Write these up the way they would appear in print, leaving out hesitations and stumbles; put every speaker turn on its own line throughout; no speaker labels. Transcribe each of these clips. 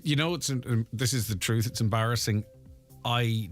You know, this is the truth. It's embarrassing. I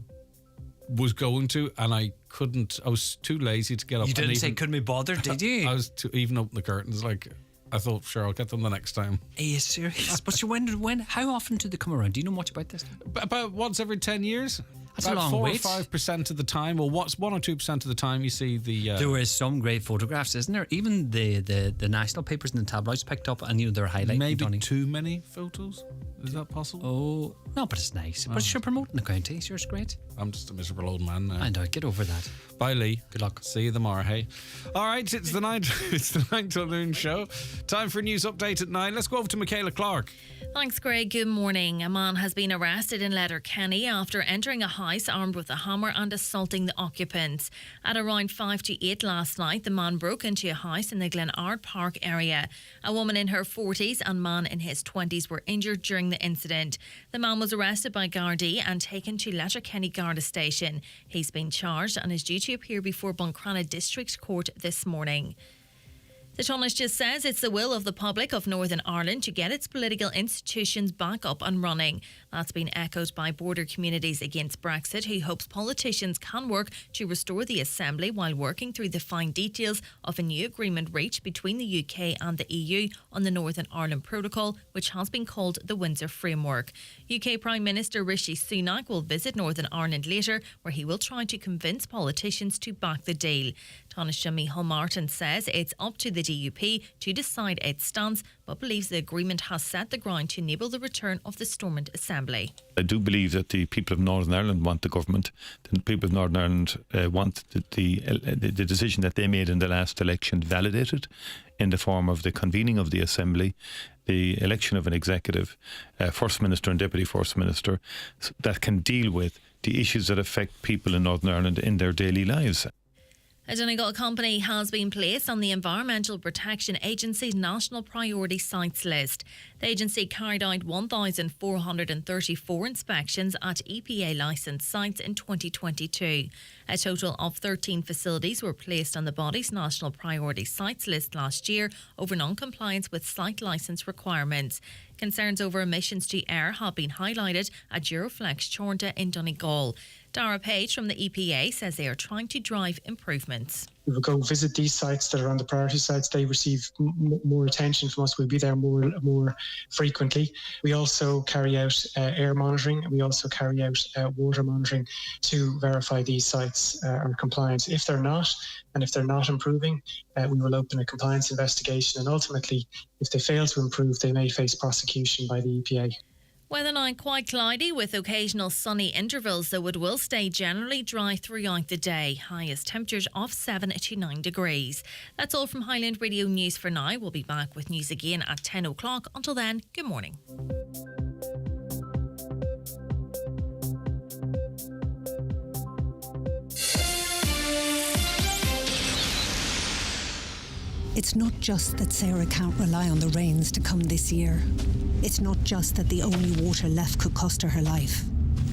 was going to, and I couldn't. I was too lazy to get up.
You didn't say couldn't be bothered, did you?
I was to even open the curtains. Like, I thought, sure, I'll get them the next time.
Are you serious? But you wondered when? How often do they come around? Do you know much about this?
About once every 10 years.
That's a long wait.
4 or 5% of the time, or 1 or 2% of the time, you see the.
There is some great photographs, isn't there? Even the national papers and the tabloids picked up, and they're highlighting.
Maybe too many photos. Is that possible?
Oh no, but it's nice. But you're promoting the county, so it's great.
I'm just a miserable old man now.
I know. Get over that.
Bye, Lee.
Good luck.
See you tomorrow. Hey. All right, it's the 9 till noon show. Time for a news update at 9. Let's go over to Michaela Clark.
Thanks, Greg. Good morning. A man has been arrested in Letterkenny after entering a house armed with a hammer and assaulting the occupants. At around 5 to 8 last night, the man broke into a house in the Glenard Park area. A woman in her 40s and man in his 20s were injured during the incident. The man was arrested by Gardai and taken to Letterkenny Garda Station. He's been charged and is due to appear before Buncrana District Court this morning. The Taoiseach just says it's the will of the public of Northern Ireland to get its political institutions back up and running. That's been echoed by border communities against Brexit, who hopes politicians can work to restore the Assembly while working through the fine details of a new agreement reached between the UK and the EU on the Northern Ireland Protocol, which has been called the Windsor Framework. UK Prime Minister Rishi Sunak will visit Northern Ireland later, where he will try to convince politicians to back the deal. Taoiseach Micheál Martin says it's up to the DUP to decide its stance, but believes the agreement has set the ground to enable the return of the Stormont Assembly.
I do believe that the people of Northern Ireland want the government. The people of Northern Ireland want the decision that they made in the last election validated in the form of the convening of the Assembly, the election of an executive, First Minister and Deputy First Minister, that can deal with the issues that affect people in Northern Ireland in their daily lives.
A Donegal company has been placed on the Environmental Protection Agency's National Priority Sites list. The agency carried out 1,434 inspections at EPA licensed sites in 2022. A total of 13 facilities were placed on the body's National Priority Sites list last year over non-compliance with site licence requirements. Concerns over emissions to air have been highlighted at Euroflex Chornta in Donegal. Dara Page from the EPA says they are trying to drive improvements.
We will go visit these sites that are on the priority sites. They receive more attention from us. We'll be there more frequently. We also carry out air monitoring. We also carry out water monitoring to verify these sites are compliant. If they're not, and if they're not improving, we will open a compliance investigation. And ultimately, if they fail to improve, they may face prosecution by the EPA.
Weather now quite cloudy with occasional sunny intervals, though it will stay generally dry throughout the day. Highest temperatures of 7 to 9 degrees. That's all from Highland Radio News for now. We'll be back with news again at 10 o'clock. Until then, good morning.
It's not just that Sarah can't rely on the rains to come this year. It's not just that the only water left could cost her life.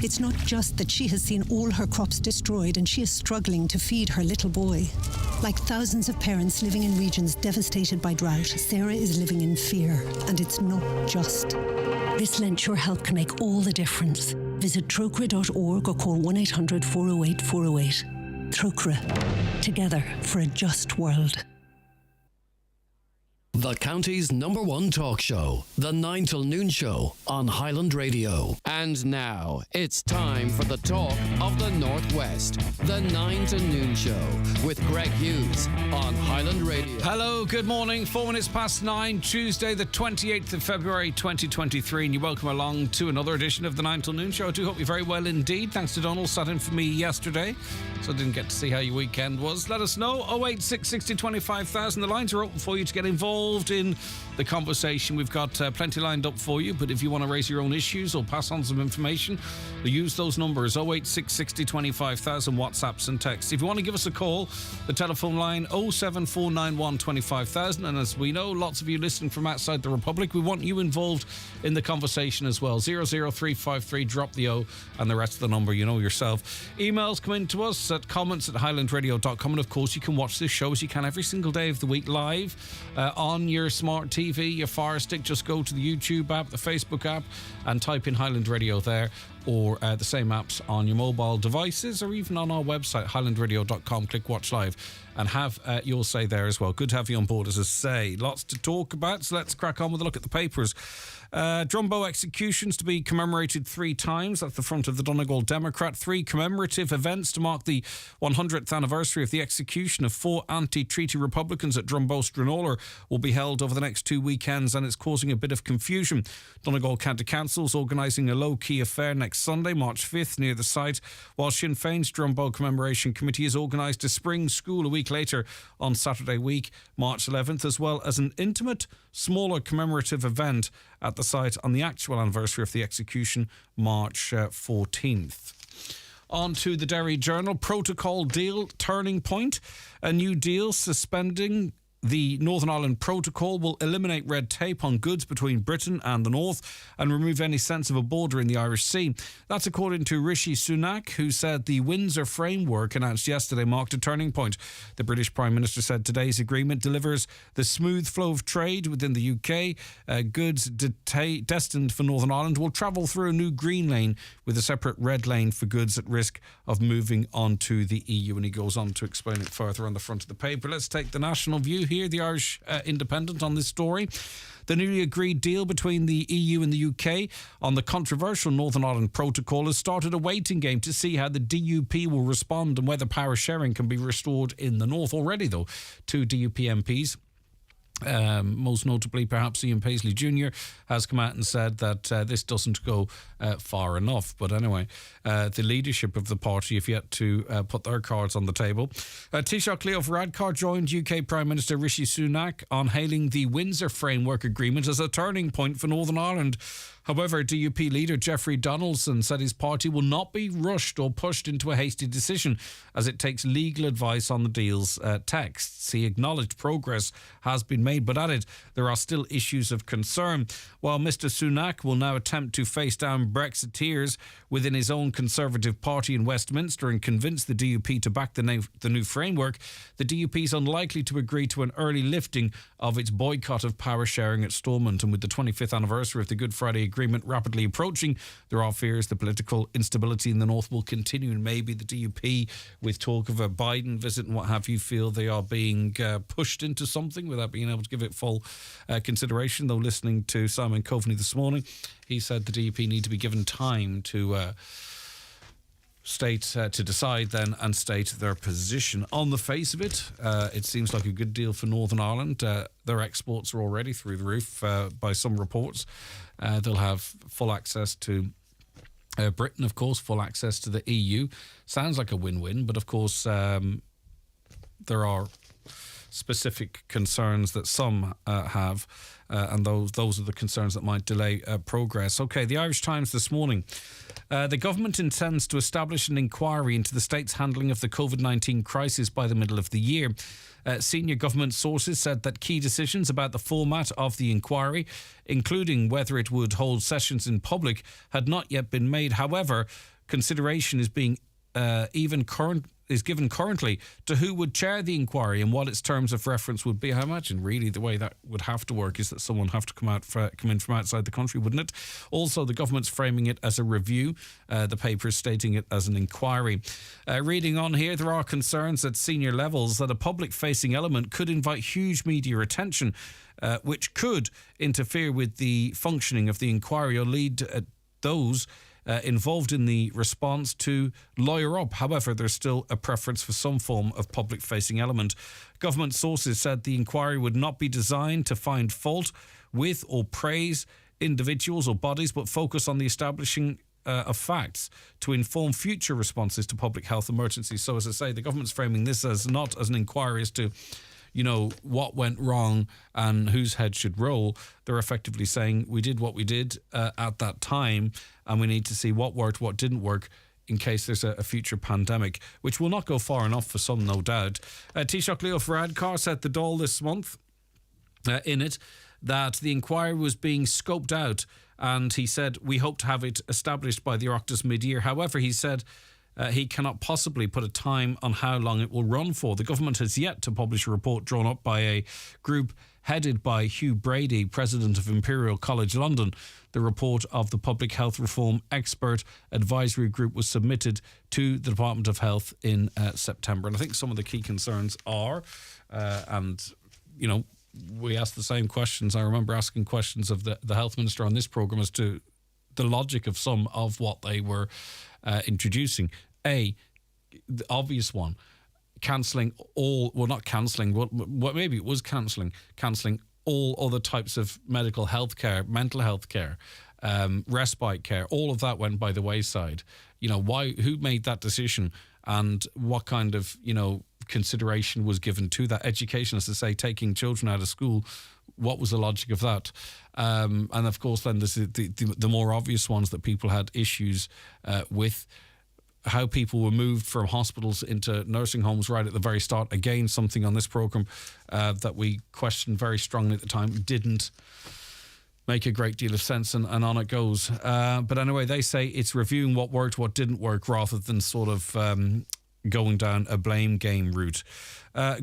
It's not just that she has seen all her crops destroyed and she is struggling to feed her little boy. Like thousands of parents living in regions devastated by drought, Sarah is living in fear, and it's not just. This Lent, your help can make all the difference. Visit trocra.org or call 1-800-408-408. Trocra. Together for a just world.
The county's #1 talk show, The 9 till Noon Show on Highland Radio. And now, it's time for the talk of the Northwest, The 9 till Noon Show with Greg Hughes on Highland Radio.
Hello, good morning. 4 minutes past 9, Tuesday the 28th of February 2023, and you're welcome along to another edition of The 9 till Noon Show. I do hope you're very well indeed. Thanks to Donald, sat in for me yesterday, so I didn't get to see how your weekend was. Let us know, 086 60 25,000. The lines are open for you to get involved in the conversation. We've got plenty lined up for you, but if you want to raise your own issues or pass on some information, use those numbers, 086 60 25,000, WhatsApps and texts. If you want to give us a call, the telephone line 07491 25,000, and as we know, lots of you listening from outside the Republic, we want you involved in the conversation as well. 00353, drop the O and the rest of the number, you know yourself. Emails come in to us at comments@highlandradio.com, and of course you can watch this show as you can every single day of the week live on on your smart TV, your Fire Stick, just go to the YouTube app, the Facebook app, and type in Highland Radio there, or the same apps on your mobile devices, or even on our website, highlandradio.com. Click Watch Live and have your say there as well. Good to have you on board, as I say. Lots to talk about, so let's crack on with a look at the papers. Drumbo executions to be commemorated 3 times. That's the front of the Donegal Democrat. 3 commemorative events to mark the 100th anniversary of the execution of 4 anti-treaty Republicans at Drumbo Stranola will be held over the next 2 weekends, and it's causing a bit of confusion. Donegal County Council is organising a low-key affair next Sunday, March 5th, near the site, while Sinn Féin's Drumbo Commemoration Committee has organised a spring school a week later on Saturday week, March 11th, as well as an intimate, smaller commemorative event at the site on the actual anniversary of the execution, March 14th. On to the Derry Journal. Protocol deal turning point. A new deal suspending the Northern Ireland Protocol will eliminate red tape on goods between Britain and the North and remove any sense of a border in the Irish Sea. That's according to Rishi Sunak, who said the Windsor Framework announced yesterday marked a turning point. The British Prime Minister said today's agreement delivers the smooth flow of trade within the UK. Goods destined for Northern Ireland will travel through a new green lane with a separate red lane for goods at risk of moving on to the EU. And he goes on to explain it further on the front of the paper. Let's take the national view here, the Irish Independent, on this story. The newly agreed deal between the EU and the UK on the controversial Northern Ireland Protocol has started a waiting game to see how the DUP will respond and whether power sharing can be restored in the North. Already, though, 2 DUP MPs, most notably perhaps Ian Paisley Jr., has come out and said that this doesn't go far enough. But anyway, the leadership of the party have yet to put their cards on the table. Taoiseach Leo Varadkar joined UK Prime Minister Rishi Sunak on hailing the Windsor Framework Agreement as a turning point for Northern Ireland. However, DUP leader Jeffrey Donaldson said his party will not be rushed or pushed into a hasty decision as it takes legal advice on the deal's texts. He acknowledged progress has been made, but added there are still issues of concern. While Mr Sunak will now attempt to face down Brexiteers within his own Conservative Party in Westminster and convince the DUP to back the new framework, the DUP is unlikely to agree to an early lifting of its boycott of power sharing at Stormont. And with the 25th anniversary of the Good Friday Agreement rapidly approaching, there are fears the political instability in the North will continue, and maybe the DUP, with talk of a Biden visit and what have you, feel they are being pushed into something without being able to give it full consideration. Though listening to Simon Coveney this morning, he said the DUP need to be given time to to decide then and state their position. On the face of it, it seems like a good deal for Northern Ireland. Their exports are already through the roof by some reports. They'll have full access to Britain, of course, full access to the EU. Sounds like a win-win, but of course there are specific concerns that some have, and those are the concerns that might delay progress. OK, the Irish Times this morning. The government intends to establish an inquiry into the state's handling of the COVID-19 crisis by the middle of the year. Senior government sources said that key decisions about the format of the inquiry, including whether it would hold sessions in public, had not yet been made. However, consideration is being given currently to who would chair the inquiry and what its terms of reference would be. I imagine really the way that would have to work is that someone have to come in from outside the country, wouldn't it? Also, the government's framing it as a review. The paper is stating it as an inquiry. Reading on here, there are concerns at senior levels that a public-facing element could invite huge media attention, which could interfere with the functioning of the inquiry or lead those involved in the response to lawyer up. However, there's still a preference for some form of public-facing element. Government sources said the inquiry would not be designed to find fault with or praise individuals or bodies, but focus on the establishing of facts to inform future responses to public health emergencies. So, as I say, the government's framing this as not as an inquiry as to, you know, what went wrong and whose head should roll. They're effectively saying we did what we did at that time, and we need to see what worked, what didn't work, in case there's a future pandemic, which will not go far enough for some, no doubt. Taoiseach Leo Varadkar said the Dáil this month in it that the inquiry was being scoped out, and he said we hope to have it established by the Oireachtas mid-year. However, he said he cannot possibly put a time on how long it will run for. The government has yet to publish a report drawn up by a group headed by Hugh Brady, president of Imperial College London. The report of the Public Health Reform Expert Advisory Group was submitted to the Department of Health in September. And I think some of the key concerns are, we asked the same questions. I remember asking questions of the Health Minister on this programme as to the logic of some of what they were introducing. The obvious one, cancelling all other types of medical health care, mental health care, respite care. All of that went by the wayside. Who made that decision, and what kind of, consideration was given to that? Education, as I say, taking children out of school, what was the logic of that? And of course, then there's the more obvious ones that people had issues with. How people were moved from hospitals into nursing homes right at the very start. Again, something on this programme that we questioned very strongly at the time. Didn't make a great deal of sense, and on it goes. But anyway, they say it's reviewing what worked, what didn't work, rather than sort of going down a blame game route.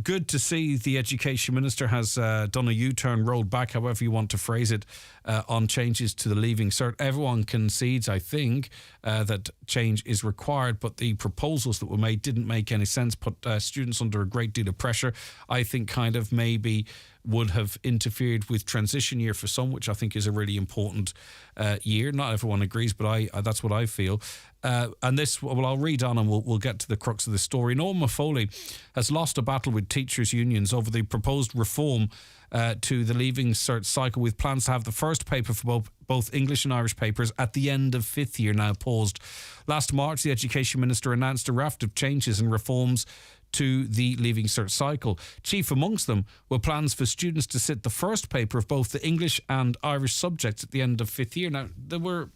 Good to see the Education Minister has done a U-turn, rolled back, however you want to phrase it, on changes to the Leaving Cert. Everyone concedes, I think, that change is required, but the proposals that were made didn't make any sense, put students under a great deal of pressure. I think kind of maybe would have interfered with transition year for some, which I think is a really important year. Not everyone agrees, but that's what I feel. And this, well, I'll read on and we'll get to the crux of the story. Norma Foley has lost a battle with teachers' unions over the proposed reform to the Leaving Cert cycle, with plans to have the first paper for both English and Irish papers at the end of fifth year now paused. Last March, the Education Minister announced a raft of changes and reforms to the Leaving Cert cycle. Chief amongst them were plans for students to sit the first paper of both the English and Irish subjects at the end of fifth year. Now, there were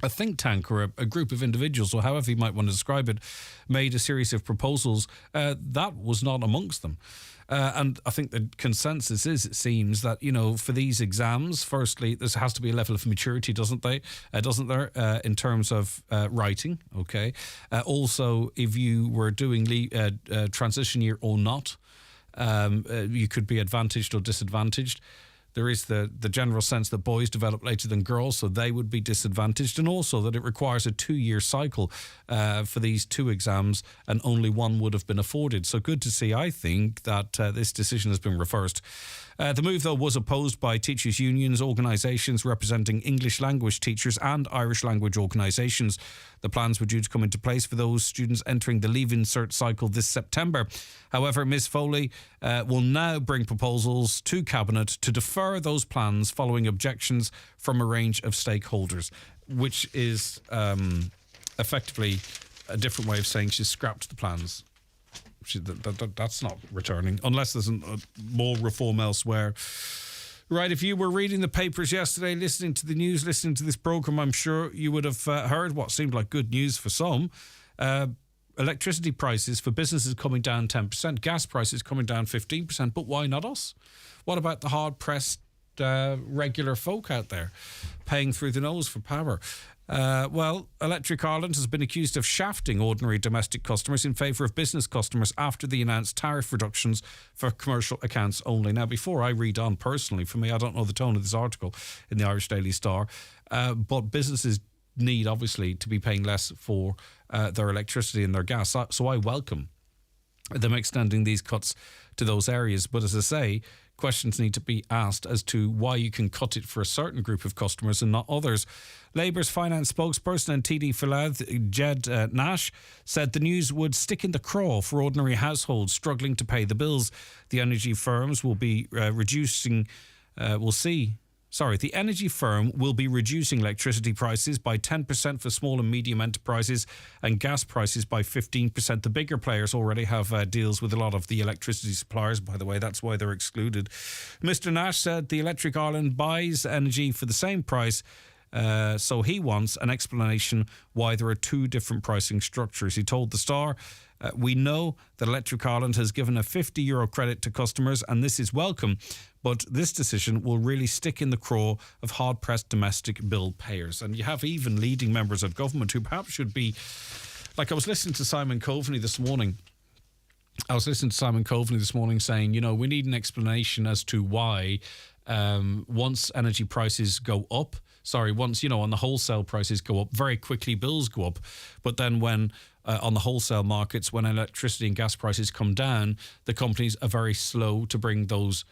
a think tank or a group of individuals, or however you might want to describe it, made a series of proposals. That was not amongst them. And I think the consensus is, it seems, that, for these exams, firstly, there has to be a level of maturity, doesn't there, in terms of writing, okay? Also, if you were doing transition year or not, you could be advantaged or disadvantaged. There is the general sense that boys develop later than girls, so they would be disadvantaged, and also that it requires a 2-year cycle for these 2 exams, and only one would have been afforded. So good to see, I think, that this decision has been reversed. The move, though, was opposed by teachers' unions, organisations representing English language teachers and Irish language organisations. The plans were due to come into place for those students entering the Leaving Cert cycle this September. However, Ms Foley will now bring proposals to Cabinet to defer those plans following objections from a range of stakeholders, which is effectively a different way of saying she's scrapped the plans. That's not returning, unless there's more reform elsewhere. Right, if you were reading the papers yesterday, listening to the news, listening to this programme, I'm sure you would have heard what seemed like good news for some. Electricity prices for businesses coming down 10%, gas prices coming down 15%, but why not us? What about the hard-pressed regular folk out there paying through the nose for power? Well, Electric Ireland has been accused of shafting ordinary domestic customers in favour of business customers after the announced tariff reductions for commercial accounts only. Now, before I read on personally, for me, I don't know the tone of this article in the Irish Daily Star, but businesses need, obviously, to be paying less for their electricity and their gas. So I welcome them extending these cuts to those areas. But as I say, questions need to be asked as to why you can cut it for a certain group of customers and not others. Labour's finance spokesperson and TD for Louth, Jed Nash, said the news would stick in the craw for ordinary households struggling to pay the bills. The energy firms will be the energy firm will be reducing electricity prices by 10% for small and medium enterprises and gas prices by 15%. The bigger players already have deals with a lot of the electricity suppliers, by the way. That's why they're excluded. Mr Nash said the Electric Ireland buys energy for the same price, so he wants an explanation why there are 2 different pricing structures. He told The Star, we know that Electric Ireland has given a €50 credit to customers, and this is welcome, but this decision will really stick in the craw of hard-pressed domestic bill payers. And you have even leading members of government who perhaps should be Like, I was listening to Simon Coveney this morning. Saying, we need an explanation as to why once energy prices go up, once, on the wholesale prices go up, very quickly bills go up. But then when on the wholesale markets, when electricity and gas prices come down, the companies are very slow to bring those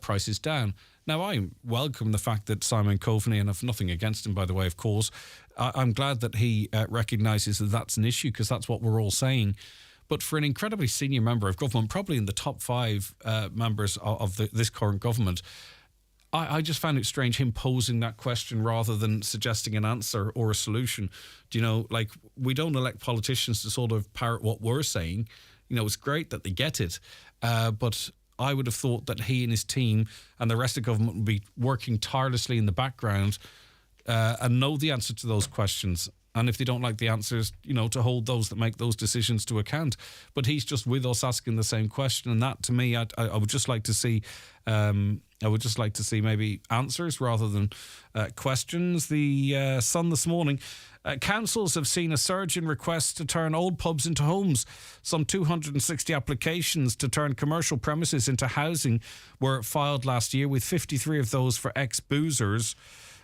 prices down. Now, I welcome the fact that Simon Coveney, and I've nothing against him, by the way, of course, I'm glad that he recognises that that's an issue, because that's what we're all saying. But for an incredibly senior member of government, probably in the top 5 members of this current government, I just found it strange him posing that question rather than suggesting an answer or a solution. We don't elect politicians to sort of parrot what we're saying. It's great that they get it, but I would have thought that he and his team and the rest of government would be working tirelessly in the background and know the answer to those questions. And if they don't like the answers, to hold those that make those decisions to account. But he's just with us asking the same question, and that, to me, I would just like to see. I would just like to see maybe answers rather than questions. The Sun this morning. Councils have seen a surge in requests to turn old pubs into homes. Some 260 applications to turn commercial premises into housing were filed last year, with 53 of those for ex-boozers.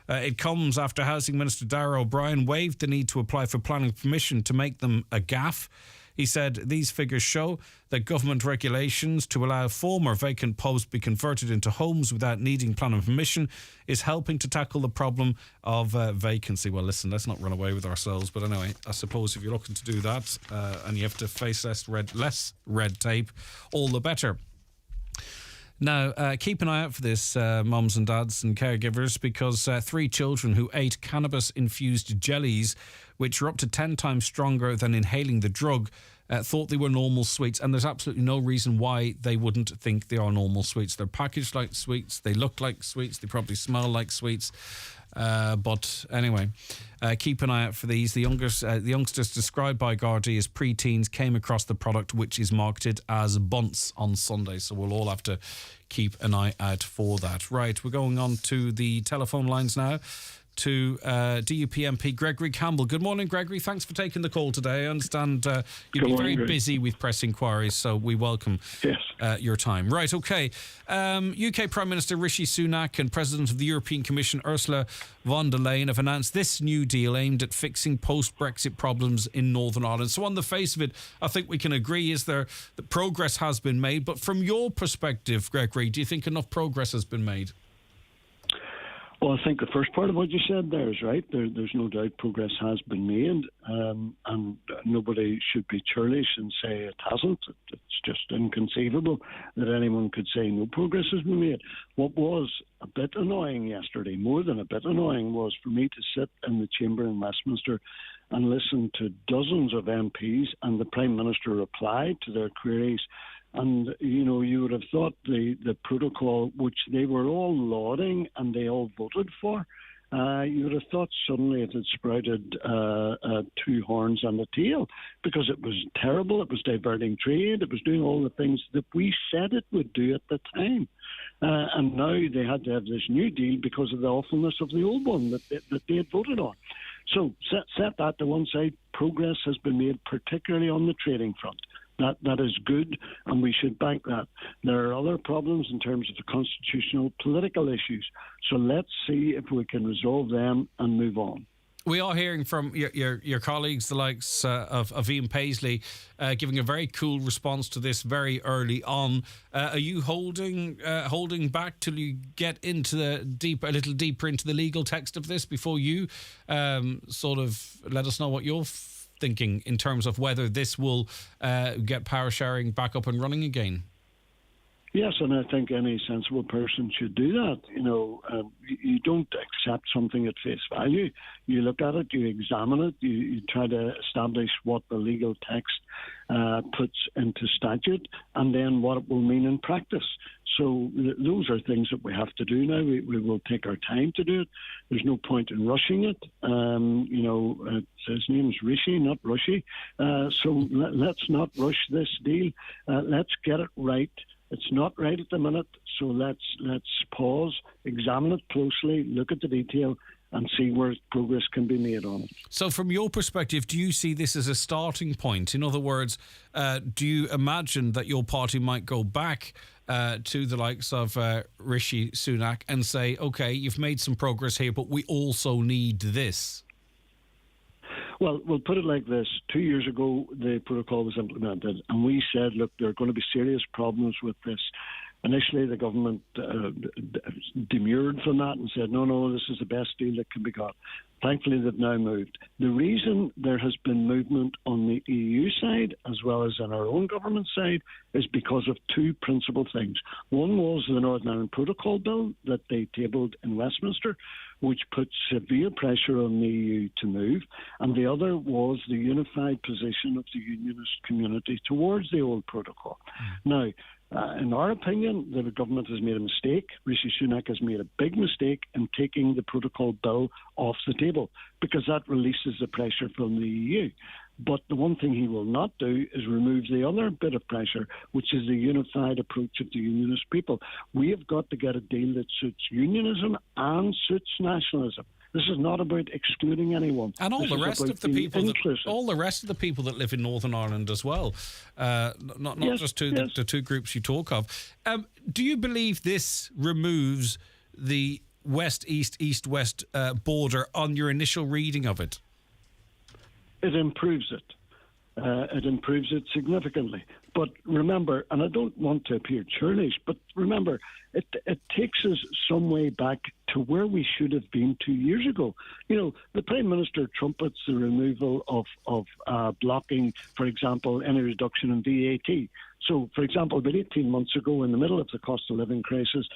It comes after Housing Minister Darragh O'Brien waived the need to apply for planning permission to make them a gaff. He said these figures show that government regulations to allow former vacant pubs be converted into homes without needing planning permission is helping to tackle the problem of vacancy. Well, listen, let's not run away with ourselves. But anyway, I suppose if you're looking to do that and you have to face less red tape, all the better. Now, keep an eye out for this, mums and dads and caregivers, because 3 children who ate cannabis-infused jellies, which are up to 10 times stronger than inhaling the drug, thought they were normal sweets, and there's absolutely no reason why they wouldn't think they are normal sweets. They're packaged like sweets, they look like sweets, they probably smell like sweets. But anyway, keep an eye out for these. The youngsters described by Gardai as pre-teens came across the product, which is marketed as bunts on Sunday. So we'll all have to keep an eye out for that. Right, we're going on to the telephone lines now to DUP MP Gregory Campbell. Good morning, Gregory. Thanks for taking the call today. I understand you've been very busy with press inquiries, so we welcome your time. Right, okay. UK Prime Minister Rishi Sunak and President of the European Commission Ursula von der Leyen have announced this new deal aimed at fixing post-Brexit problems in Northern Ireland. So on the face of it, I think we can agree that progress has been made. But from your perspective, Gregory, do you think enough progress has been made?
Well, I think the first part of what you said there is right. There's no doubt progress has been made, and nobody should be churlish and say it hasn't. It's just inconceivable that anyone could say no progress has been made. What was a bit annoying yesterday, more than a bit annoying, was for me to sit in the chamber in Westminster and listen to dozens of MPs and the Prime Minister reply to their queries. And, you would have thought the protocol, which they were all lauding and they all voted for, you would have thought suddenly it had sprouted 2 horns and a tail, because it was terrible, it was diverting trade, it was doing all the things that we said it would do at the time. And now they had to have this new deal because of the awfulness of the old one that they had voted on. So set that to one side. Progress has been made, particularly on the trading front. That is good, and we should bank that. There are other problems in terms of the constitutional political issues. So let's see if we can resolve them and move on.
We are hearing from your colleagues, the likes of Ian Paisley, giving a very cool response to this very early on. Are you holding back till you get into a little deeper into the legal text of this before you sort of let us know what you're thinking in terms of whether this will get power sharing back up and running again?
Yes, and I think any sensible person should do that. You don't accept something at face value. You look at it, you examine it, you try to establish what the legal text puts into statute, and then what it will mean in practice. So those are things that we have to do now. We will take our time to do it. There's no point in rushing it. His name's Rishi, not Rushy. So let's not rush this deal. Let's get it right. It's not right at the minute, so let's pause, examine it closely, look at the detail, and see where progress can be made on it.
So from your perspective, do you see this as a starting point? In other words, do you imagine that your party might go back to the likes of Rishi Sunak and say, OK, you've made some progress here, but we also need this?
Well, we'll put it like this. 2 years ago, the protocol was implemented, and we said, look, there are going to be serious problems with this. Initially, the government demurred from that and said, no, this is the best deal that can be got. Thankfully, they've now moved. The reason there has been movement on the EU side, as well as on our own government side, is because of two principal things. One was the Northern Ireland Protocol Bill that they tabled in Westminster, which put severe pressure on the EU to move, and the other was the unified position of the unionist community towards the old protocol. Now, in our opinion, the government has made a mistake. Rishi Sunak has made a big mistake in taking the protocol bill off the table, because that releases the pressure from the EU. But the one thing he will not do is remove the other bit of pressure, which is the unified approach of the unionist people. We have got to get a deal that suits unionism and suits nationalism. This is not about excluding anyone.
And all the rest of the people that live in Northern Ireland as well, not just the two groups you talk of. Do you believe this removes the west-east, east-west border on your initial reading of it?
It improves it. It improves it significantly. But remember, and I don't want to appear churlish, but remember, it takes us some way back to where we should have been 2 years ago. You know, the Prime Minister trumpets the removal of blocking, for example, any reduction in VAT. So, for example, about 18 months ago, in the middle of the cost of living crisis,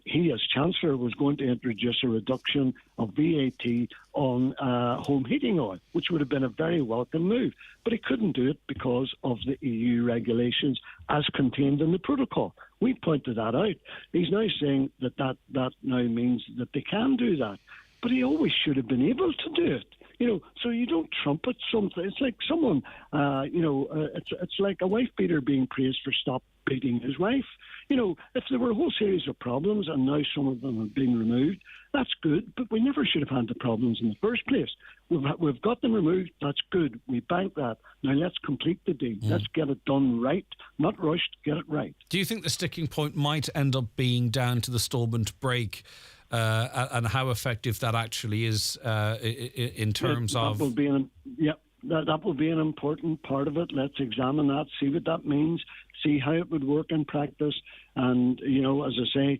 he, as Chancellor, was going to introduce a reduction of VAT on home heating oil, which would have been a very welcome move. But he couldn't do it because of the EU regulations as contained in the protocol. We pointed that out. He's now saying that now means that they can do that. But he always should have been able to do it. You know, so you don't trumpet something. It's like someone, it's like a wife beater being praised for stop beating his wife. You know, if there were a whole series of problems and now some of them have been removed, that's good, but we never should have had the problems in the first place. We've got them removed, that's good. We bank that. Now let's complete the deal. Let's get it done right, not rushed, get it right.
Do you think the sticking point might end up being down to the Stormont break? And how effective that actually is in terms of...
That will be an important part of it. Let's examine that, see what that means, see how it would work in practice. And, you know, as I say,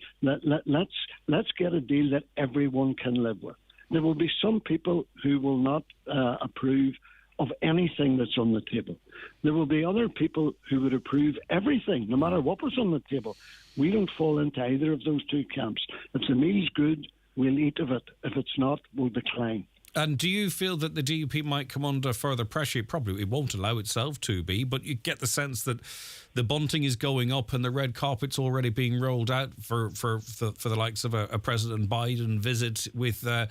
let's get a deal that everyone can live with. There will be some people who will not approve of anything that's on the table. There will be other people who would approve everything, no matter what was on the table. We don't fall into either of those two camps. If the meal's good, we'll eat of it. If it's not, we'll decline.
And do you feel that the DUP might come under further pressure? It won't allow itself to be, but you get the sense that the bunting is going up and the red carpet's already being rolled out for the likes of a President Biden visit with that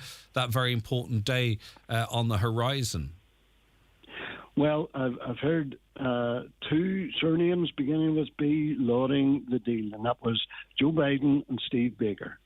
very important day on the horizon.
Well, I've heard two surnames beginning with B lauding the deal, and that was Joe Biden and Steve Baker.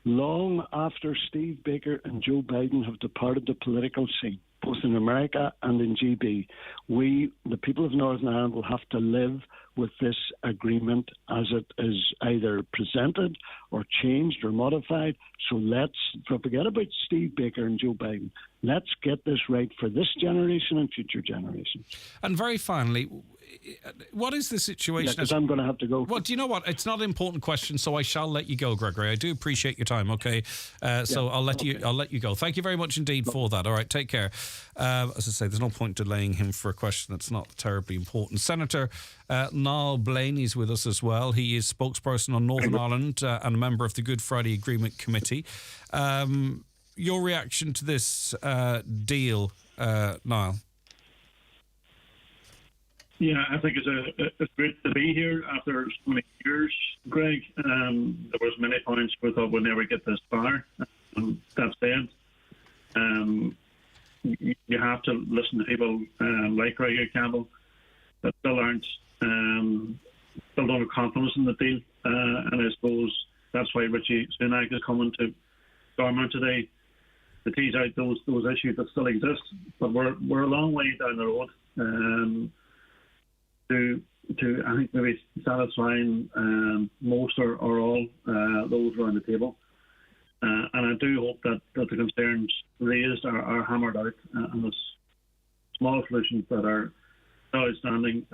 Long after Steve Baker and Joe Biden have departed the political scene, both in America and in GB, we, the people of Northern Ireland, will have to live with this agreement as it is either presented or changed or modified. So let's forget about Steve Baker and Joe Biden. Let's get this right for this generation and future generations.
And very finally, what is the situation?
Because I'm going to have to go.
Well, do you know what? It's not an important question, so I shall let you go, Gregory. I do appreciate your time. Okay, so I'll let you go. Thank you very much indeed for that. All right, take care. As I say, there's no point delaying him for a question that's not terribly important. Senator Niall Blaney's with us as well. He is spokesperson on Northern Ireland and a member of the Good Friday Agreement Committee. Your reaction to this deal, Niall?
Yeah, I think it's great to be here after so many years, Greg. There was many points we thought we'd never get this far. That said, you have to listen to people like Gregory Campbell that still don't have confidence in the deal. And I suppose that's why Rishi Sunak is coming to Stormont today. tease out those issues that still exist. But we're a long way down the road to I think maybe satisfying most or all those around the table. And I do hope that the concerns raised are hammered out, and the small solutions that are outstanding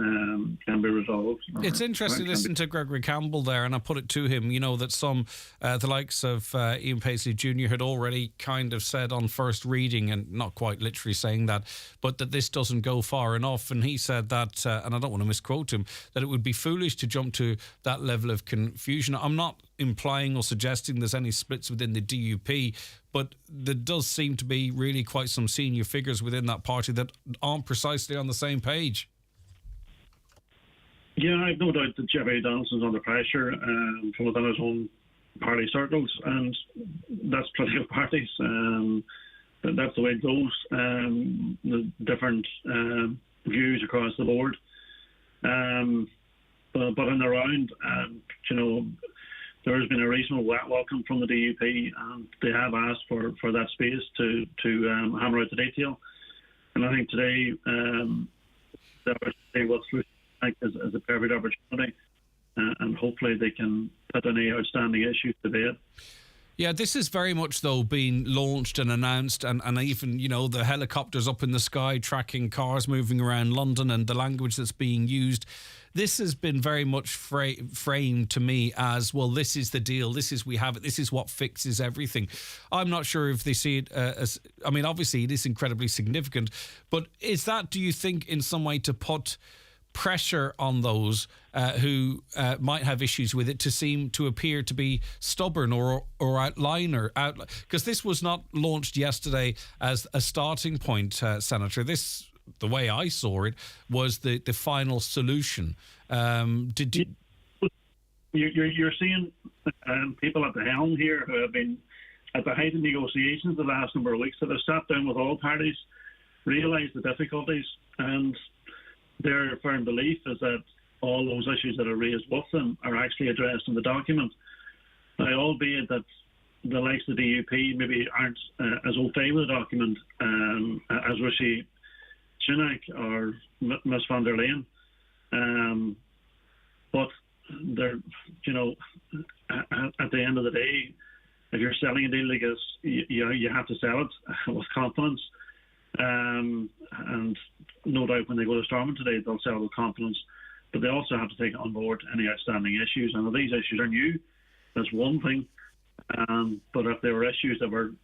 can be resolved.
It's interesting listening to Gregory Campbell there, and I put it to him, that some, the likes of Ian Paisley Jr. had already kind of said on first reading, and not quite literally saying that, but that this doesn't go far enough. And he said that, and I don't want to misquote him, that it would be foolish to jump to that level of confusion. I'm not implying or suggesting there's any splits within the DUP, but there does seem to be really quite some senior figures within that party that aren't precisely on the same page.
Yeah, I've no doubt that Jeffrey Donaldson's under pressure from within his own party circles, and that's political parties. That's the way it goes. The different views across the board. But in the round, there has been a reasonable welcome from the DUP, and they have asked for that space to hammer out the detail. And I think today, what's is a perfect opportunity, and hopefully they can put any outstanding issues to bed.
Yeah, this is very much, though, being launched and announced, and even, the helicopters up in the sky tracking cars moving around London and the language that's being used. This has been very much framed to me as, well, this is the deal, this is, we have it, this is what fixes everything. I'm not sure if they see it as, obviously it is incredibly significant, but is that, do you think, in some way to put pressure on those who might have issues with it to appear to be stubborn or outliner? Because this was not launched yesterday as a starting point, Senator. This, the way I saw it, was the final solution. You're
seeing people at the helm here who have been at the height of negotiations the last number of weeks, that have sat down with all parties, realised the difficulties, and their firm belief is that all those issues that are raised with them are actually addressed in the document. Now, albeit that the likes of the DUP maybe aren't as au fait with the document as Rishi Sunak or Ms von der Leyen, but they're, at the end of the day, if you're selling a deal like this, you have to sell it with confidence. And no doubt when they go to Stormont today, they'll sell with confidence, but they also have to take on board any outstanding issues. And if these issues are new, that's one thing. But if there were issues that were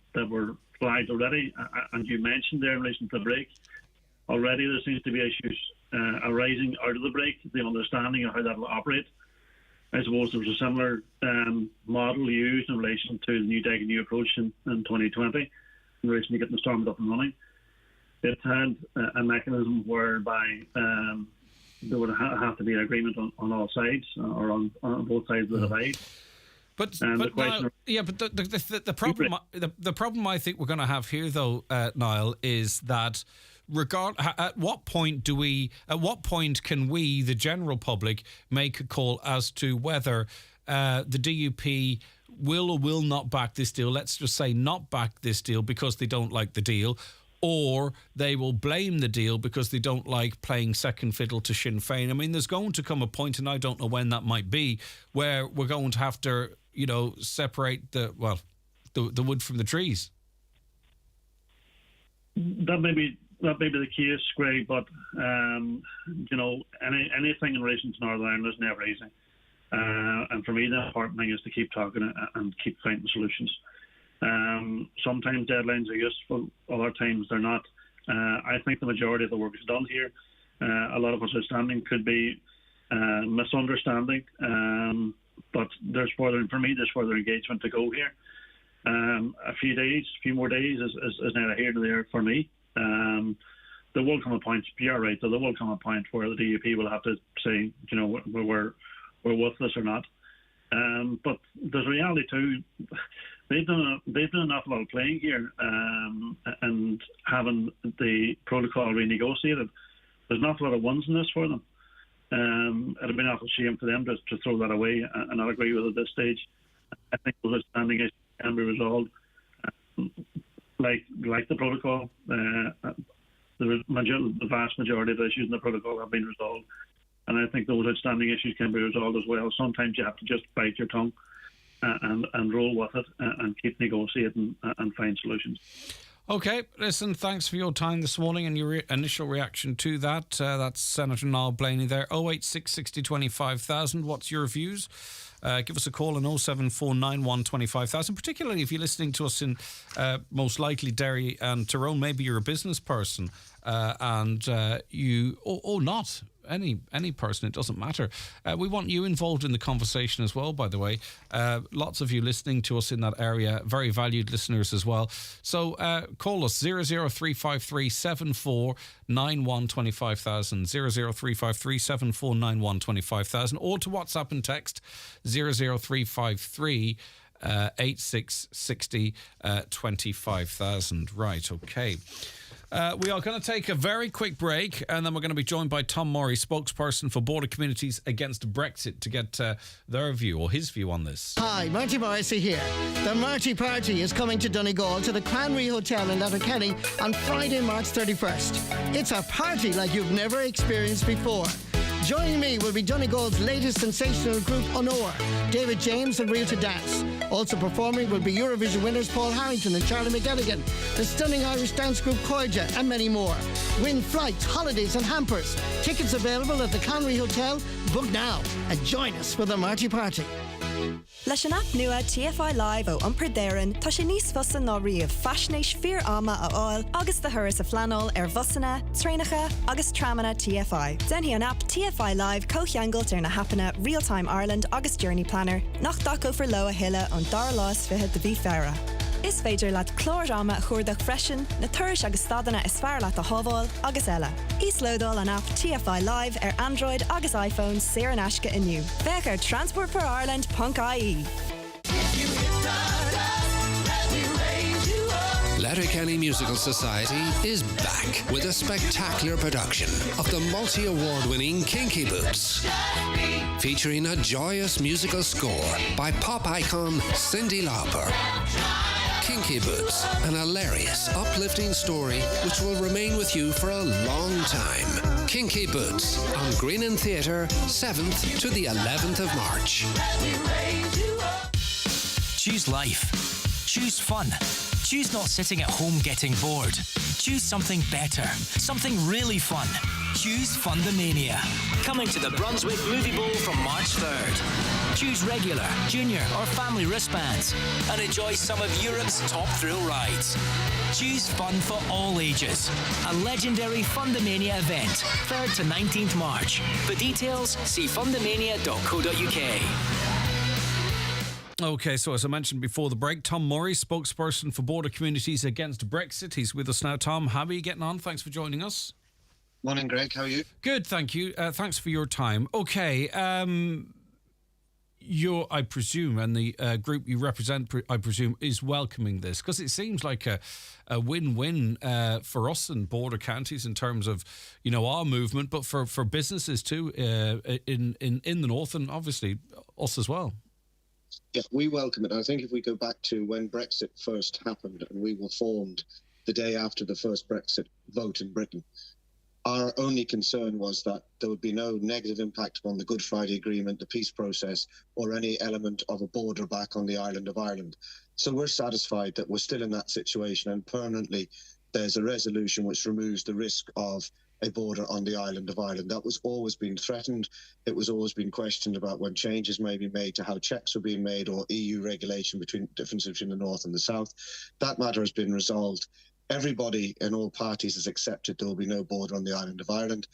flagged already, and you mentioned there in relation to the break, already there seems to be issues arising out of the break, the understanding of how that will operate. I suppose there was a similar model used in relation to the new DEG and new approach in 2020 in relation to getting the Stormont up and running. It had a mechanism whereby there would have to be an agreement on all sides, or on both sides of the divide.
The problem I think we're going to have here, though, Niall, is that at what point can we, the general public, make a call as to whether the DUP will or will not back this deal? Let's just say not back this deal because they don't like the deal, or they will blame the deal because they don't like playing second fiddle to Sinn Féin. There's going to come a point, and I don't know when that might be, where we're going to have to, separate the wood from the trees.
That may be the case, Greg, but anything in relation to Northern Ireland is never easy. And for me, the important thing is to keep talking and keep finding solutions. Sometimes deadlines are useful, other times they're not. I think the majority of the work is done here. A lot of what's outstanding could be misunderstanding, but there's further engagement to go here. A few more days is neither here nor there for me. There will come a point, you're right, there will come a point where the DUP will have to say, we're with this or not. But there's a reality too. They've done an awful lot of playing here, and having the protocol renegotiated. There's an awful lot of ones in this for them. It'd be an awful shame for them to throw that away and not agree with it at this stage. I think those outstanding issues can be resolved. like the protocol. The vast majority of issues in the protocol have been resolved, and I think those outstanding issues can be resolved as well. Sometimes you have to just bite your tongue and roll with it and keep negotiating and find solutions.
Okay, listen, thanks for your time this morning and your initial reaction to that. That's Senator Niall Blaney there. 086 60 25,000. What's your views? Give us a call on 07491 25,000, particularly if you're listening to us in most likely Derry and Tyrone. Maybe you're a business person and you, or not, any person, it doesn't matter. We want you involved in the conversation as well, by the way. Lots of you listening to us in that area, very valued listeners as well. So call us 00353 74 91 25,000, 00353 74 91 25,000, or to WhatsApp and text 00353 8660 25,000. Right, okay. We are going to take a very quick break, and then we're going to be joined by Tom Morey, spokesperson for Border Communities Against Brexit, to get their view or his view on this.
Hi, Marty Morrissey here. The Marty Party is coming to Donegal to the Cranry Hotel in Letterkenny on Friday, March 31st. It's a party like you've never experienced before. Joining me will be Donegal's latest sensational group, Honor, David James and Real to Dance. Also performing will be Eurovision winners Paul Harrington and Charlie McGilligan, the stunning Irish dance group Coija, and many more. Win flights, holidays and hampers. Tickets available at the Conry Hotel. Book now and join us for the Marty Party.
Leis an app nua TFI Live ó iompar d'éireann, tá sé níos fusa ná riamh faisnéis fíor ama a fháil agus de thuras a flanol bhusanna, trénacha agus tramana TFI. Denhí an app TFI Live cócheangailt ar na hapanna Real-Time Ireland agus Journey Planner nach daco for loa hille an dar lás fiche de bhí feara. Is féidir leat clór ama chuirdach freisin, na tuiris agus stadanna is fear leat a hábháil agus eile. Íslódal an app TFI Live ar Android agus iPhone séar an aisce inniu. Bheith ar transportforireland.ie.
Letterkenny Musical Society is back with a spectacular production of the multi-award-winning Kinky Boots, featuring a joyous musical score by pop icon Cyndi Lauper. Kinky Boots, an hilarious, uplifting story which will remain with you for a long time. Kinky Boots on Green and Theatre, 7th to the 11th of March.
Choose life. Choose fun. Choose not sitting at home getting bored. Choose something better. Something really fun. Choose Fundamania. Coming to the Brunswick Movie Bowl from March 3rd. Choose regular, junior or family wristbands and enjoy some of Europe's top thrill rides. Choose fun for all ages. A legendary Fundamania event, 3rd to 19th March. For details, see fundamania.co.uk.
Okay, so as I mentioned before the break, Tom Morey, spokesperson for Border Communities Against Brexit. He's with us now. Tom, how are you getting on? Thanks for joining us.
Morning, Greg. How are you?
Good, thank you. Thanks for your time. Okay, I presume, and the group you represent, I presume, is welcoming this, because it seems like a win-win for us and border counties in terms of, our movement, but for businesses too in the north, and obviously us as well.
Yeah, we welcome it. I think if we go back to when Brexit first happened and we were formed the day after the first Brexit vote in Britain, our only concern was that there would be no negative impact on the Good Friday Agreement, the peace process, or any element of a border back on the island of Ireland. So we're satisfied that we're still in that situation, and permanently there's a resolution which removes the risk of a border on the island of Ireland. That was always been threatened. It was always been questioned about when changes may be made to how checks were being made or EU regulation differences between the north and the south. That matter has been resolved. Everybody in all parties has accepted there will be no border on the island of Ireland.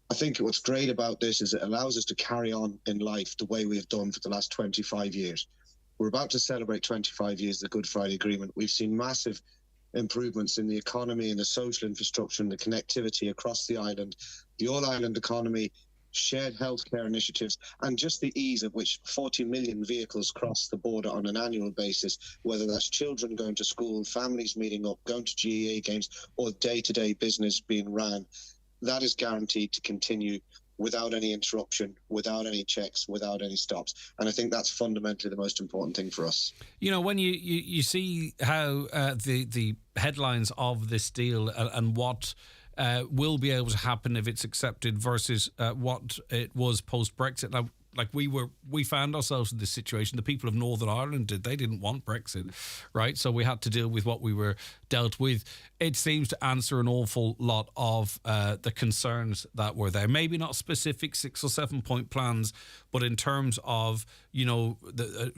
I think what's great about this is it allows us to carry on in life the way we have done for the last 25 years. We're about to celebrate 25 years of the Good Friday Agreement. We've seen massive improvements in the economy and the social infrastructure and the connectivity across the island, the all-island economy, shared healthcare initiatives, and just the ease at which 40 million vehicles cross the border on an annual basis, whether that's children going to school, families meeting up, going to GAA games, or day-to-day business being ran. That is guaranteed to continue without any interruption, without any checks, without any stops. And I think that's fundamentally the most important thing for us.
You know, when you see how the headlines of this deal and what will be able to happen if it's accepted versus what it was post-Brexit. Now, like we found ourselves in this situation. The people of Northern Ireland they didn't want Brexit, right? So we had to deal with what we were dealt with. It seems to answer an awful lot of the concerns that were there. Maybe not specific 6 or 7 point plans, but in terms of, you know,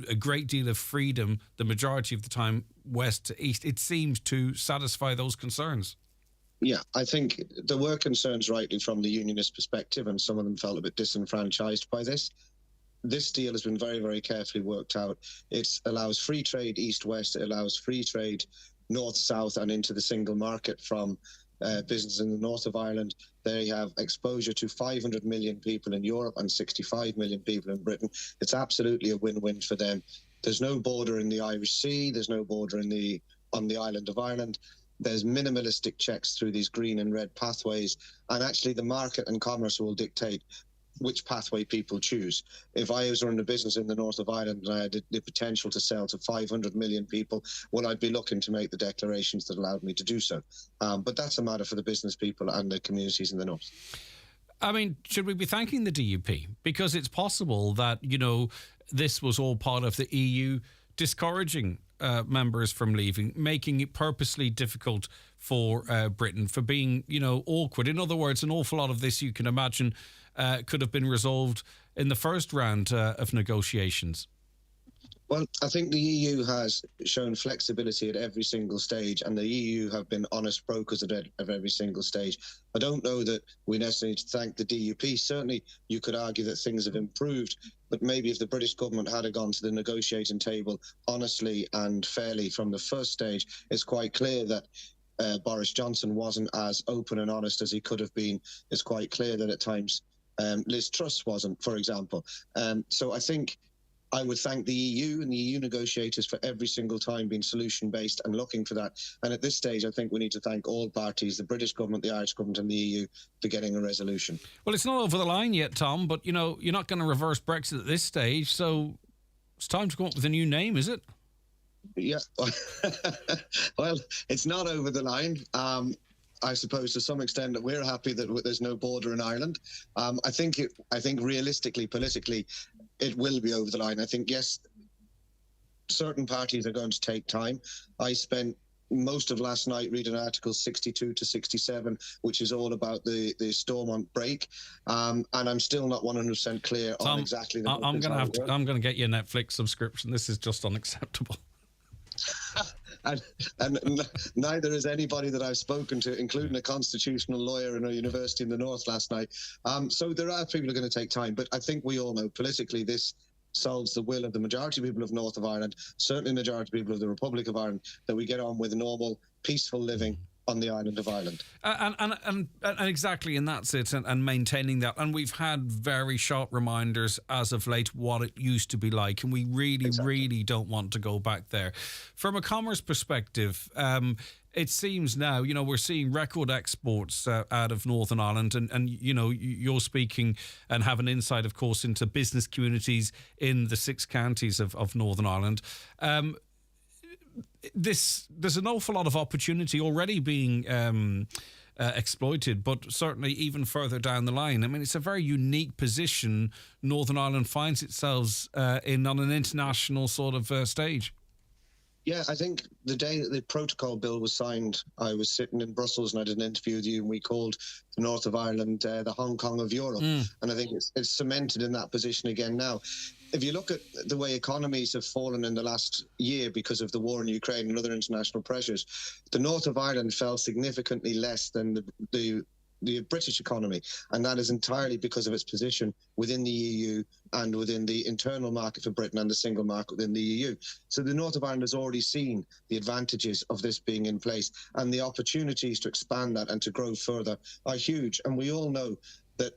a great deal of freedom, the majority of the time, west to east, it seems to satisfy those concerns.
Yeah, I think there were concerns rightly from the unionist perspective, and some of them felt a bit disenfranchised by this. This deal has been very, very carefully worked out. It allows free trade east-west. It allows free trade north-south and into the single market from businesses in the north of Ireland. They have exposure to 500 million people in Europe and 65 million people in Britain. It's absolutely a win-win for them. There's no border in the Irish Sea. There's no border on the island of Ireland. There's minimalistic checks through these green and red pathways. And actually the market and commerce will dictate which pathway people choose. If I was running a business in the north of Ireland and I had the potential to sell to 500 million people, well, I'd be looking to make the declarations that allowed me to do so. But that's a matter for the business people and the communities in the north.
I mean, should we be thanking the DUP? Because it's possible that, you know, this was all part of the EU discouraging members from leaving, making it purposely difficult for Britain, for being, you know, awkward. In other words, an awful lot of this, you can imagine, could have been resolved in the first round of negotiations.
Well, I think the EU has shown flexibility at every single stage, and the EU have been honest brokers at every single stage. I don't know that we necessarily need to thank the DUP. Certainly, you could argue that things have improved, but maybe if the British government had gone to the negotiating table honestly and fairly from the first stage, it's quite clear that Boris Johnson wasn't as open and honest as he could have been. It's quite clear that at times Liz Truss wasn't, for example. So I think I would thank the EU and the EU negotiators for every single time being solution-based and looking for that. And at this stage, I think we need to thank all parties, the British government, the Irish government and the EU, for getting a resolution.
Well, it's not over the line yet, Tom, but, you know, you're not going to reverse Brexit at this stage, so it's time to come up with a new name, is it?
Yeah. Well, it's not over the line. I suppose to some extent that we're happy that there's no border in Ireland. I think realistically, politically, it will be over the line. I think, yes, certain parties are going to take time. I spent most of last night reading articles 62 to 67, which is all about the Stormont break. And I'm still not 100% clear on exactly the...
I'm going to get you a Netflix subscription. This is just unacceptable.
and neither is anybody that I've spoken to, including a constitutional lawyer in a university in the north last night. So there are people who are going to take time, but I think we all know politically this solves the will of the majority of people of North of Ireland, certainly the majority of people of the Republic of Ireland, that we get on with normal, peaceful living on the island of Ireland.
And exactly, and that's it, and maintaining that. And we've had very sharp reminders as of late what it used to be like, and we really don't want to go back there. From a commerce perspective, it seems now, you know, we're seeing record exports out of Northern Ireland, and you know, you're speaking and have an insight, of course, into business communities in the 6 counties of Northern Ireland. There's an awful lot of opportunity already being exploited, but certainly even further down the line. I mean, it's a very unique position Northern Ireland finds itself in on an international sort of stage.
Yeah, I think the day that the protocol bill was signed, I was sitting in Brussels and I did an interview with you, and we called the North of Ireland the Hong Kong of Europe. And I think it's cemented in that position again now. If you look at the way economies have fallen in the last year because of the war in Ukraine and other international pressures, the North of Ireland fell significantly less than the British economy, and that is entirely because of its position within the EU and within the internal market for Britain and the single market within the EU. So the North of Ireland has already seen the advantages of this being in place, and the opportunities to expand that and to grow further are huge. And we all know that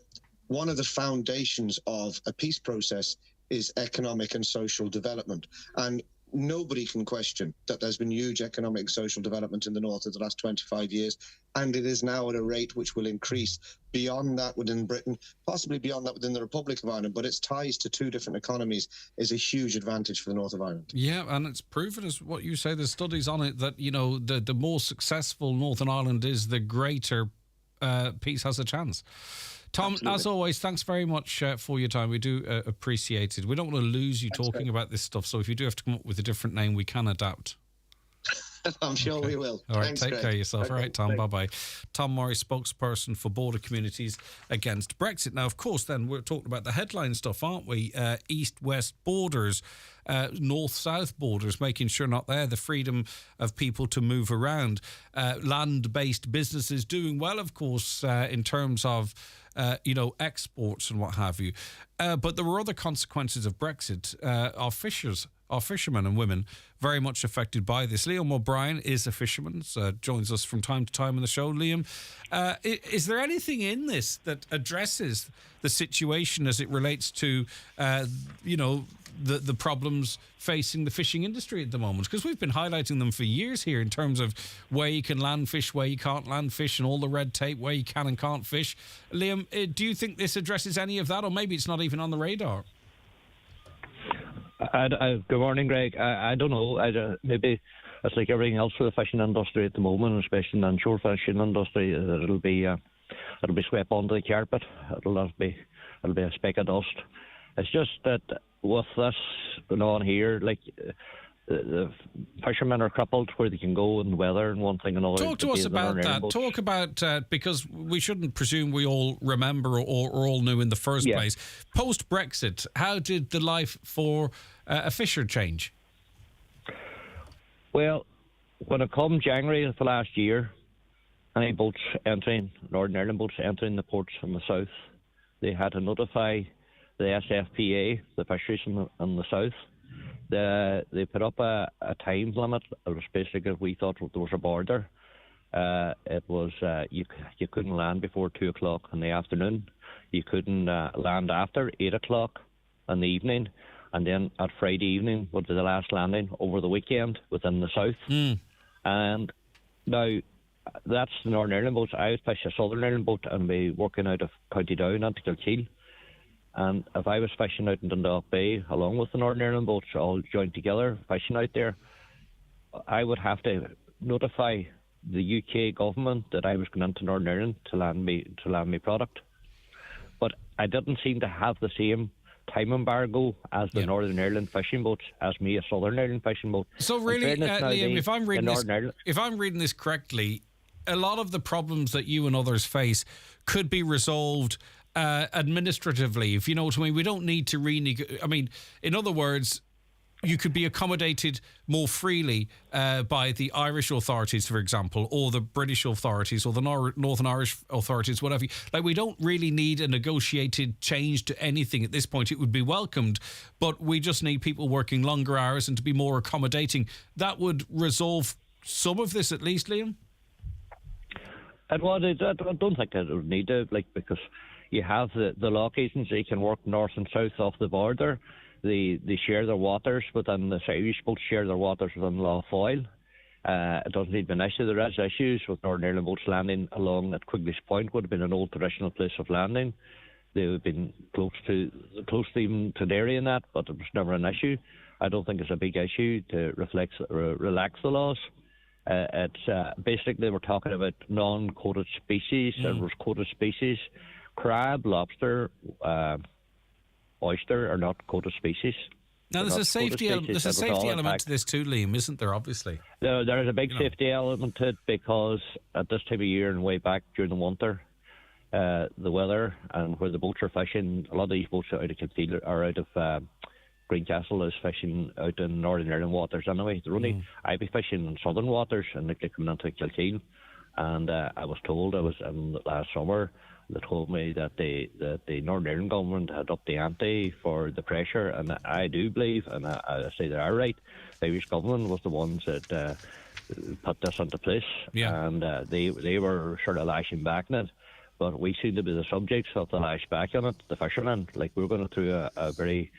one of the foundations of a peace process is economic and social development. And nobody can question that there's been huge economic and social development in the north of the last 25 years, and it is now at a rate which will increase beyond that within Britain, possibly beyond that within the Republic of Ireland, but its ties to two different economies is a huge advantage for the north of Ireland.
Yeah, and it's proven, as what you say, there's studies on it, that, you know, the more successful Northern Ireland is, the greater peace has a chance. Tom, absolutely, as always, thanks very much for your time. We do appreciate it. We don't want to lose you talking about this stuff, so if you do have to come up with a different name, we can adapt.
I'm sure we will.
All right,
thanks,
take
Greg.
care of yourself.
Okay,
all right, Tom,
thanks.
bye-bye. Tom Morris, spokesperson for Border Communities Against Brexit. Now, of course, then, we're talking about the headline stuff, aren't we? East-west borders, north-south borders, making sure not there, the freedom of people to move around. Land-based businesses doing well, of course, in terms of exports and what have you. But there were other consequences of Brexit. Our fishermen and women very much affected by this. Liam O'Brien is a fisherman, joins us from time to time on the show. Liam, is there anything in this that addresses the situation as it relates to, the problems facing the fishing industry at the moment? Because we've been highlighting them for years here in terms of where you can land fish, where you can't land fish, and all the red tape, where you can and can't fish. Liam, do you think this addresses any of that, or maybe it's not even on the radar?
Good morning, Greg. I don't know. Maybe it's like everything else for the fishing industry at the moment, especially the inshore fishing industry. It'll be swept onto the carpet. It'll be a speck of dust. It's just that with this going on here, like the fishermen are crippled where they can go and weather and one thing and another.
Talk to us about that. Talk about, because we shouldn't presume we all remember or all knew in the first place. Post-Brexit, how did the life for a fisher change?
Well, when it come January of the last year, any boats entering, Northern Ireland boats entering the ports from the south, they had to notify the SFPA, the fisheries in the south. They put up a time limit. It was basically, we thought there was a border. It was you couldn't land before 2 o'clock in the afternoon. You couldn't land after 8 o'clock in the evening, and then at Friday evening would be the last landing over the weekend within the south. And now that's the Northern Ireland boats. I would fish a Southern Ireland boat and be working out of County Down into Kilkeel. And if I was fishing out in Dundalk Bay, along with the Northern Ireland boats, all joined together, fishing out there, I would have to notify the UK government that I was going into Northern Ireland to land me product. But I didn't seem to have the same time embargo as the Northern Ireland fishing boats, as me, a Southern Ireland fishing boat.
So really, Liam, if I'm reading this correctly, a lot of the problems that you and others face could be resolved administratively, if you know what I mean. We don't need to renegotiate. I mean, in other words, you could be accommodated more freely by the Irish authorities, for example, or the British authorities, or the Northern Irish authorities, whatever. Like, we don't really need a negotiated change to anything at this point. It would be welcomed, but we just need people working longer hours and to be more accommodating. That would resolve some of this, at least, Liam?
I don't think that it would need to, because you have the lock agency can work north and south off the border. They share their waters, but then the Irish boats share their waters within Lough Foyle. It doesn't need to be an issue. There is issues with Northern Ireland boats landing along at Quigley's Point. Would have been an old traditional place of landing. They would have been close to even to Derry and that, but it was never an issue. I don't think it's a big issue to relax the laws. It's basically, we're talking about non-quoted species. There was quoted species. Crab, lobster, oyster are not quoted species.
Now, there's a safety element to this too, Liam, isn't there, obviously?
There is a big safety element to it, because at this time of year and way back during the winter, the weather and where the boats are fishing, a lot of these boats out of Kilkeel are out of Greencastle is fishing out in Northern Ireland waters anyway. They're only, I'd be fishing in southern waters and they're coming into Kilkeel. And I was told, last summer, they told me that the Northern Ireland government had upped the ante for the pressure, and I do believe, and I say they are right, the Irish government was the ones that put this into place, and they were sort of lashing back on it, but we seem to be the subjects of the lash back on it, the fishermen. Like, we're going through a very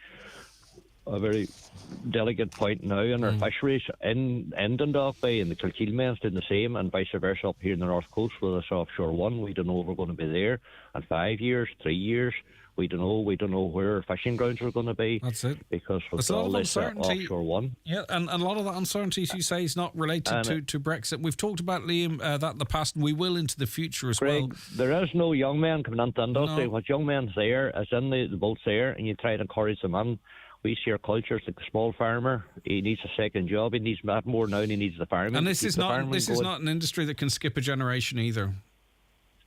delicate point now in our fisheries in Dundalk Bay, and the Kilkeelmen's doing the same, and vice versa up here in the North Coast with us offshore one. We don't know if we're going to be there in 5 years, 3 years. We don't know. We don't know where our fishing grounds are going to be.
That's it.
Because with
a lot
all
of
this
uncertainty.
offshore one.
Yeah, and a lot of that uncertainty, as you say, is not related to Brexit. We've talked about, Liam, that in the past, and we will into the future as
Greg,
well.
there is no young men coming into industry. What young men's there is in the boats there, and you try to encourage them in. We see our cultures like the small farmer. He needs a second job. He needs that more now than he needs the farming.
And this is not an industry that can skip a generation either.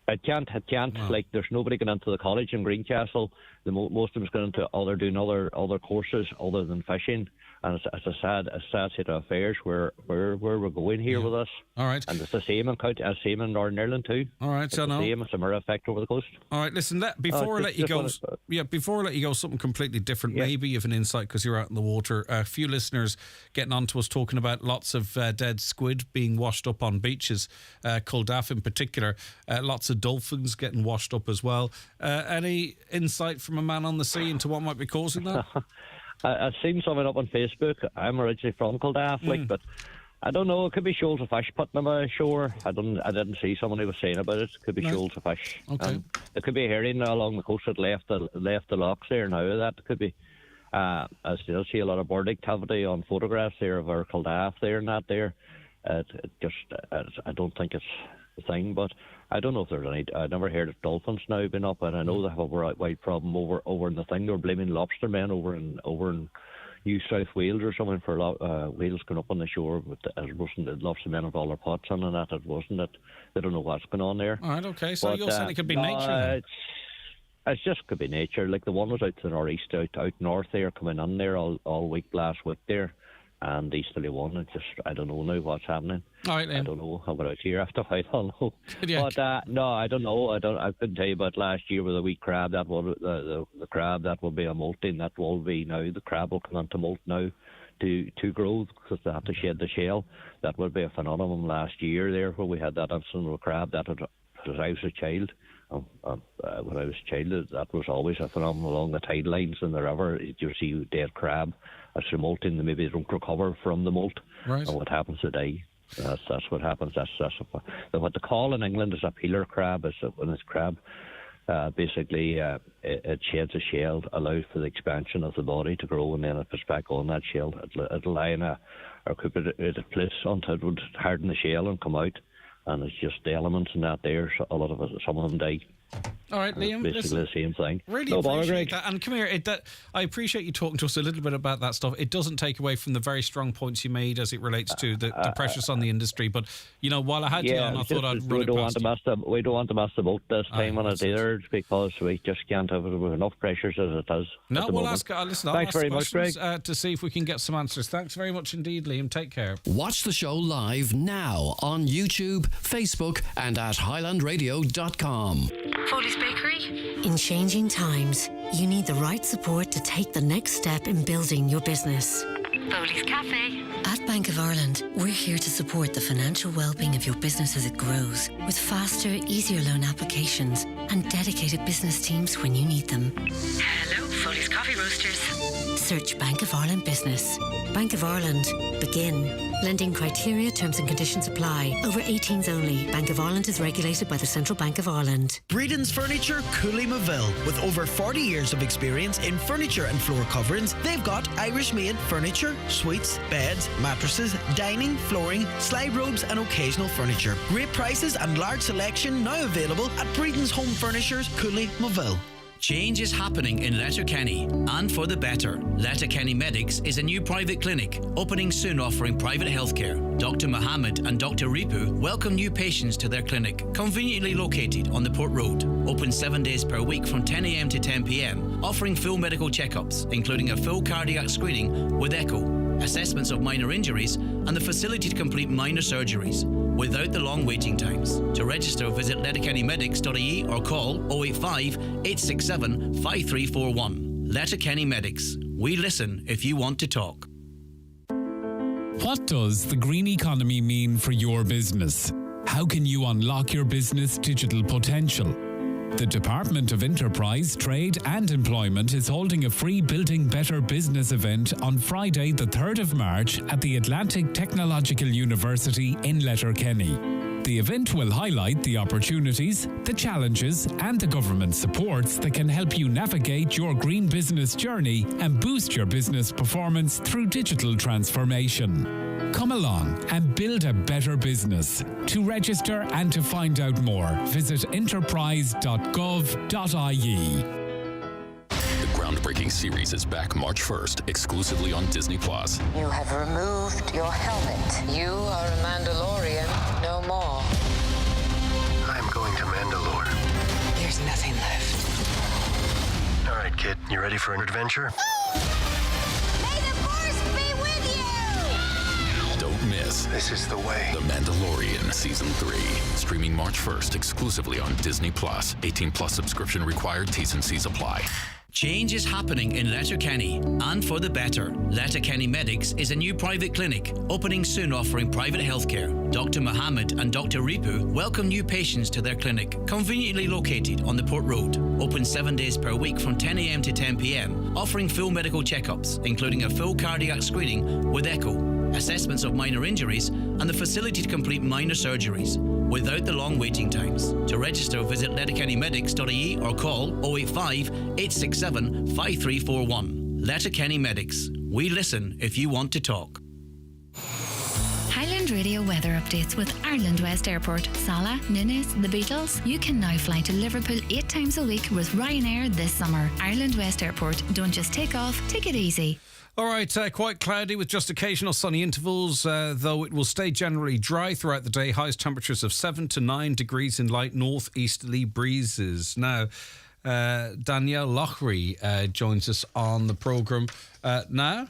It can't. No. Like, there's nobody going into the college in Greencastle. Most of them's going into doing other courses other than fishing. And it's a sad state of affairs where we're going here with us.
All right.
And it's the same in Northern Ireland too.
All right,
it's the same. It's a mirror effect over the coast.
All right, listen. Before I let you go, something completely different. Yeah. Maybe you have an insight because you're out in the water. A few listeners getting on to us talking about lots of dead squid being washed up on beaches, Culdaff in particular. Lots of dolphins getting washed up as well. Any insight from a man on the sea into what might be causing that?
I've seen something up on Facebook. I'm originally from Culdaff, but I don't know. It could be shoals of fish putting them ashore. I didn't see someone who was saying about it. It could be shoals of fish.
Okay.
It could be a herring along the coast that left the locks there now. That could be. I still see a lot of bird activity on photographs there of our Culdaff there and that there. I don't think it's the thing, but I don't know if there's any. I never heard of dolphins now been up, and I know they have a wide problem over in the thing. They were blaming lobster men over in New South Wales or something for whales going up on the shore. But it wasn't the lobster men with all their pots on and that. It wasn't it. They don't know what's going on there.
All right, okay. So you're saying it could be nature.
It's just could be nature. Like the one was out to the northeast, out north there, coming in there all week last week there. And easterly one, I don't know now what's happening.
All right, Liam.
I don't know about out here after I don't know.
Yeah.
But no, I don't know. I couldn't tell you about last year with a wee crab. That will the crab that will be a molting. That will be now. The crab will come into molt now to grow because they have to shed the shell. That will be a phenomenon last year there where we had that incident with a crab. That was I was a child. When I was a child, that was always a phenomenon along the tide lines in the river. You see dead crab. As they're molting, they maybe don't recover from the molt.
Right.
And what happens today? That's what happens. That's what they call in England is a peeler crab. When it's crab, basically it sheds a shell, allows for the expansion of the body to grow, and then if it's back on that shell, it'll lie in a place until it would harden the shell and come out. And it's just the elements in that there. So some of them die.
All right, Liam.
Basically the same thing.
Really appreciate that. And come here, I appreciate you talking to us a little bit about that stuff. It doesn't take away from the very strong points you made as it relates to the pressures on the industry. But, while I had you on, I thought I'd run it past you.
We don't want to miss the boat this time on it either because we just can't have enough pressures as it is.
No, we'll ask.
Thanks
very
much, Greg.
To see if we can get some answers. Thanks very much indeed, Liam. Take care.
Watch the show live now on YouTube, Facebook, and at highlandradio.com.
Foley's Bakery. In changing times, you need the right support to take the next step in building your business. Foley's Cafe. At Bank of Ireland, we're here to support the financial well-being of your business as it grows, with faster, easier loan applications and dedicated business teams when you need them. Hello, Foley's Coffee Roasters. Search Bank of Ireland Business. Bank of Ireland. Begin. Lending criteria, terms and conditions apply. Over 18s only. Bank of Ireland is regulated by the Central Bank of Ireland.
Breedon's Furniture, Cooley-Maville. With over 40 years of experience in furniture and floor coverings, they've got Irish-made furniture, suites, beds, mattresses, dining, flooring, slide robes and occasional furniture. Great prices and large selection now available at Breedon's Home Furnishers, Cooley-Maville.
Change is happening in Letterkenny, and for the better. Letterkenny Medics is a new private clinic, opening soon offering private healthcare. Dr. Mohammed and Dr. Ripu welcome new patients to their clinic, conveniently located on the Port Road. Open 7 days per week from 10 a.m. to 10 p.m, offering full medical checkups, including a full cardiac screening with echo, assessments of minor injuries, and the facility to complete minor surgeries, without the long waiting times. To register, visit letterkennymedics.ie or call 085 867 5341. Letterkenny Medics. We listen if you want to talk.
What does the green economy mean for your business? How can you unlock your business digital potential? The Department of Enterprise, Trade and Employment is holding a free Building Better Business event on Friday the 3rd of March at the Atlantic Technological University in Letterkenny. The event will highlight the opportunities, the challenges and the government supports that can help you navigate your green business journey and boost your business performance through digital transformation. Come along and build a better business. To register and to find out more, visit enterprise.gov.ie.
The groundbreaking series is back March 1st, exclusively on Disney+.
You have removed your helmet. You are a Mandalorian no more.
I'm going to Mandalore.
There's nothing left.
All right, kid, you ready for an adventure?
May the Force be with you!
Don't miss
This is the way.
The Mandalorian Season 3, streaming March 1st, exclusively on Disney+. 18+ subscription required. T's and C's apply.
Change is happening in Letterkenny, and for the better. Letterkenny Medics is a new private clinic, opening soon offering private healthcare. Dr. Mohammed and Dr. Ripu welcome new patients to their clinic, conveniently located on the Port Road. Open 7 days per week from 10 a.m. to 10 p.m, offering full medical checkups, including a full cardiac screening with echo, assessments of minor injuries, and the facility to complete minor surgeries, without the long waiting times. To register, visit letterkennymedics.ie or call 085 867 5341. Letterkenny Medics. We listen if you want to talk.
Highland Radio weather updates with Ireland West Airport. Salah, Ninnis, the Beatles. You can now fly to Liverpool 8 times a week with Ryanair this summer. Ireland West Airport. Don't just take off, take it easy.
All right, quite cloudy with just occasional sunny intervals, though it will stay generally dry throughout the day. Highest temperatures of 7 to 9 degrees in light northeasterly breezes. Now, Danielle Lochry joins us on the programme now,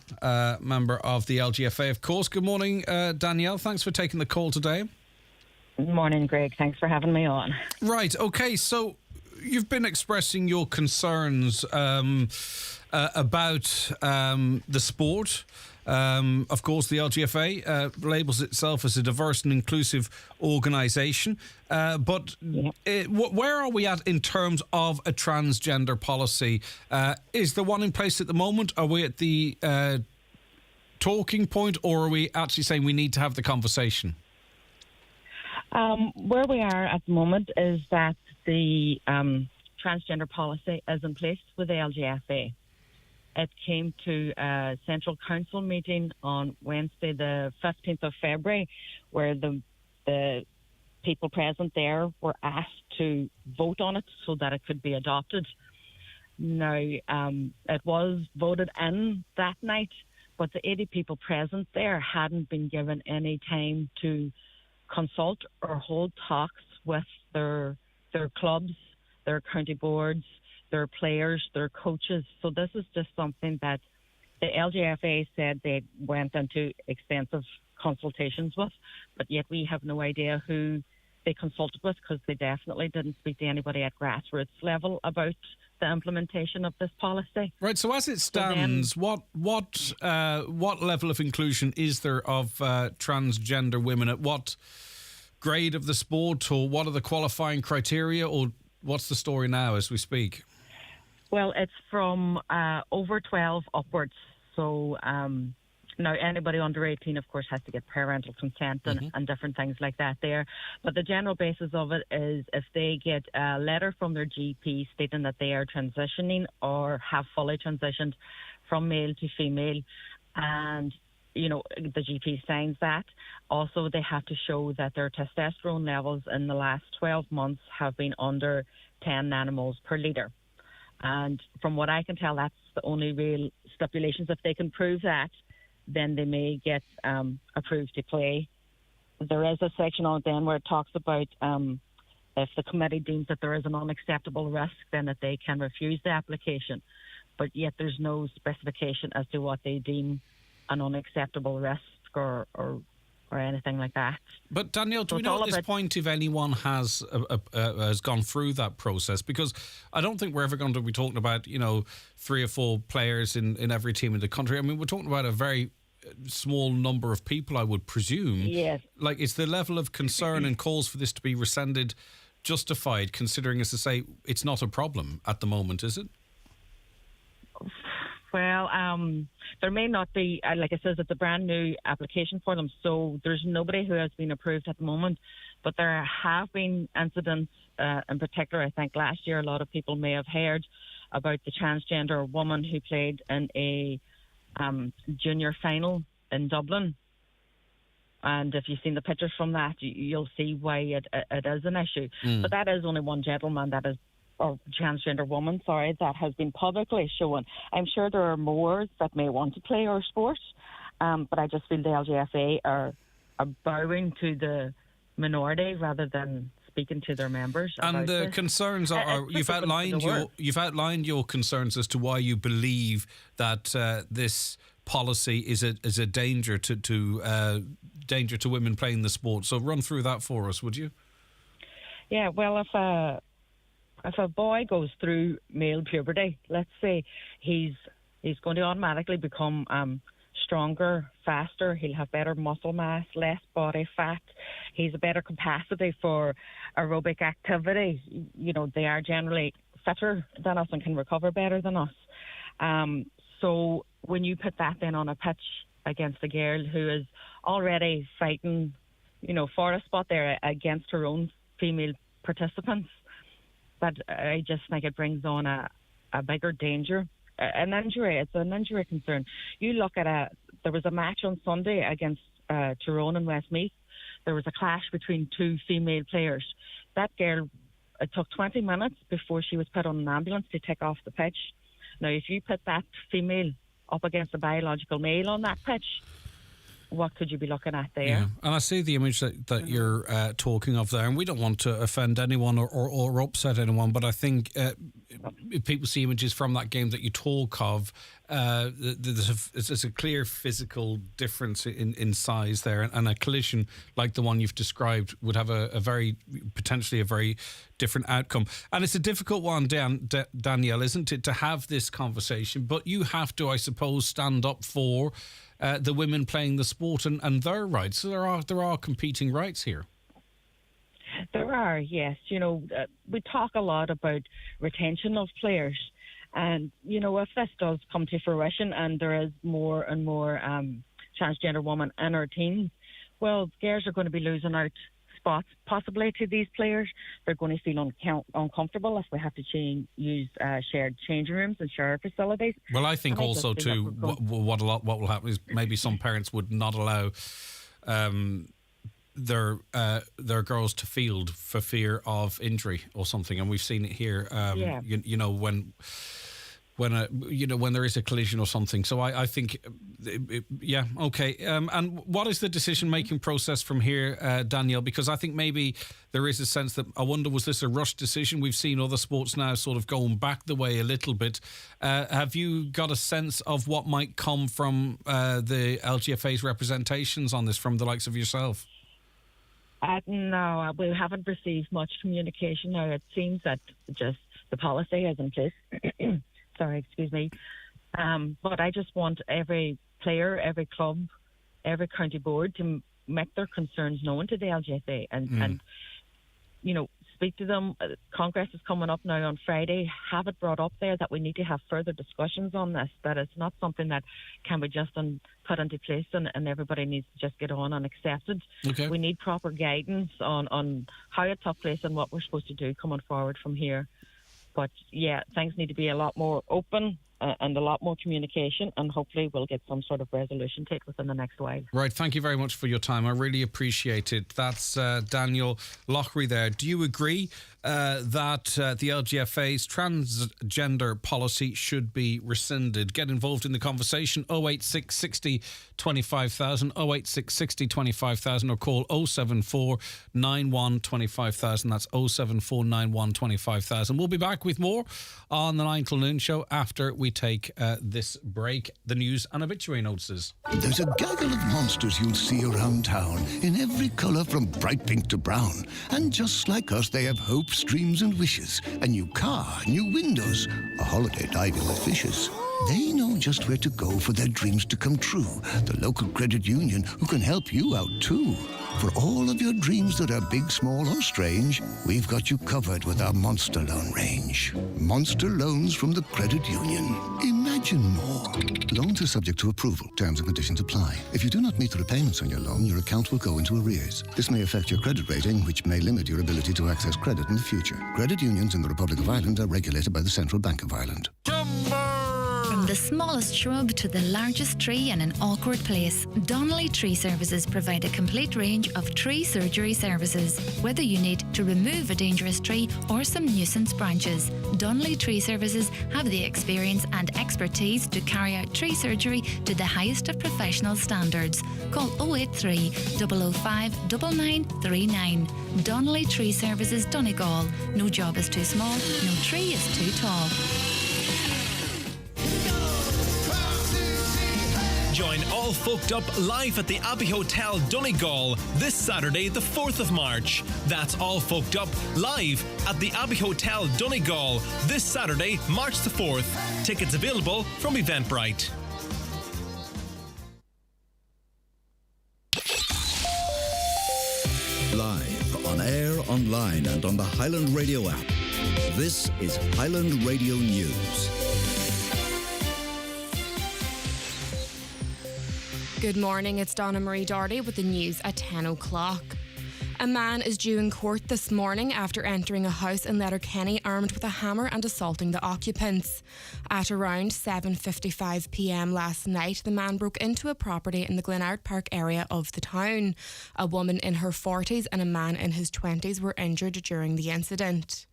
member of the LGFA, of course. Good morning, Danielle. Thanks for taking the call today.
Good morning, Greg. Thanks for having me on.
Right, okay, so you've been expressing your concerns about the sport. Of course, the LGFA labels itself as a diverse and inclusive organisation. But where are we at in terms of a transgender policy? Is there one in place at the moment? Are we at the talking point, or are we actually saying we need to have the conversation?
Where we are at the moment is that the transgender policy is in place with the LGFA. It came to a Central Council meeting on Wednesday, the 15th of February, where the people present there were asked to vote on it so that it could be adopted. Now, it was voted in that night, but the 80 people present there hadn't been given any time to consult or hold talks with their clubs, their county boards, their players, their coaches. So this is just something that the LGFA said they went into extensive consultations with, but yet we have no idea who they consulted with, because they definitely didn't speak to anybody at grassroots level about the implementation of this policy.
Right. So as it stands, what level of inclusion is there of transgender women? At what grade of the sport, or what are the qualifying criteria, or what's the story now as we speak?
Well, it's from over 12 upwards. So now anybody under 18, of course, has to get parental consent and different things like that there. But the general basis of it is if they get a letter from their GP stating that they are transitioning or have fully transitioned from male to female, and the GP signs that. Also, they have to show that their testosterone levels in the last 12 months have been under 10 nanomoles per litre. And from what I can tell, that's the only real stipulations. If they can prove that, then they may get approved to play. There is a section on it then where it talks about if the committee deems that there is an unacceptable risk, then that they can refuse the application. But yet there's no specification as to what they deem an unacceptable risk or anything like that.
But Danielle, do we know at this point if anyone has gone through that process? Because I don't think we're ever going to be talking about 3 or 4 players in every team in the country. I mean, we're talking about a very small number of people, I would presume.
Yes.
Like, is the level of concern and calls for this to be rescinded justified, considering, as I say, it's not a problem at the moment, is it?
Well, there may not be, like I said, it's a brand new application for them, so there's nobody who has been approved at the moment. But there have been incidents, in particular, I think last year a lot of people may have heard about the transgender woman who played in a junior final in Dublin. And if you've seen the pictures from that, you'll see why it is an issue. But that is only one gentleman that is, or transgender woman, sorry, that has been publicly shown. I'm sure there are more that may want to play our sport, but I just feel the LGFA are bowing to the minority rather than speaking to their members.
And the concerns are you've outlined your concerns as to why you believe that this policy is a danger to women playing the sport. So run through that for us, would you?
Yeah, well, if a boy goes through male puberty, let's say he's going to automatically become stronger, faster. He'll have better muscle mass, less body fat. He's a better capacity for aerobic activity. You know, they are generally fitter than us and can recover better than us. So when you put that then on a pitch against a girl who is already fighting, you know, for a spot there against her own female participants, but I just think it brings on a bigger danger. An injury, it's an injury concern. You look at there was a match on Sunday against Tyrone and Westmeath. There was a clash between two female players. That girl, it took 20 minutes before she was put on an ambulance to take off the pitch. Now, if you put that female up against a biological male on that pitch, what could you be looking at there?
Yeah. And I see the image that you're talking of there, and we don't want to offend anyone or upset anyone, but I think if people see images from that game that you talk of, there's a clear physical difference in size there, and a collision like the one you've described would have potentially a very different outcome. And it's a difficult one, Danielle, isn't it, to have this conversation, but you have to, I suppose, stand up for the women playing the sport and their rights. So there are competing rights here.
There are, yes. You know, we talk a lot about retention of players. And, you know, if this does come to fruition and there is more and more transgender women in our teams, well, girls are going to be losing out spots possibly to these players. They're going to feel uncomfortable if we have to use shared changing rooms and shared facilities.
Well, I think also too, what will happen is maybe some parents would not allow their girls to field for fear of injury or something, and we've seen it here. You know, when there is a collision or something. So I think, okay. And what is the decision-making process from here, Danielle? Because I think maybe there is a sense that, I wonder, was this a rushed decision? We've seen other sports now sort of going back the way a little bit. Have you got a sense of what might come from the LGFA's representations on this from the likes of yourself?
No, we haven't received much communication now. It seems that just the policy is in place. Sorry, excuse me. But I just want every player, every club, every county board to make their concerns known to the LGFA and you know, speak to them. Congress is coming up now on Friday. Have it brought up there that we need to have further discussions on this, that it's not something that can be just put into place and everybody needs to just get on and accept it.
Okay.
We need proper guidance on how it took place and what we're supposed to do coming forward from here. But yeah, things need to be a lot more open and a lot more communication, and hopefully we'll get some sort of resolution to it within the next while.
Right, thank you very much for your time. I really appreciate it. That's Danielle Lochry there. Do you agree that the LGFA's transgender policy should be rescinded? Get involved in the conversation. 086 60 25,000, 086 60 25,000, or call 074 91 25,000. That's 074 91 25,000. We'll be back with more on the 9 till noon show after we take this break. The news and obituary notices.
There's a gaggle of monsters you'll see around town in every colour from bright pink to brown. And just like us, they have hopes, dreams and wishes. A new car, new windows, a holiday diving with fishes. They know just where to go for their dreams to come true. The local credit union who can help you out too. For all of your dreams that are big, small or strange, we've got you covered with our Monster Loan range. Monster Loans from the Credit Union. Imagine more. Loans are subject to approval. Terms and conditions apply. If you do not meet the repayments on your loan, your account will go into arrears. This may affect your credit rating, which may limit your ability to access credit in the future. Credit unions in the Republic of Ireland are regulated by the Central Bank of Ireland.
From the smallest shrub to the largest tree in an awkward place, Donnelly Tree Services provide a complete range of tree surgery services. Whether you need to remove a dangerous tree or some nuisance branches, Donnelly Tree Services have the experience and expertise to carry out tree surgery to the highest of professional standards. Call 083 005 9939. Donnelly Tree Services, Donegal. No job is too small, no tree is too tall.
Join All Folked Up live at the Abbey Hotel, Donegal, this Saturday, the 4th of March. That's All Folked Up live at the Abbey Hotel, Donegal, this Saturday, March the 4th. Tickets available from Eventbrite.
Live, on air, online, and on the Highland Radio app. This is Highland Radio News.
Good morning, it's Donna Marie Doherty with the news at 10 o'clock. A man is due in court this morning after entering a house in Letterkenny armed with a hammer and assaulting the occupants. At around 7:55 p.m. last night, the man broke into a property in the Glenard Park area of the town. A woman in her 40s and a man in his 20s were injured during the incident.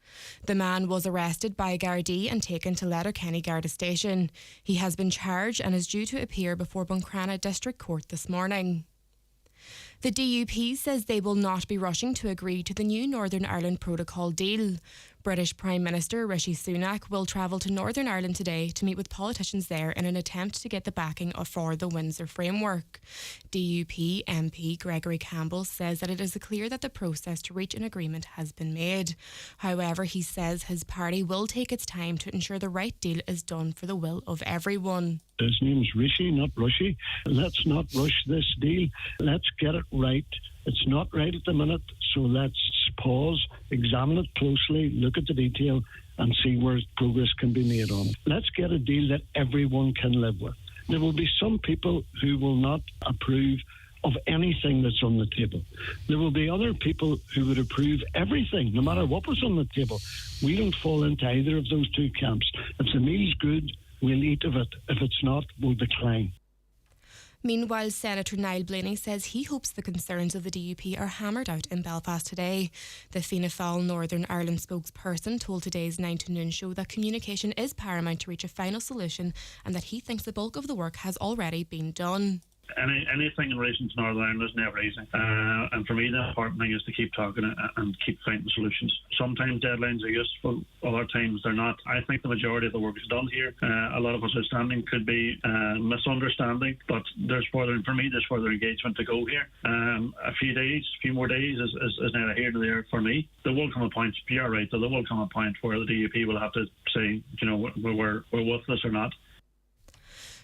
The man was arrested by Gardai and taken to Letterkenny Garda Station. He has been charged and is due to appear before Buncrana District Court this morning. The DUP says they will not be rushing to agree to the new Northern Ireland Protocol deal. British Prime Minister Rishi Sunak will travel to Northern Ireland today to meet with politicians there in an attempt to get the backing for the Windsor framework. DUP MP Gregory Campbell says that it is clear that the process to reach an agreement has been made. However, he says his party will take its time to ensure the right deal is done for the will of everyone.
His name's Rishi, not Rushy. Let's not rush this deal. Let's get it right. It's not right at the minute, so let's pause, examine it closely, look at the detail and see where progress can be made on it. Let's get a deal that everyone can live with. There will be some people who will not approve of anything that's on the table. There will be other people who would approve everything, no matter what was on the table. We don't fall into either of those two camps. If the meal's good, we'll eat of it. If it's not, we'll decline.
Meanwhile, Senator Niall Blaney says he hopes the concerns of the DUP are hammered out in Belfast today. The Fianna Fáil Northern Ireland spokesperson told today's 9 to Noon show that communication is paramount to reach a final solution and that he thinks the bulk of the work has already been done.
Anything in relation to Northern Ireland is never easy. And for me, the important thing is to keep talking and keep finding solutions. Sometimes deadlines are useful, other times they're not. I think the majority of the work is done here. A lot of what's outstanding could be misunderstanding, but there's further engagement to go here. A few more days is neither here nor there for me. There will come a point, you're right, there will come a point where the DUP will have to say, we're with this or not.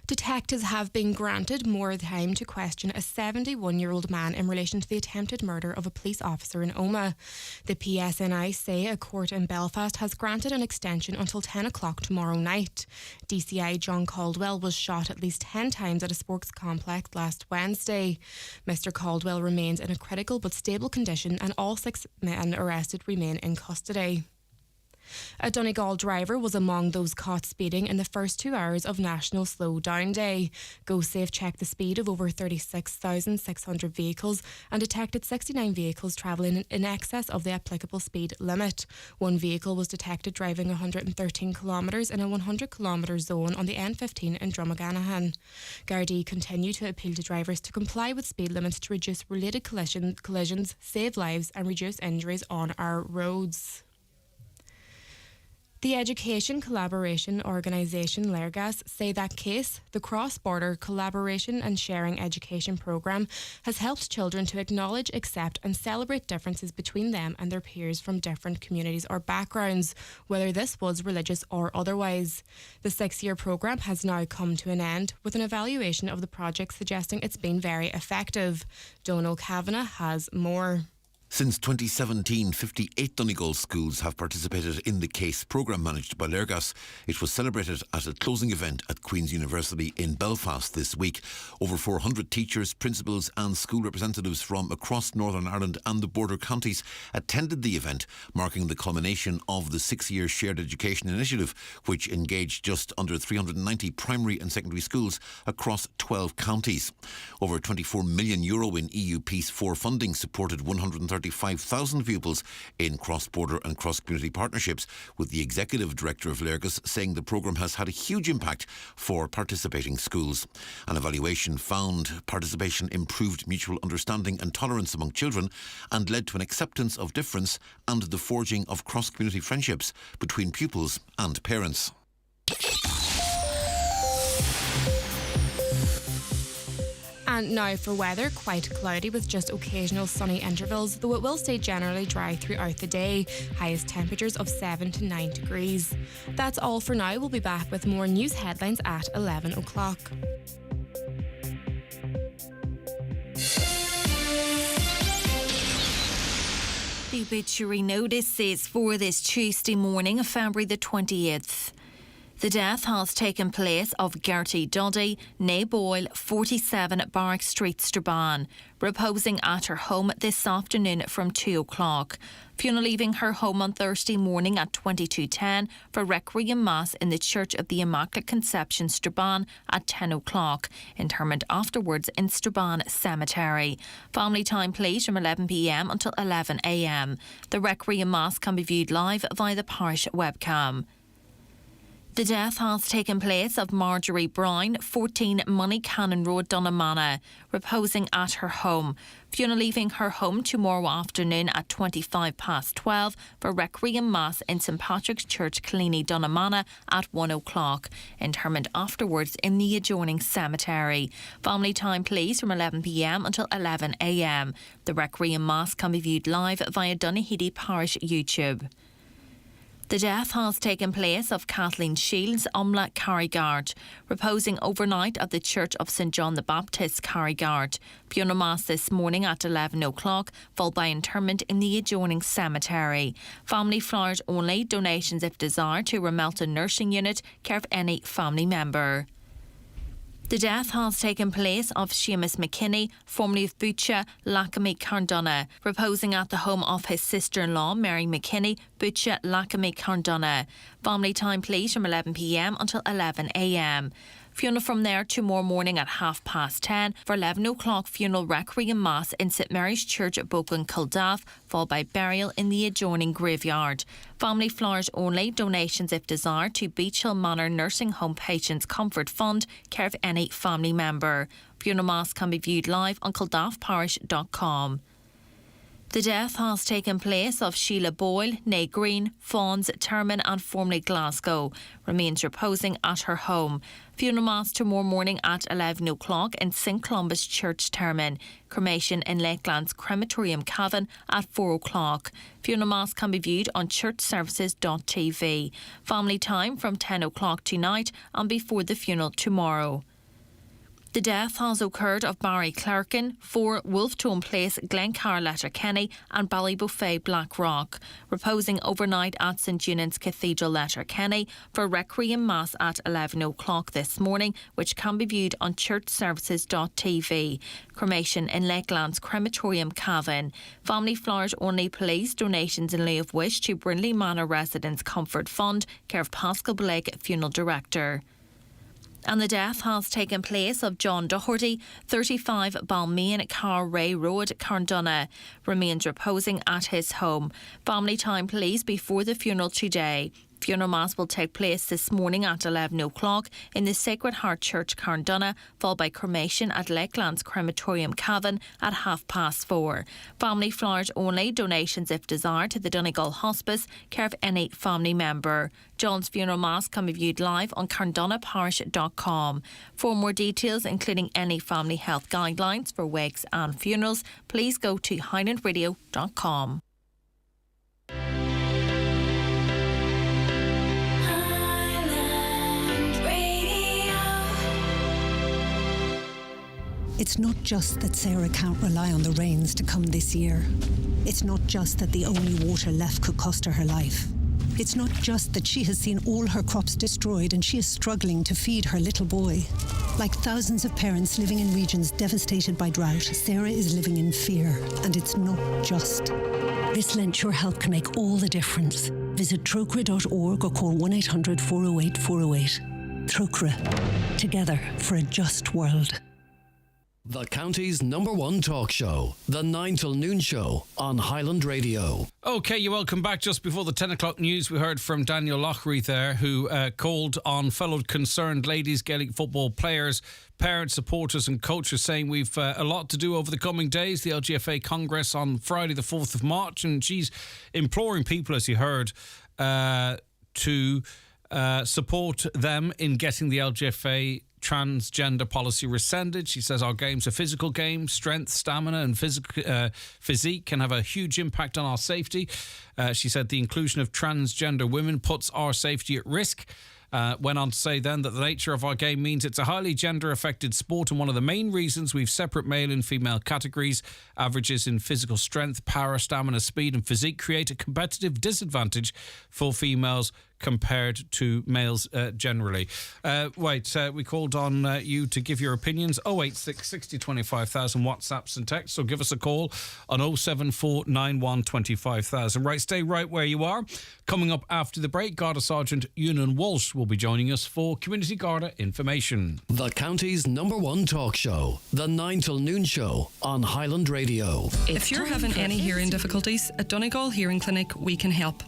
Detectives have been granted more time to question a 71-year-old man in relation to the attempted murder of a police officer in Omagh. The PSNI say a court in Belfast has granted an extension until 10 o'clock tomorrow night. DCI John Caldwell was shot at least 10 times at a sports complex last Wednesday. Mr. Caldwell remains in a critical but stable condition and all 6 men arrested remain in custody. A Donegal driver was among those caught speeding in the first 2 hours of National Slow Down Day. GoSafe checked the speed of over 36,600 vehicles and detected 69 vehicles travelling in excess of the applicable speed limit. One vehicle was detected driving 113 kilometres in a 100 kilometre zone on the N15 in Drumaganahan. Gardai continue to appeal to drivers to comply with speed limits to reduce related collisions, save lives and reduce injuries on our roads. The Education Collaboration Organisation Lergas say that CASE, the Cross-Border Collaboration and Sharing Education Programme, has helped children to acknowledge, accept and celebrate differences between them and their peers from different communities or backgrounds, whether this was religious or otherwise. The 6-year programme has now come to an end, with an evaluation of the project suggesting it's been very effective. Donal Kavanagh has more.
Since 2017, 58 Donegal schools have participated in the CASE programme managed by Lergas. It was celebrated at a closing event at Queen's University in Belfast this week. Over 400 teachers, principals and school representatives from across Northern Ireland and the border counties attended the event, marking the culmination of the 6-year Shared Education Initiative, which engaged just under 390 primary and secondary schools across 12 counties. Over €24 million in EU Peace 4 funding supported 135,000 pupils in cross-border and cross-community partnerships, with the executive director of Lergas saying the programme has had a huge impact for participating schools. An evaluation found participation improved mutual understanding and tolerance among children and led to an acceptance of difference and the forging of cross-community friendships between pupils and parents.
And now for weather, quite cloudy with just occasional sunny intervals, though it will stay generally dry throughout the day. Highest temperatures of 7 to 9 degrees. That's all for now. We'll be back with more news headlines at 11 o'clock.
The obituary notice is for this Tuesday morning of February the 28th. The death has taken place of Gertie Duddy, née Boyle, 47 Barrack Street, Strabane, reposing at her home this afternoon from 2 o'clock. Funeral leaving her home on Thursday morning at 22:10 for Requiem Mass in the Church of the Immaculate Conception, Strabane at 10 o'clock. Interment afterwards in Strabane Cemetery. Family time please from 11 p.m. until 11 a.m. The Requiem Mass can be viewed live via the parish webcam. The death has taken place of Marjorie Brown, 14 Money Cannon Road, Dunnamana, reposing at her home. Funeral leaving her home tomorrow afternoon at 12:25 for Requiem Mass in St Patrick's Church, Cleany, Dunnamana at 1 o'clock. Interment afterwards in the adjoining cemetery. Family time please from 11 p.m. until 11 a.m. The Requiem Mass can be viewed live via Donaghedy Parish YouTube. The death has taken place of Kathleen Shields, Umla, Carrigard, reposing overnight at the Church of St John the Baptist, Carrigard. Funeral Mass this morning at 11 o'clock, followed by interment in the adjoining cemetery. Family flowers only, donations if desired to Ramelton Nursing Unit, care of any family member. The death has taken place of Seamus McKinney, formerly of Butcha, Lackamy, Carndonagh, reposing at the home of his sister-in-law, Mary McKinney, Butcha, Lackamy, Carndonagh. Family time please from 11 p.m. until 11 a.m. Funeral from there tomorrow morning at 10:30 for 11 o'clock funeral Requiem Mass in St Mary's Church at Bogan, Kildaff, followed by burial in the adjoining graveyard. Family flowers only, donations if desired to Beach Hill Manor Nursing Home Patients Comfort Fund, care of any family member. Funeral Mass can be viewed live on kildaffparish.com. The death has taken place of Sheila Boyle, née Green, Fawns, Termon and formerly Glasgow. Remains reposing at her home. Funeral Mass tomorrow morning at 11 o'clock in St Columbus Church, Termon. Cremation in Lakelands Crematorium, Cavan at 4 o'clock. Funeral Mass can be viewed on churchservices.tv. Family time from 10 o'clock tonight and before the funeral tomorrow. The death has occurred of Barry Clerkin, 4 Wolftone Place, Glencar, Letterkenny and Ballybuffet, Blackrock, reposing overnight at St Eunan's Cathedral, Letterkenny for Requiem Mass at 11 o'clock this morning, which can be viewed on churchservices.tv. Cremation in Lakelands Crematorium, Cavan. Family flowers only please, donations in lieu of wish to Brindley Manor Residents Comfort Fund, care of Pascal Blake, Funeral Director. And the death has taken place of John Doherty, 35 Balmain, Carray Road, Carndonagh. Remains reposing at his home. Family time please before the funeral today. Funeral Mass will take place this morning at 11 o'clock in the Sacred Heart Church, Carndonagh, followed by cremation at Lakelands Crematorium, Cavan at 4:30. Family flowers only, donations if desired, to the Donegal Hospice, care of any family member. John's Funeral Mass can be viewed live on carndonaghparish.com. For more details, including any family health guidelines for wakes and funerals, please go to highlandradio.com.
It's not just that Sarah can't rely on the rains to come this year. It's not just that the only water left could cost her life. It's not just that she has seen all her crops destroyed and she is struggling to feed her little boy. Like thousands of parents living in regions devastated by drought, Sarah is living in fear, and it's not just. This Lent, your help can make all the difference. Visit trocra.org or call 1-800-408-408. Trocra. Together for a just world.
The county's #1 talk show, the 9 till noon show on Highland Radio.
OK, you're welcome back. Just before the 10 o'clock news, we heard from Daniel Lochry there, who called on fellow concerned ladies Gaelic football players, parents, supporters and coaches, saying we've a lot to do over the coming days. The LGFA Congress on Friday the 4th of March, and she's imploring people, as you heard, to support them in getting the LGFA transgender policy rescinded. She says our games are physical games. Strength, stamina and physique can have a huge impact on our safety. She said the inclusion of transgender women puts our safety at risk. Went on to say then that the nature of our game means it's a highly gender-affected sport, and one of the main reasons we've separate male and female categories. Averages in physical strength, power, stamina, speed and physique create a competitive disadvantage for females compared to males generally. We called on you to give your opinions. 086 60 25,000 WhatsApps and texts, so give us a call on 07491 25,000. Right, stay right where you are. Coming up after the break, Garda Sergeant Ewan Walsh will be joining us for Community Garda information.
The county's #1 talk show, the 9 till noon show on Highland Radio.
If you're having any hearing difficulties, at Donegal Hearing Clinic we can help.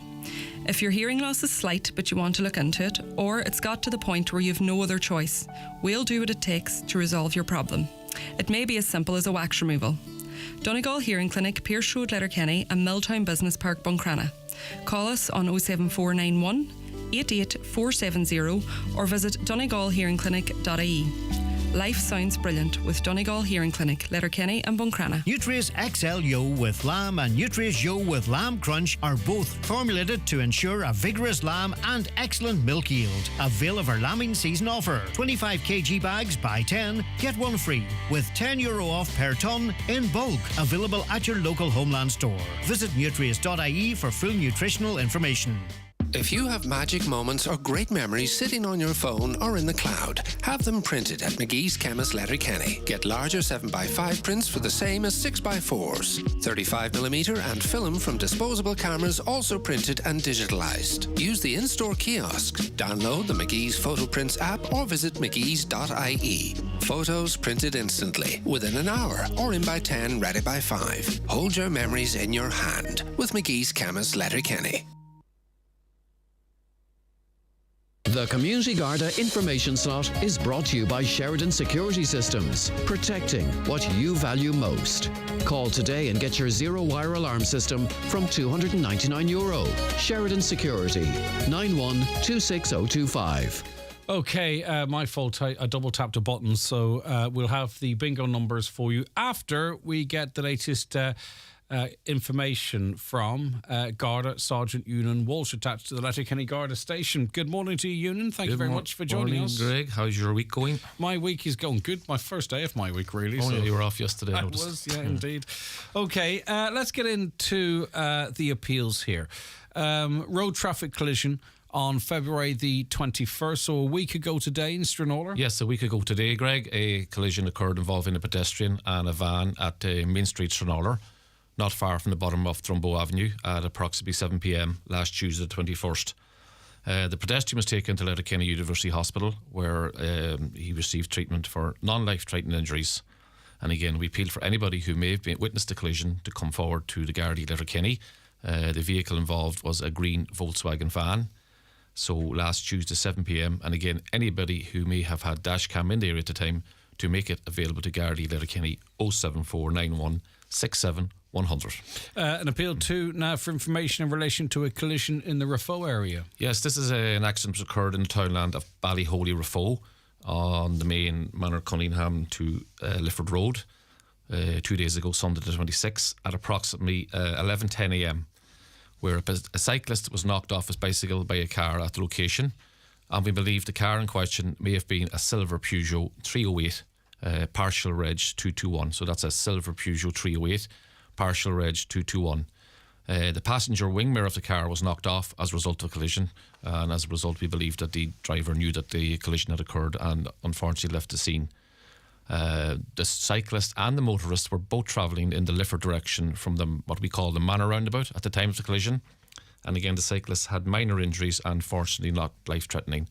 If your hearing loss is slight but you want to look into it, or it's got to the point where you've no other choice, we'll do what it takes to resolve your problem. It may be as simple as a wax removal. Donegal Hearing Clinic, Pierce Road, Letterkenny and Milltown Business Park, Buncrana. Call us on 07491 88470 or visit donegalhearingclinic.ie. Life sounds brilliant with Donegal Hearing Clinic, Letterkenny and Buncrana.
Nutrius XL Yo with lamb and Nutrius Yo with lamb crunch are both formulated to ensure a vigorous lamb and excellent milk yield. Avail of our lambing season offer. 25 kg bags, buy 10, get 1 free, with €10 off per tonne in bulk. Available at your local Homeland store. Visit nutrius.ie for full nutritional information.
If you have magic moments or great memories sitting on your phone or in the cloud, have them printed at McGee's Chemist Letterkenny. Get larger 7x5 prints for the same as 6x4s. 35mm and film from disposable cameras also printed and digitalised. Use the in-store kiosk, download the McGee's Photo Prints app or visit mcgees.ie. Photos printed instantly, within an hour, or in by 10, ready by 5. Hold your memories in your hand with McGee's Chemist Letterkenny.
The Community Garda information slot is brought to you by Sheridan Security Systems, protecting what you value most. Call today and get your zero-wire alarm system from €299. Sheridan Security, 91-26025.
OK, my fault. I double-tapped a button, so we'll have the bingo numbers for you after we get the latest information from Garda Sergeant Ewan Walsh, attached to the Letterkenny Garda station. Good morning to you, Ewan. Thank you very much for joining us.
Greg. How's your week going?
My week is going good. My first day of my week, really.
Oh, yeah, you were off yesterday.
I was, yeah, indeed. OK, let's get into the appeals here. Road traffic collision on February the 21st, so a week ago today in Stranraer.
Yes, a week ago today, Greg. A collision occurred involving a pedestrian and a van at Main Street, Stranraer, not far from the bottom of Trumbo Avenue at approximately 7 p.m. last Tuesday the 21st. The pedestrian was taken to Letterkenny University Hospital, where he received treatment for non-life-threatening injuries. And again, we appeal for anybody who may have witnessed the collision to come forward to the Gardai Letterkenny. The vehicle involved was a green Volkswagen van. So last Tuesday 7 p.m. And again, anybody who may have had dash cam in the area at the time, to make it available to Gardai, Letterkenny, 07491 67 100.
An appeal too now for information in relation to a collision in the Rafo area.
Yes, this is an accident that occurred in the townland of Ballyholy, Rafo, on the main Manor Cunningham to Lifford Road 2 days ago, Sunday the 26th, at approximately 11:10 a.m, where a cyclist was knocked off his bicycle by a car at the location, and we believe the car in question may have been a silver Peugeot 308, partial reg 221. So that's a silver Peugeot 308, partial reg 221. The passenger wing mirror of the car was knocked off as a result of a collision, and as a result we believe that the driver knew that the collision had occurred and unfortunately left the scene. The cyclist and the motorist were both travelling in the Lifford direction from what we call the Manor roundabout at the time of the collision, and again the cyclist had minor injuries and fortunately not life-threatening.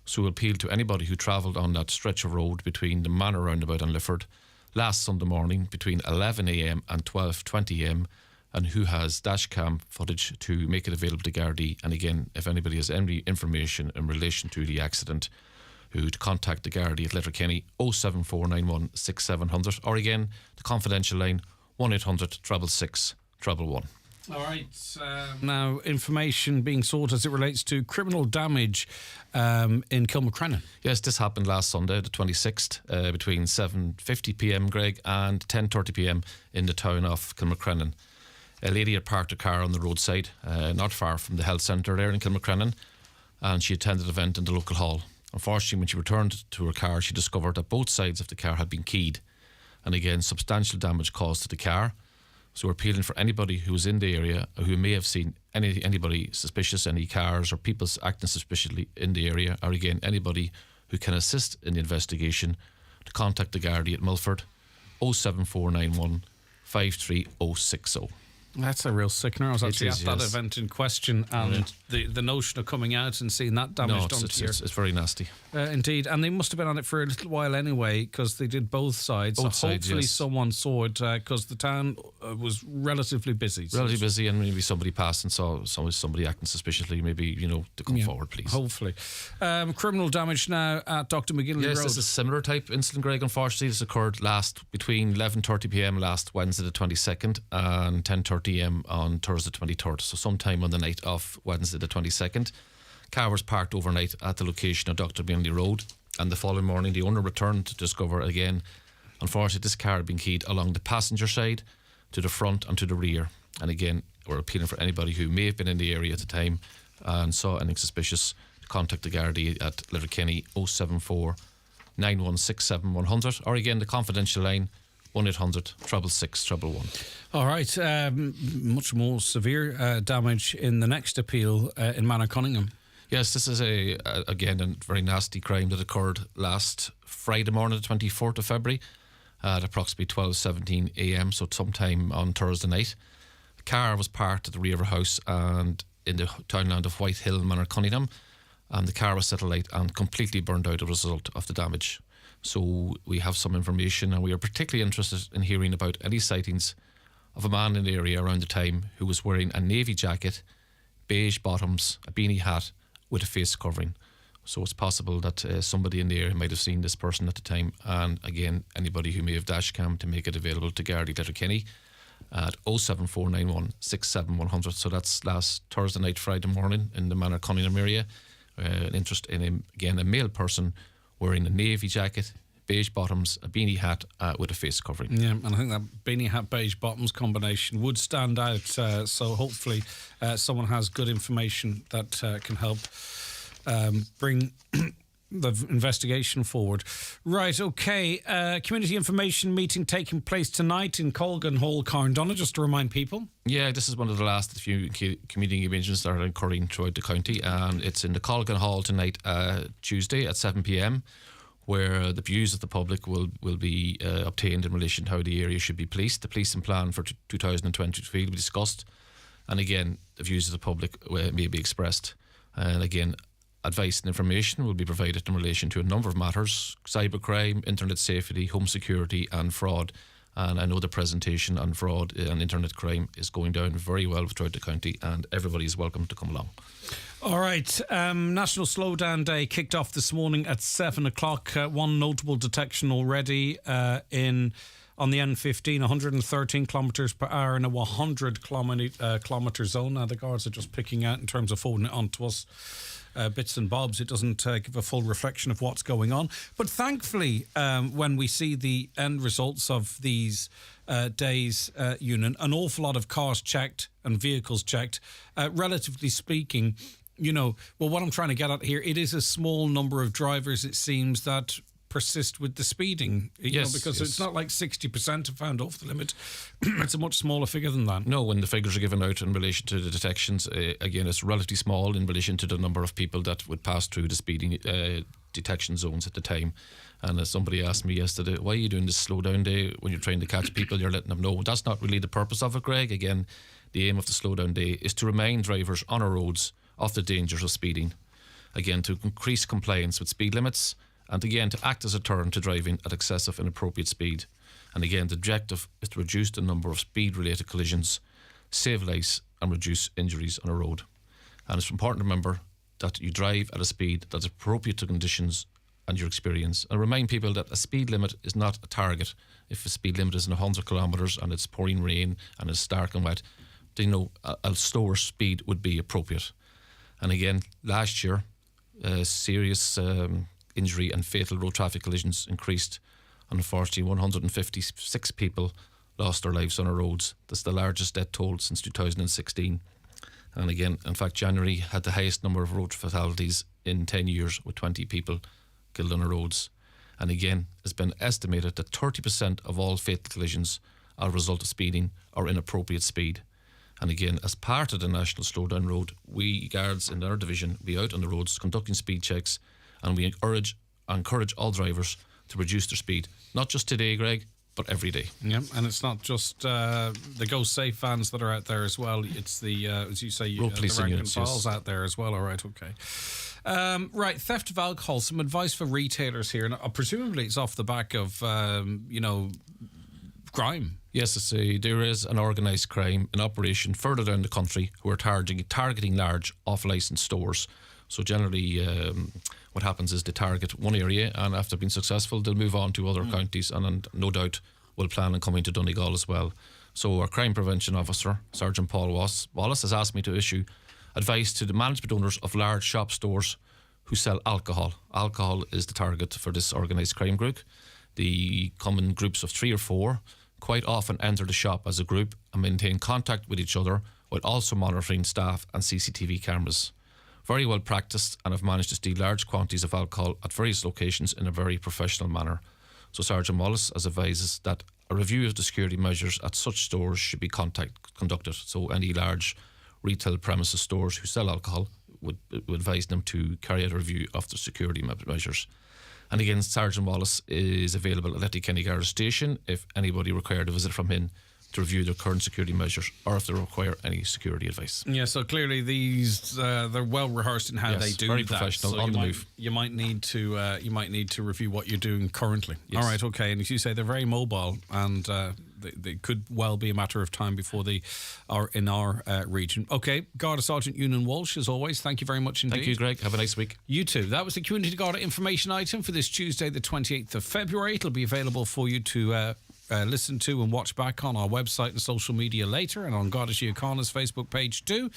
So we appeal to anybody who travelled on that stretch of road between the Manor roundabout and Lifford last Sunday morning between 11 a.m. and 12:20 a.m, and who has dash cam footage to make it available to Gardai. And again, if anybody has any information in relation to the accident, who'd contact the Gardai at Letterkenny, 07491 6700, or again the confidential line 1800 666 111.
All right. Now, information being sought as it relates to criminal damage in Kilmacrennan.
Yes, this happened last Sunday, the 26th, between 7:50 p.m, Greg, and 10:30 p.m. in the town of Kilmacrennan. A lady had parked a car on the roadside, not far from the health centre there in Kilmacrennan, and she attended an event in the local hall. Unfortunately, when she returned to her car, she discovered that both sides of the car had been keyed, and again, substantial damage caused to the car. So we're appealing for anybody who was in the area who may have seen anybody suspicious, any cars or people acting suspiciously in the area, or again, anybody who can assist in the investigation, to contact the Gardai at Milford, 07491 53060.
That's a real sickener. I was actually at that event in question, and the notion of coming out and seeing that damage done to you.
It's very nasty.
Indeed, and they must have been on it for a little while anyway, because they did both sides. Hopefully someone saw it, because the town was relatively busy.
Relatively busy, and maybe somebody passed and saw somebody acting suspiciously, maybe, to come forward, please.
Hopefully. Criminal damage now at Dr. McGinley Road.
Yes, this is a similar type incident, Greg. Unfortunately, this occurred between 11:30 p.m. last Wednesday the 22nd and 10:30 a.m. on Thursday the 23rd, so sometime on the night of Wednesday the 22nd. Car was parked overnight at the location of Dr. McGinley Road, and the following morning the owner returned to discover again, unfortunately, this car had been keyed along the passenger side, to the front and to the rear. And again, we're appealing for anybody who may have been in the area at the time and saw anything suspicious to contact the Gardai at Letterkenny, 074 9167 100, or again the confidential line 1800 666 111.
All right. Much more severe damage in the next appeal in Manor Cunningham.
Yes, this is again a very nasty crime that occurred last Friday morning, the 24th of February, at approximately 12:17 a.m, so sometime on Thursday night. The car was parked at the rear of a house and in the townland of Whitehill, Manor Cunningham, and the car was set alight and completely burned out as a result of the damage. So we have some information, and we are particularly interested in hearing about any sightings of a man in the area around the time who was wearing a navy jacket, beige bottoms, a beanie hat with a face covering. So it's possible that somebody in the area might have seen this person at the time, and again, anybody who may have dash cam, to make it available to Gardai Letterkenny at 07491 67 100. So that's last Thursday night, Friday morning in the Manor Cunningham area. An interest in a male person wearing a navy jacket, beige bottoms, a beanie hat with a face covering.
Yeah, and I think that beanie hat, beige bottoms combination would stand out. So hopefully someone has good information that can help bring the investigation forward. Right, okay. Community information meeting taking place tonight in Colgan Hall, Carndonna, just to remind people.
Yeah, this is one of the last few community arrangements that are occurring throughout the county, and it's in the Colgan Hall tonight, Tuesday at 7 p.m, where the views of the public will be obtained in relation to how the area should be policed. The policing plan for 2023 will be discussed, and again, the views of the public may be expressed. And again, advice and information will be provided in relation to a number of matters: cybercrime, internet safety, home security and fraud. And I know the presentation on fraud and internet crime is going down very well throughout the county, and everybody is welcome to come along.
All right. National Slowdown Day kicked off this morning at 7 o'clock. One notable detection already on the N15, 113 kilometres per hour in a 100 kilometre zone. Now, the guards are just picking out in terms of forwarding it on to us. Bits and bobs. It doesn't give a full reflection of what's going on. But thankfully, when we see the end results of these days, Union, an awful lot of cars checked and vehicles checked. Relatively speaking, what I'm trying to get at here, it is a small number of drivers, it seems, that persist with the speeding, because it's not like 60% have found off the limit. It's a much smaller figure than that.
No, when the figures are given out in relation to the detections, again, it's relatively small in relation to the number of people that would pass through the speeding detection zones at the time. And as somebody asked me yesterday, why are you doing this slowdown day when you're trying to catch people? You're letting them know. That's not really the purpose of it, Greg. Again, the aim of the slowdown day is to remind drivers on our roads of the dangers of speeding. Again, to increase compliance with speed limits, and again, to act as a deterrent to driving at excessive and inappropriate speed. And again, the objective is to reduce the number of speed-related collisions, save lives and reduce injuries on a road. And it's important to remember that you drive at a speed that's appropriate to conditions and your experience. And remind people that a speed limit is not a target. If a speed limit is in 100 kilometres and it's pouring rain and it's dark and wet, a slower speed would be appropriate. And again, last year, serious injury and fatal road traffic collisions increased. Unfortunately, 156 people lost their lives on our roads. That's the largest death toll since 2016. And again, in fact, January had the highest number of road fatalities in 10 years, with 20 people killed on our roads. And again, it's been estimated that 30% of all fatal collisions are a result of speeding or inappropriate speed. And again, as part of the National Slowdown Road, we guards in our division be out on the roads conducting speed checks, and we encourage all drivers to reduce their speed, not just today, Greg, but every day.
Yeah, and it's not just the Go Safe vans that are out there as well. It's the, as you say,
road policing units
out there as well. All right, okay. Right, theft of alcohol. Some advice for retailers here, and presumably it's off the back of crime.
Yes, there is an organised crime in operation further down the country who are targeting large off-licensed stores. So generally, what happens is they target one area, and after being successful, they'll move on to other counties, and no doubt will plan on coming to Donegal as well. So our crime prevention officer, Sergeant Paul Wallace, has asked me to issue advice to the management owners of large shop stores who sell alcohol. Alcohol is the target for this organised crime group. They come in groups of 3 or 4, quite often enter the shop as a group and maintain contact with each other while also monitoring staff and CCTV cameras. Very well practiced, and have managed to steal large quantities of alcohol at various locations in a very professional manner. So Sergeant Wallace advises that a review of the security measures at such stores should be conducted. So any large retail premises stores who sell alcohol would advise them to carry out a review of the security measures. And again, Sergeant Wallace is available at Lettykenny Garda Station if anybody required a visit from him to review their current security measures, or if they require any security advice.
Yeah, so clearly these they're well rehearsed in how they do
very
that.
Professional,
so
on the move.
You might need to review what you're doing currently. Yes. All right, okay. And as you say, they're very mobile, and they could well be a matter of time before they are in our region. Okay, Garda Sergeant Ewan Walsh, as always, thank you very much indeed.
Thank you, Greg. Have a nice week.
You too. That was the Community Garda information item for this Tuesday, the 28th of February. It'll be available for you to listen to and watch back on our website and social media later, and on Garda Síochána's Facebook page too.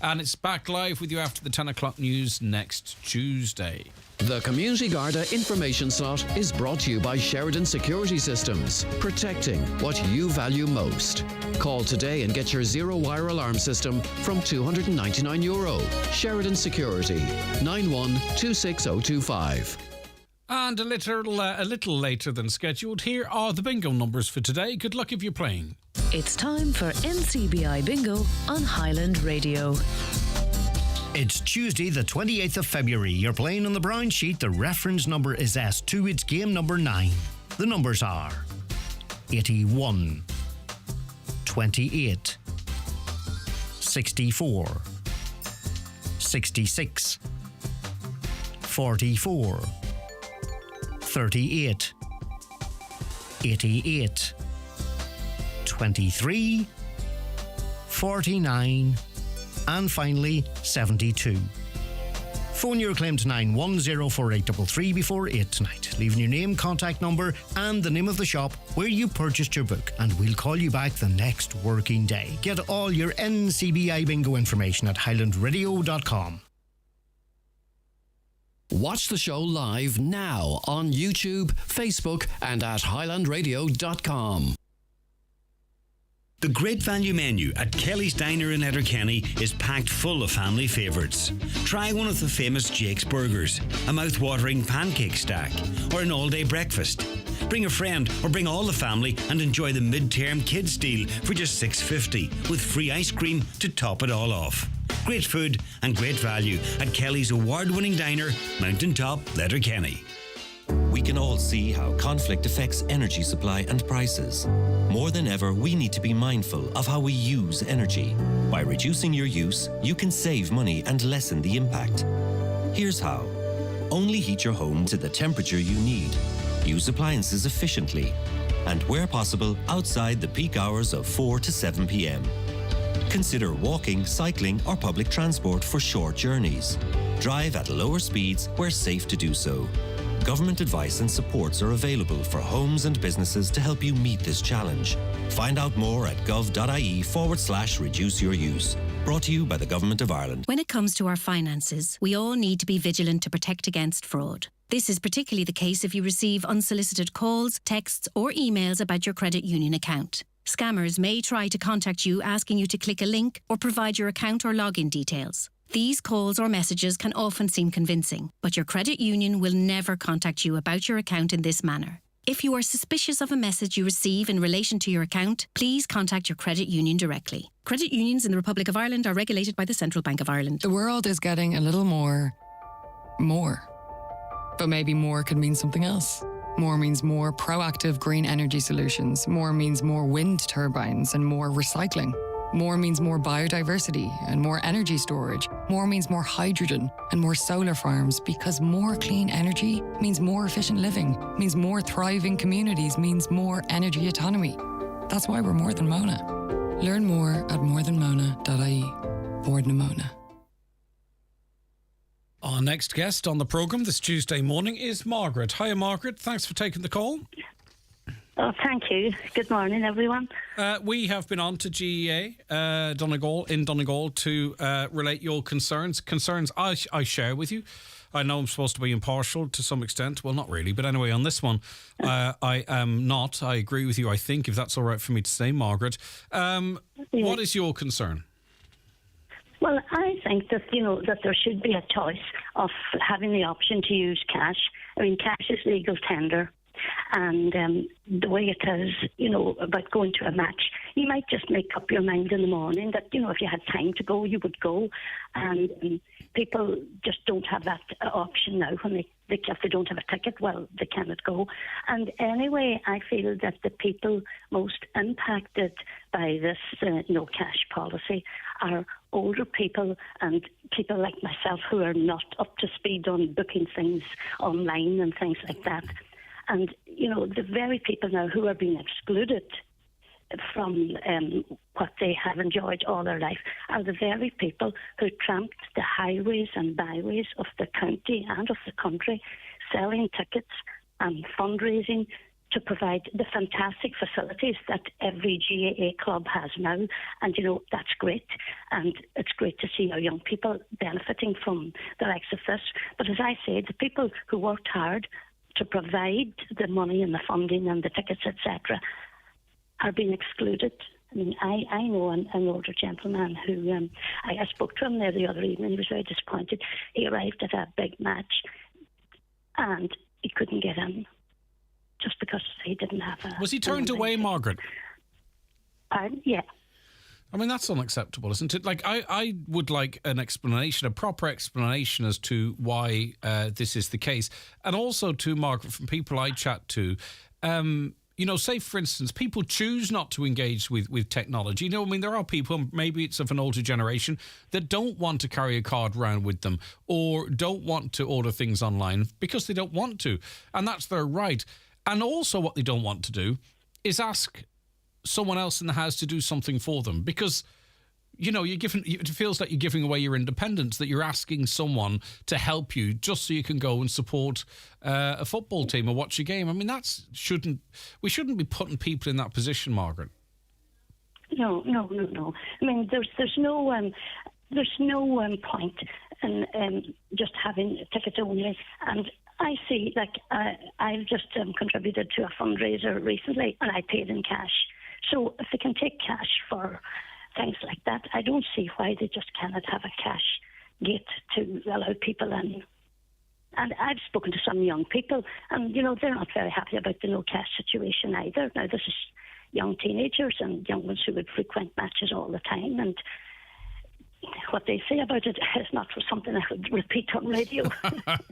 And it's back live with you after the 10 o'clock news next Tuesday.
The Community Garda information slot is brought to you by Sheridan Security Systems, protecting what you value most. Call today and get your zero-wire alarm system from €299. Sheridan Security, 91-26025.
And a little later than scheduled, here are the bingo numbers for today. Good luck if you're playing.
It's time for NCBI Bingo on Highland Radio.
It's Tuesday, the 28th of February. You're playing on the brown sheet. The reference number is S2. It's game number 9. The numbers are 81, 28, 64, 66, 44, 38, 88, 23, 49, and finally 72. Phone your claim to 9104833 before 8 tonight, leaving your name, contact number and the name of the shop where you purchased your book, and we'll call you back the next working day. Get all your NCBI bingo information at highlandradio.com.
Watch the show live now on YouTube, Facebook and at highlandradio.com.
The Great Value menu at Kelly's Diner in Letterkenny is packed full of family favourites. Try one of the famous Jake's Burgers, a mouth-watering pancake stack, or an all-day breakfast. Bring a friend or bring all the family and enjoy the mid-term kids deal for just $6.50 with free ice cream to top it all off. Great food and great value at Kelly's award-winning diner, Mountain Top, Letterkenny.
We can all see how conflict affects energy supply and prices. More than ever, we need to be mindful of how we use energy. By reducing your use, you can save money and lessen the impact. Here's how. Only heat your home to the temperature you need. Use appliances efficiently. And where possible, outside the peak hours of 4 to 7 p.m. Consider walking, cycling, or public transport for short journeys. Drive at lower speeds where safe to do so. Government advice and supports are available for homes and businesses to help you meet this challenge. Find out more at gov.ie/reduce your use. Brought to you by the Government of Ireland.
When it comes to our finances, we all need to be vigilant to protect against fraud. This is particularly the case if you receive unsolicited calls, texts, or emails about your credit union account. Scammers may try to contact you asking you to click a link or provide your account or login details. These calls or messages can often seem convincing, but your credit union will never contact you about your account in this manner. If you are suspicious of a message you receive in relation to your account, please contact your credit union directly. Credit unions in the Republic of Ireland are regulated by the Central Bank of Ireland.
The world is getting a little more. But maybe more could mean something else. More means more proactive green energy solutions. More means more wind turbines and more recycling. More means more biodiversity and more energy storage. More means more hydrogen and more solar farms, because more clean energy means more efficient living, means more thriving communities, means more energy autonomy. That's why we're more than Mona. Learn more at morethanmona.ie. Board Mona.
Our next guest on the programme this Tuesday morning is Margaret. Hiya, Margaret. Thanks for taking the call.
Oh, thank you. Good morning, everyone.
We have been on to GEA Donegal to relate your concerns I share with you. I know I'm supposed to be impartial to some extent. Well, not really, but anyway, on this one, I am not. I agree with you, I think, if that's all right for me to say, Margaret. What is your concern?
Well, I think that, that there should be a choice of having the option to use cash. I mean, cash is legal tender. And the way it is, about going to a match, you might just make up your mind in the morning that, if you had time to go, you would go. And people just don't have that option now. When if they don't have a ticket, well, they cannot go. And anyway, I feel that the people most impacted by this no cash policy are older people and people like myself who are not up to speed on booking things online and things like that. And, the very people now who are being excluded from what they have enjoyed all their life are the very people who tramped the highways and byways of the county and of the country, selling tickets and fundraising to provide the fantastic facilities that every GAA club has now. And, that's great. And it's great to see our young people benefiting from the likes of this. But as I say, the people who worked hard to provide the money and the funding and the tickets, etc., are being excluded. I mean, I know an older gentleman who, I spoke to him there the other evening. He was very disappointed. He arrived at a big match and he couldn't get in just because he didn't have a...
Was he turned away, Margaret?
Pardon? Yeah.
I mean, that's unacceptable, isn't it? Like, I would like an explanation, a proper explanation as to why this is the case. And also to, Margaret, from people I chat to, say, for instance, people choose not to engage with technology. There are people, maybe it's of an older generation, that don't want to carry a card around with them or don't want to order things online because they don't want to. And that's their right. And also what they don't want to do is ask someone else in the house to do something for them, because you know, it feels like you're giving away your independence, that you're asking someone to help you just so you can go and support a football team or watch a game. I mean, we shouldn't be putting people in that position, Margaret.
No. I mean, there's no point in just having tickets only. And I see, like, I've just contributed to a fundraiser recently, and I paid in cash. So if they can take cash for things like that, I don't see why they just cannot have a cash gate to allow people in. And I've spoken to some young people, and, you know, they're not very happy about the no cash situation either. Now, this is young teenagers and young ones who would frequent matches all the time, and what they say about it is not something I would repeat on radio.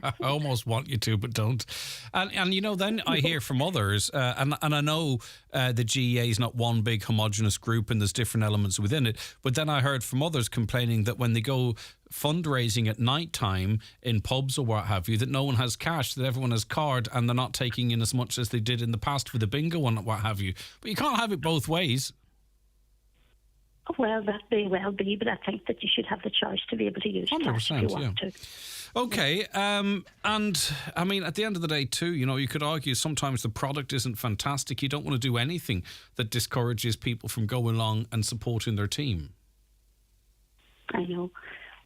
I almost want you to, but don't. And you know, then I hear from others, and I know the GEA is not one big homogenous group and there's different elements within it, but then I heard from others complaining that when they go fundraising at night time in pubs or what have you, that no one has cash, that everyone has card, and they're not taking in as much as they did in the past for the bingo and what have you. But you can't have it both ways.
Well, that may well be, but I think that you should have the choice to be able to use cash if you want to.
Okay, and I mean, at the end of the day too, you know, you could argue sometimes the product isn't fantastic. You don't want to do anything that discourages people from going along and supporting their team.
I know.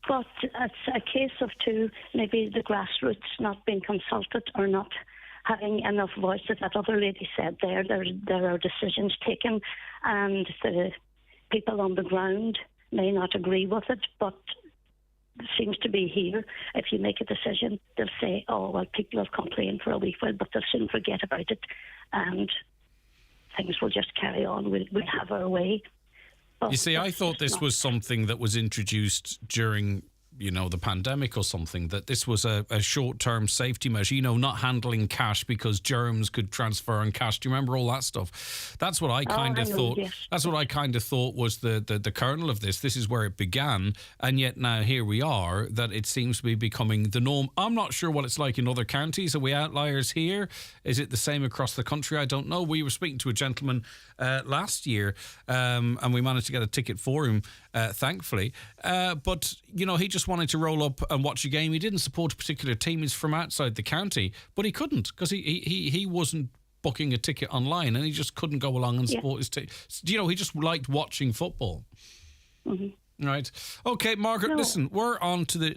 But it's a case of maybe the grassroots not being consulted or not having enough voice. As that other lady said there are decisions taken, and the people on the ground may not agree with it, but it seems to be here. If you make a decision, they'll say, oh, well, people have complained for a week, but they'll soon forget about it, and things will just carry on. We'll have our way. But
you see, I thought this was something that was introduced during, you know, the pandemic or something, that this was a short-term safety measure, you know, not handling cash because germs could transfer on cash. Do you remember all that stuff? That's what I kind of thought. Yes. That's what I kind of thought was the kernel of this. This is where it began, and yet now here we are, that it seems to be becoming the norm. I'm not sure what it's like in other counties. Are we outliers here? Is it the same across the country? I don't know. We were speaking to a gentleman last year, and we managed to get a ticket for him, thankfully. But, you know, he just wanted to roll up and watch a game. He didn't support a particular team. He's from outside the county, but he couldn't because he wasn't booking a ticket online, and he just couldn't go along and support his team. You know, he just liked watching football. Mm-hmm. Right. Okay, Margaret, listen, we're on to the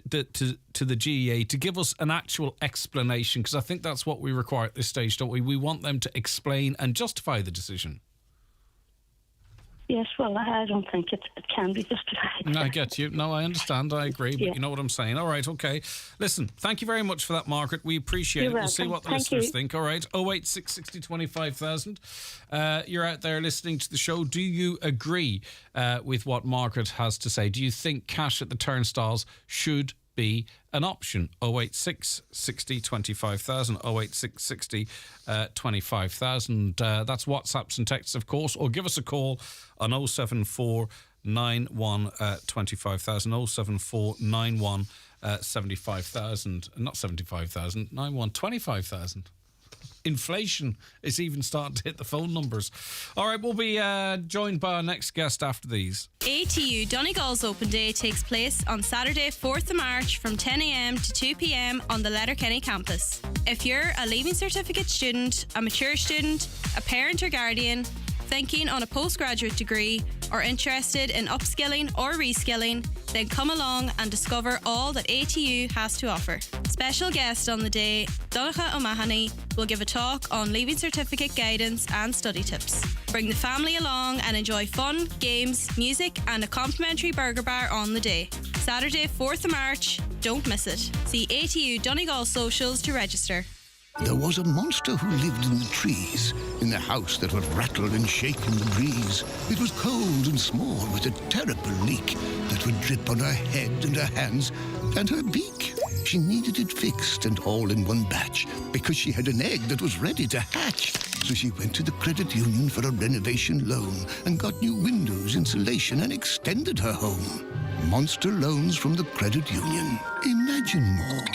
GEA to give us an actual explanation, because I think that's what we require at this stage, don't we? We want them to explain and justify the decision.
Yes, well, I don't think it can be justified.
I get you. No, I understand. I agree. But you know what I'm saying. All right, okay. Listen, thank you very much for that, Margaret. We appreciate it. We'll see what the listeners think. All right, 086 60 25,000. You're out there listening to the show. Do you agree with what Margaret has to say? Do you think cash at the turnstiles should be an option? 086 60 25,000, 086 60 25,000. That's WhatsApps and texts, of course, or give us a call on 074 91 25,000, 074 91 75,000, not 75,000, 91 25,000. Inflation is even starting to hit the phone numbers. All right, we'll be joined by our next guest after these.
ATU Donegal's Open Day takes place on Saturday 4th of March from 10 a.m. to 2 p.m. on the Letterkenny campus. If you're a Leaving Certificate student, a mature student, a parent or guardian, thinking on a postgraduate degree, or interested in upskilling or reskilling, then come along and discover all that ATU has to offer. Special guest on the day, Donncha O'Mahony, will give a talk on Leaving Certificate guidance and study tips. Bring the family along and enjoy fun, games, music and a complimentary burger bar on the day. Saturday 4th of March, don't miss it. See ATU Donegal socials to register.
There was a monster who lived in the trees, in the house that would rattle and shake in the breeze. It was cold and small, with a terrible leak that would drip on her head and her hands and her beak. She needed it fixed and all in one batch, because she had an egg that was ready to hatch. So she went to the credit union for a renovation loan and got new windows, insulation, and extended her home. Monster loans from the credit union. Imagine more.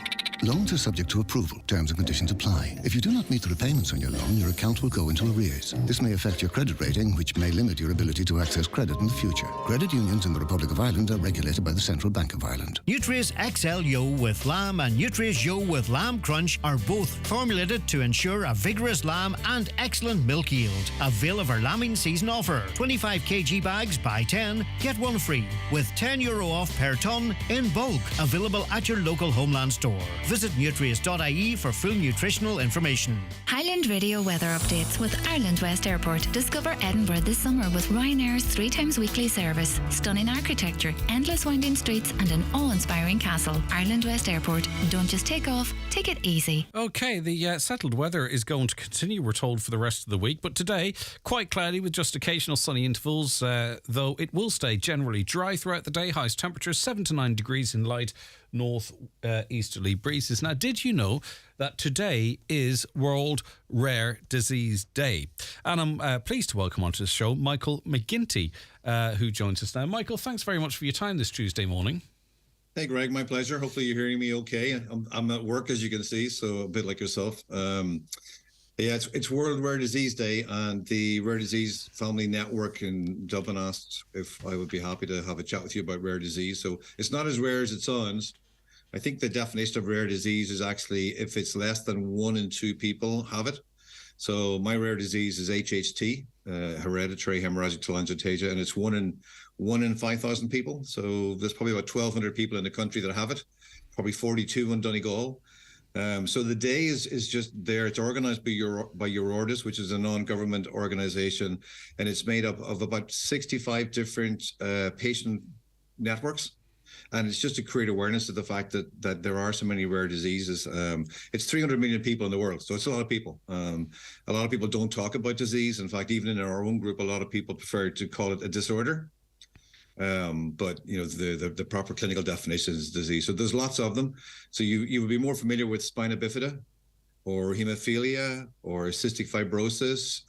Loans Products are subject to approval. Terms and conditions apply. If you do not meet the repayments on your loan, your account will go into arrears. This may affect your credit rating, which may limit your ability to access credit in the future. Credit unions in the Republic of Ireland are regulated by the Central Bank of Ireland.
Nutrius XL Yo with lamb and Nutrius Yo with lamb crunch are both formulated to ensure a vigorous lamb and excellent milk yield. Avail of our lambing season offer. 25 kg bags, buy 10, get one free, with €10 off per tonne in bulk. Available at your local Homeland store. Visit nutrius.ie for full nutritional information.
Highland Radio weather updates with Ireland West Airport. Discover Edinburgh this summer with Ryanair's 3 times weekly service. Stunning architecture, endless winding streets and an awe-inspiring castle. Ireland West Airport. Don't just take off, take it easy.
Okay, the settled weather is going to continue, we're told, for the rest of the week. But today, quite cloudy with just occasional sunny intervals, though it will stay generally dry throughout the day. Highest temperatures 7 to 9 degrees in light north easterly breezes. Now, did you know that today is World Rare Disease Day? And I'm pleased to welcome onto the show Michael McGinty, who joins us now. Michael, thanks very much for your time this Tuesday morning.
Hey, Greg, my pleasure. Hopefully you're hearing me okay. I'm at work, as you can see, so a bit like yourself. Yeah, it's World Rare Disease Day, and the Rare Disease Family Network in Dublin asked if I would be happy to have a chat with you about rare disease. So it's not as rare as it sounds. I think the definition of rare disease is actually if it's less than 1 in 2 people have it. So my rare disease is HHT, hereditary hemorrhagic telangiectasia, and it's 1 in 5,000 people. So there's probably about 1,200 people in the country that have it, probably 42 in Donegal. So the day is just there. It's organized by Eurordis, which is a non-government organization, and it's made up of about 65 different patient networks. And it's just to create awareness of the fact that there are so many rare diseases. It's 300 million people in the world, so it's a lot of people. A lot of people don't talk about disease. In fact, even in our own group, a lot of people prefer to call it a disorder. But you know, the proper clinical definition is disease. So there's lots of them. So you would be more familiar with spina bifida or hemophilia or cystic fibrosis.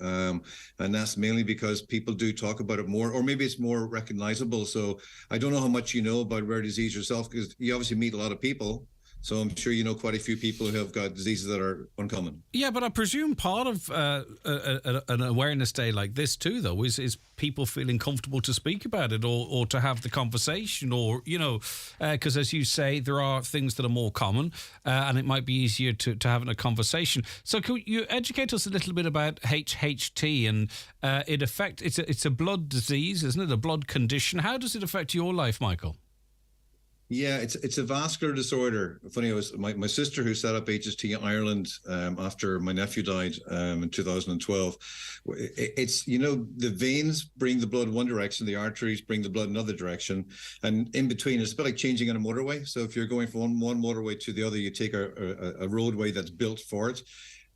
And that's mainly because people do talk about it more, or maybe it's more recognizable. So I don't know how much you know about rare disease yourself, because you obviously meet a lot of people. So I'm sure you know quite a few people who have got diseases that are uncommon.
Yeah, but I presume part of an awareness day like this too, though, is people feeling comfortable to speak about it or to have the conversation, or, you know, because as you say, there are things that are more common and it might be easier to have a conversation. So could you educate us a little bit about HHT and it's a blood disease, isn't it? A blood condition. How does it affect your life, Michael?
Yeah, it's a vascular disorder. Funny, it was my sister who set up HST Ireland after my nephew died in 2012. It's, you know, the veins bring the blood one direction, the arteries bring the blood another direction, and in between it's a bit like changing on a motorway. So if you're going from one motorway to the other, you take a roadway that's built for it.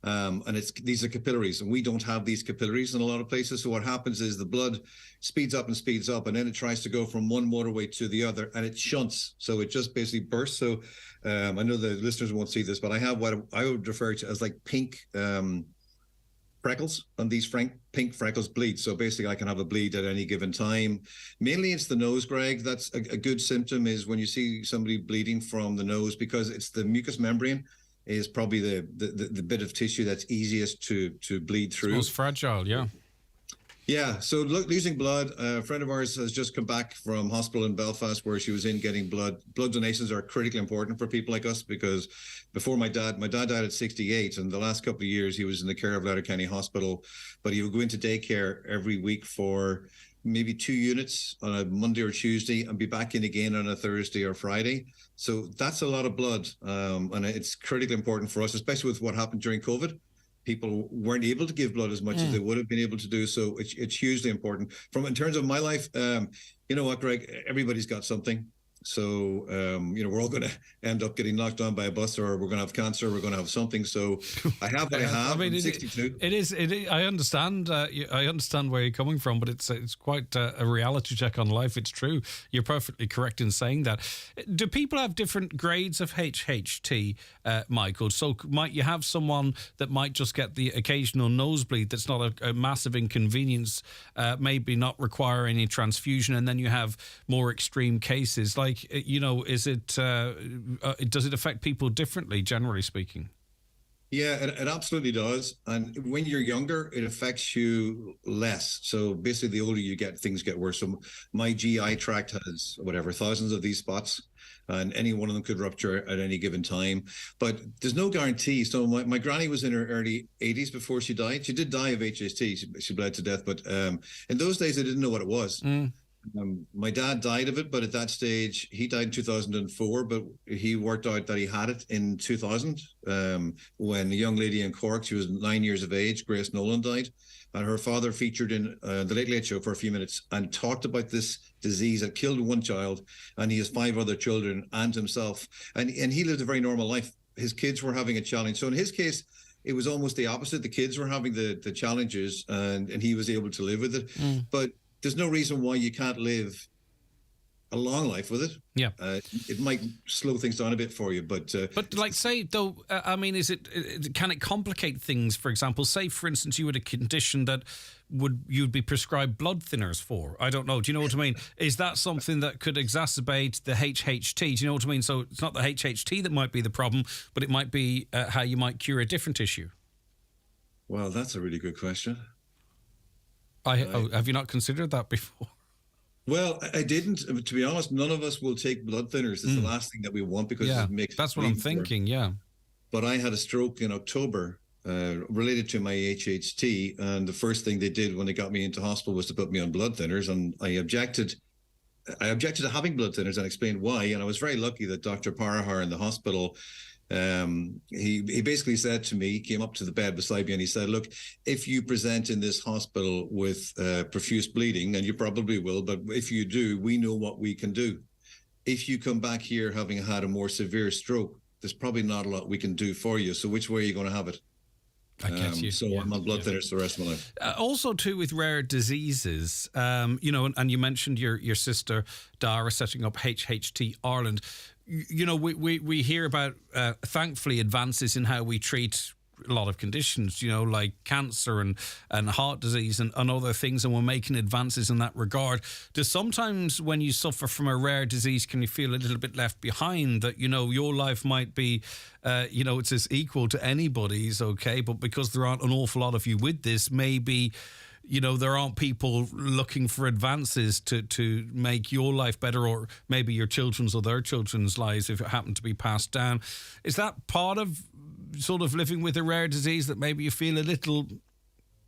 And these are capillaries, and we don't have these capillaries in a lot of places. So what happens is the blood speeds up, and then it tries to go from one motorway to the other, and it shunts. So it just basically bursts. So I know the listeners won't see this, but I have what I would refer to as like pink freckles, and these pink freckles bleed. So basically I can have a bleed at any given time. Mainly it's the nose, Greg. That's a good symptom is when you see somebody bleeding from the nose, because it's the mucous membrane is probably the bit of tissue that's easiest to bleed through.
It's most fragile, yeah.
Yeah, so losing blood. A friend of ours has just come back from hospital in Belfast where she was in getting blood. Blood donations are critically important for people like us, because before my dad died at 68, and the last couple of years he was in the care of Letterkenny Hospital, but he would go into daycare every week for maybe 2 units on a Monday or Tuesday and be back in again on a Thursday or Friday. So that's a lot of blood. And it's critically important for us, especially with what happened during COVID. People weren't able to give blood as much as they would have been able to do. So it's hugely important. In terms of my life, you know what, Greg, everybody's got something. So, you know, we're all going to end up getting knocked down by a bus, or we're going to have cancer, we're going to have something. So I have what I have. I mean, I'm 62.
It is. I understand. I understand where you're coming from, but it's quite a reality check on life. It's true. You're perfectly correct in saying that. Do people have different grades of HHT, Michael? So might you have someone that might just get the occasional nosebleed that's not a massive inconvenience, maybe not require any transfusion, and then you have more extreme cases like like, is it does it affect people differently, generally speaking?
Yeah, it absolutely does. And when you're younger, it affects you less. So basically, the older you get, things get worse. So my GI tract has, whatever, thousands of these spots, and any one of them could rupture at any given time. But there's no guarantee. So my granny was in her early 80s before she died. She did die of HST. She bled to death. But in those days, I didn't know what it was. My dad died of it, but at that stage, he died in 2004, but he worked out that he had it in 2000 when a young lady in Cork, she was 9 years of age, Grace Nolan, died. And her father featured in the Late Late Show for a few minutes and talked about this disease that killed one child, and he has 5 other children and himself. And he lived a very normal life. His kids were having a challenge. So in his case, it was almost the opposite. The kids were having the challenges, and he was able to live with it. But there's no reason why you can't live a long life with it.
Yeah.
It might slow things down a bit for you, but
like, say, though, can it complicate things? For example, say, for instance, you had a condition that you'd be prescribed blood thinners for. I don't know. Do you know what I mean? Is that something that could exacerbate the HHT? Do you know what I mean? So it's not the HHT that might be the problem, but it might be how you might cure a different issue.
Well, that's a really good question.
Have you not considered that before?
Well, I didn't. To be honest, none of us will take blood thinners. It's the last thing that we want because it makes
that's what I'm thinking, yeah.
But I had a stroke in October related to my HHT, and the first thing they did when they got me into hospital was to put me on blood thinners, and I objected to having blood thinners and explained why. And I was very lucky that Dr. Parahar in the hospital, he basically said to me, he came up to the bed beside me and he said, look, if you present in this hospital with profuse bleeding, and you probably will, but if you do, we know what we can do. If you come back here having had a more severe stroke, there's probably not a lot we can do for you. So which way are you going to have it?
I guess you.
So I'm on blood thinners the rest of my life.
Also, too, with rare diseases, and you mentioned your sister Dara setting up HHT Ireland. We hear about, thankfully, advances in how we treat a lot of conditions, like cancer and heart disease and other things, and we're making advances in that regard. Does sometimes when you suffer from a rare disease, can you feel a little bit left behind, that, your life might be, it's as equal to anybody's, okay, but because there aren't an awful lot of you with this, maybe there aren't people looking for advances to make your life better, or maybe your children's or their children's lives if it happened to be passed down. Is that part of sort of living with a rare disease, that maybe you feel a little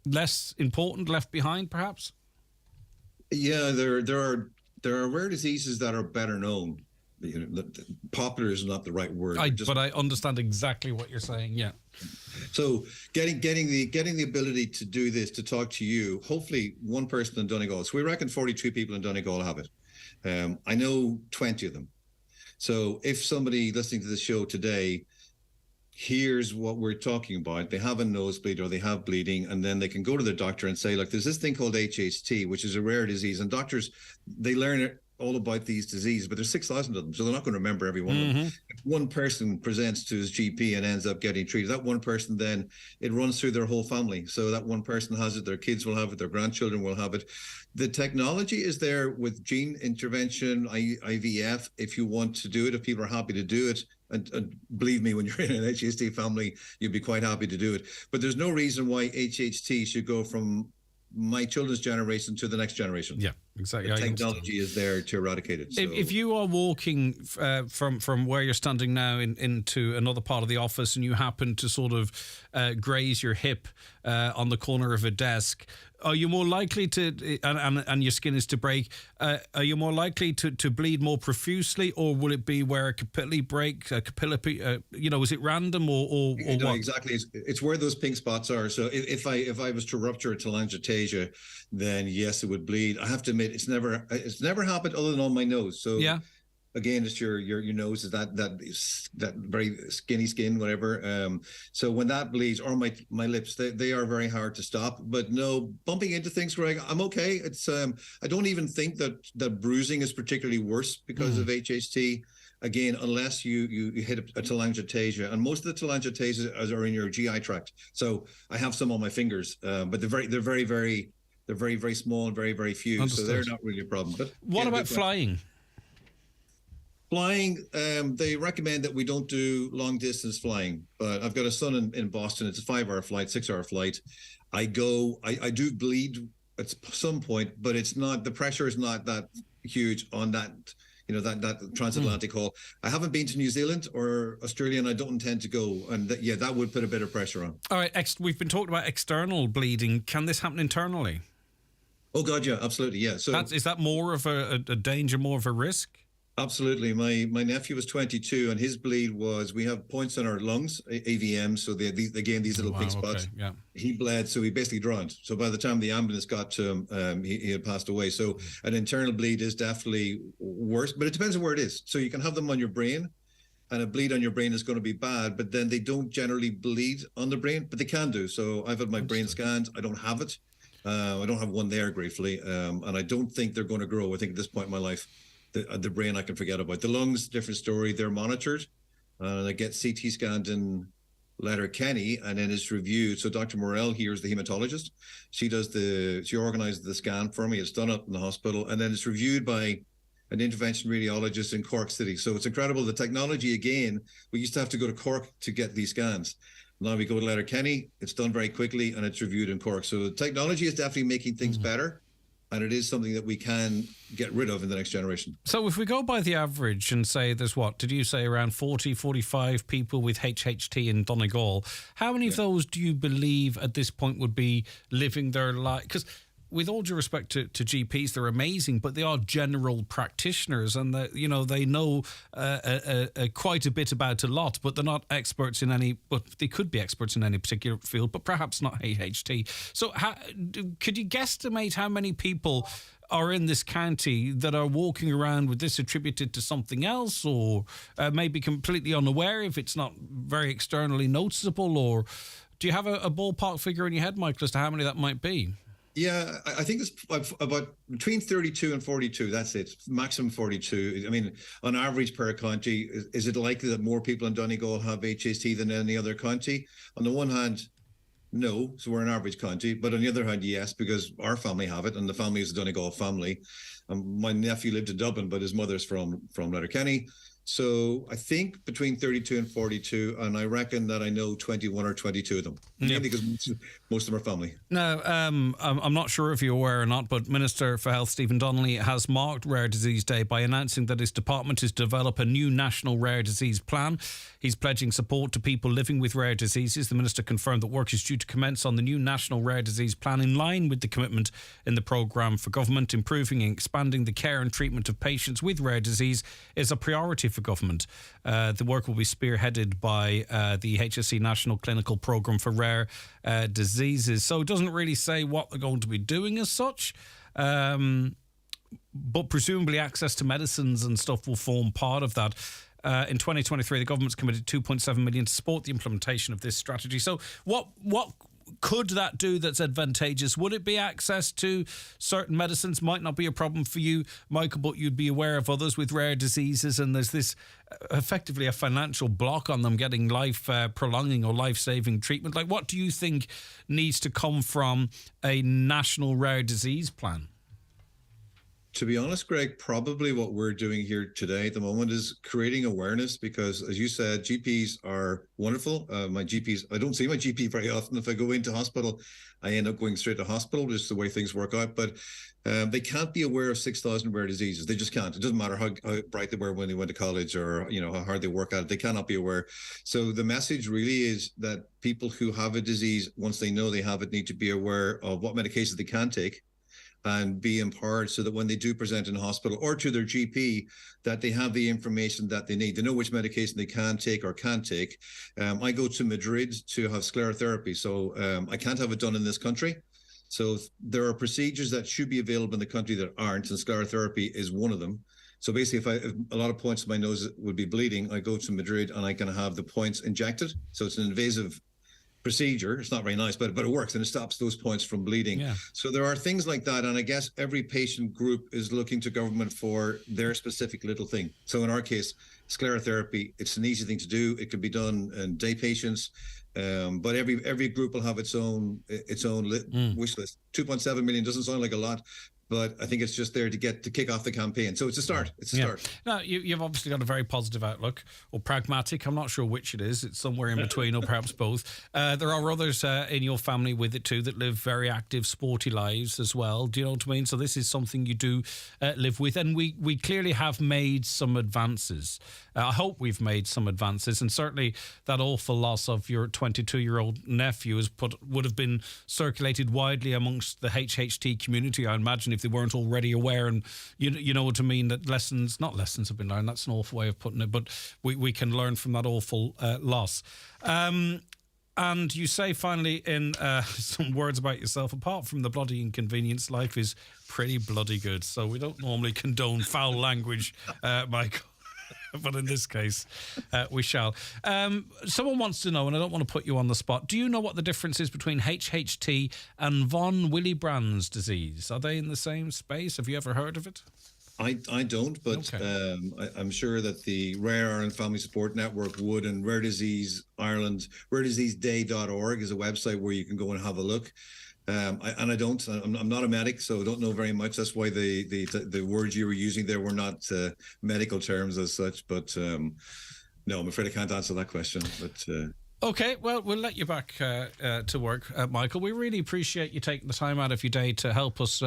less important, left behind, perhaps?
Yeah, there are rare diseases that are better known. Popular is not the right word.
But I understand exactly what you're saying. Yeah.
So getting the ability to do this, to talk to you, hopefully one person in Donegal. So we reckon 42 people in Donegal have it. I know 20 of them. So if somebody listening to the show today hears what we're talking about, they have a nosebleed or they have bleeding, and then they can go to their doctor and say, look, there's this thing called HHT, which is a rare disease, and doctors, they learn all about these diseases, but there's 6,000 of them, so they're not going to remember every one of them. If one person presents to his GP and ends up getting treated, that one person, then it runs through their whole family. So that one person has it, their kids will have it, their grandchildren will have it. The technology is there with gene intervention, IVF, if you want to do it, if people are happy to do it. And believe me, when you're in an HHT family, you'd be quite happy to do it. But there's no reason why HHT should go from my children's generation to the next generation.
Yeah, exactly.
The technology is there to eradicate it. So.
If you are walking from where you're standing now into another part of the office, and you happen to sort of graze your hip on the corner of a desk, are you more likely to, and your skin is to break, are you more likely to bleed more profusely, or will it be where a capillary break, is it random or what?
Exactly. It's where those pink spots are. So if I was to rupture a telangiectasia, then yes, it would bleed. I have to admit, it's never happened other than on my nose. So yeah. Again, it's your nose is that very skinny skin, whatever. So when that bleeds, or my lips, they are very hard to stop. But no, bumping into things, Greg, I'm okay. It's I don't even think that bruising is particularly worse because of HHT. Again, unless you hit a telangiectasia, and most of the telangiectasias are in your GI tract. So I have some on my fingers, but they're very, very small and very, very few.
Understood.
So they're not really a problem. But
what about flying?
Flying, they recommend that we don't do long distance flying. But I've got a son in Boston. It's a 5-hour flight, 6-hour flight. I do bleed at some point, but it's not, the pressure is not that huge on that, that transatlantic haul. I haven't been to New Zealand or Australia, and I don't intend to go. And that would put a bit of pressure on.
All right, we've been talking about external bleeding. Can this happen internally?
Oh God, yeah, absolutely, yeah. So
is that more of a danger, more of a risk?
Absolutely. My nephew was 22, and his bleed was, we have points in our lungs, AVM, so these little pink spots.
Okay, yeah.
He bled, so he basically drowned. So by the time the ambulance got to him, he had passed away. So an internal bleed is definitely worse, but it depends on where it is. So you can have them on your brain, and a bleed on your brain is going to be bad, but then they don't generally bleed on the brain, but they can do. So I've had my brain scanned. I don't have it. I don't have one there, gratefully, and I don't think they're going to grow. I think at this point in my life, the brain I can forget about. The lungs, different story. They're monitored. They get CT scanned in Letterkenny, and then it's reviewed. So Dr. Morrell here is the hematologist. She organizes the scan for me. It's done up in the hospital, and then it's reviewed by an intervention radiologist in Cork City. So it's incredible. The technology, again, we used to have to go to Cork to get these scans. Now we go to Letterkenny. It's done very quickly, and it's reviewed in Cork. So the technology is definitely making things better. And it is something that we can get rid of in the next generation.
So if we go by the average and say there's did you say around 40, 45 people with HHT in Donegal, how many of those do you believe at this point would be living their life? Because with all due respect to GPs, they're amazing, but they are general practitioners, and they know quite a bit about a lot, but they're not experts in any. But they could be experts in any particular field, but perhaps not HHT. So, could you guesstimate how many people are in this county that are walking around with this attributed to something else, or maybe completely unaware if it's not very externally noticeable? Or do you have a ballpark figure in your head, Michael, as to how many that might be?
Yeah, I think it's about between 32 and 42. That's it. Maximum 42. I mean, on average per county, is it likely that more people in Donegal have HST than any other county? On the one hand, no. So we're an average county. But on the other hand, yes, because our family have it, and the family is a Donegal family. My nephew lived in Dublin, but his mother's from Letterkenny. So I think between 32 and 42, and I reckon that I know 21 or 22 of them, because most of them are family.
Now, I'm not sure if you're aware or not, but Minister for Health Stephen Donnelly has marked Rare Disease Day by announcing that his department is to develop a new national rare disease plan. He's pledging support to people living with rare diseases. The Minister confirmed that work is due to commence on the new national rare disease plan in line with the commitment in the programme for government. Improving and expanding the care and treatment of patients with rare disease is a priority for government. The work will be spearheaded by the HSE National Clinical Programme for Rare Diseases. So it doesn't really say what they're going to be doing as such, but presumably access to medicines and stuff will form part of that. In 2023, the government's committed $2.7 million to support the implementation of this strategy. So what could that do that's advantageous? Would it be access to certain medicines? Might not be a problem for you, Michael, but you'd be aware of others with rare diseases, and there's this effectively a financial block on them getting life prolonging or life-saving treatment. Like, what do you think needs to come from a national rare disease plan?
To be honest, Greg, probably what we're doing here today at the moment is creating awareness, because, as you said, GPs are wonderful. My GPs, I don't see my GP very often. If I go into hospital, I end up going straight to hospital, just the way things work out. But they can't be aware of 6,000 rare diseases. They just can't. It doesn't matter how bright they were when they went to college, or how hard they work at it. They cannot be aware. So the message really is that people who have a disease, once they know they have it, need to be aware of what medications they can take, and be empowered so that when they do present in hospital or to their GP, that they have the information that they need. They know which medication they can take or can't take. I go to Madrid to have sclerotherapy, so I can't have it done in this country. So there are procedures that should be available in the country that aren't, and sclerotherapy is one of them. So basically, if a lot of points in my nose would be bleeding, I go to Madrid and I can have the points injected. So it's an invasive procedure. It's not very nice, but it works, and it stops those points from bleeding. Yeah. So there are things like that, and I guess every patient group is looking to government for their specific little thing. So in our case, sclerotherapy, it's an easy thing to do. It can be done in day patients, but every group will have its own wish list. 2.7 million doesn't sound like a lot, But I think it's just there to kick off the campaign. So it's a start. It's a start.
Now, you've obviously got a very positive outlook, or pragmatic. I'm not sure which it is. It's somewhere in between, or perhaps both. There are others in your family with it too that live very active, sporty lives as well. Do you know what I mean? So this is something you do live with. And we clearly have made some advances. I hope we've made some advances. And certainly that awful loss of your 22-year-old nephew would have been circulated widely amongst the HHT community, I imagine, if they weren't already aware. And you know what I mean, that not lessons have been learned, that's an awful way of putting it, but we can learn from that awful loss. And you say finally in some words about yourself, apart from the bloody inconvenience, life is pretty bloody good. So we don't normally condone foul language, Michael. But in this case, we shall. Someone wants to know, and I don't want to put you on the spot, do you know what the difference is between HHT and von Willebrand's disease? Are they in the same space? Have you ever heard of it?
I don't, but okay. I'm sure that the Rare Ireland Family Support Network would, and Rare Disease Ireland, rareDiseaseDay.org is a website where you can go and have a look. I'm not a medic, so I don't know very much. That's why the words you were using there were not medical terms as such. But no, I'm afraid I can't answer that question. But
okay, well, we'll let you back to work, Michael. We really appreciate you taking the time out of your day to help us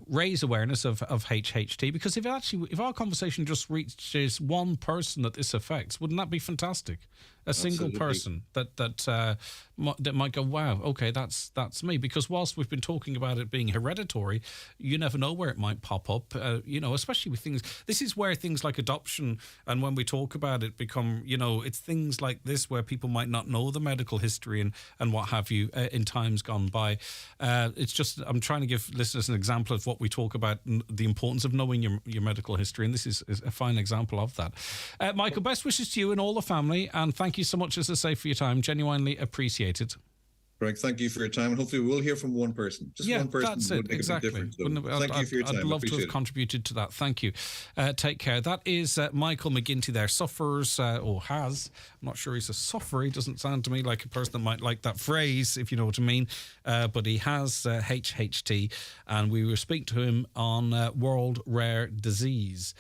raise awareness of HHT, because if our conversation just reaches one person that this affects, wouldn't that be fantastic? A single person that might go, wow, okay, that's me. Because whilst we've been talking about it being hereditary, you never know where it might pop up, especially with things. This is where things like adoption, and when we talk about it, become, it's things like this where people might not know the medical history and what have you in times gone by. It's just, I'm trying to give listeners an example of what we talk about, the importance of knowing your medical history, and this is a fine example of that. Michael, best wishes to you and all the family, and thank you so much, as I say, for your time. Genuinely appreciated.
Greg, thank you for your time, and hopefully we'll hear from one person. Just one person.
That's it. Exactly.
So thank you for your time.
I'd love to have contributed to that. Thank you. Take care. That is Michael McGinty there. Suffers, or has. I'm not sure he's a sufferer. He doesn't sound to me like a person that might like that phrase, if you know what I mean. But he has HHT, and we will speak to him on World Rare Disease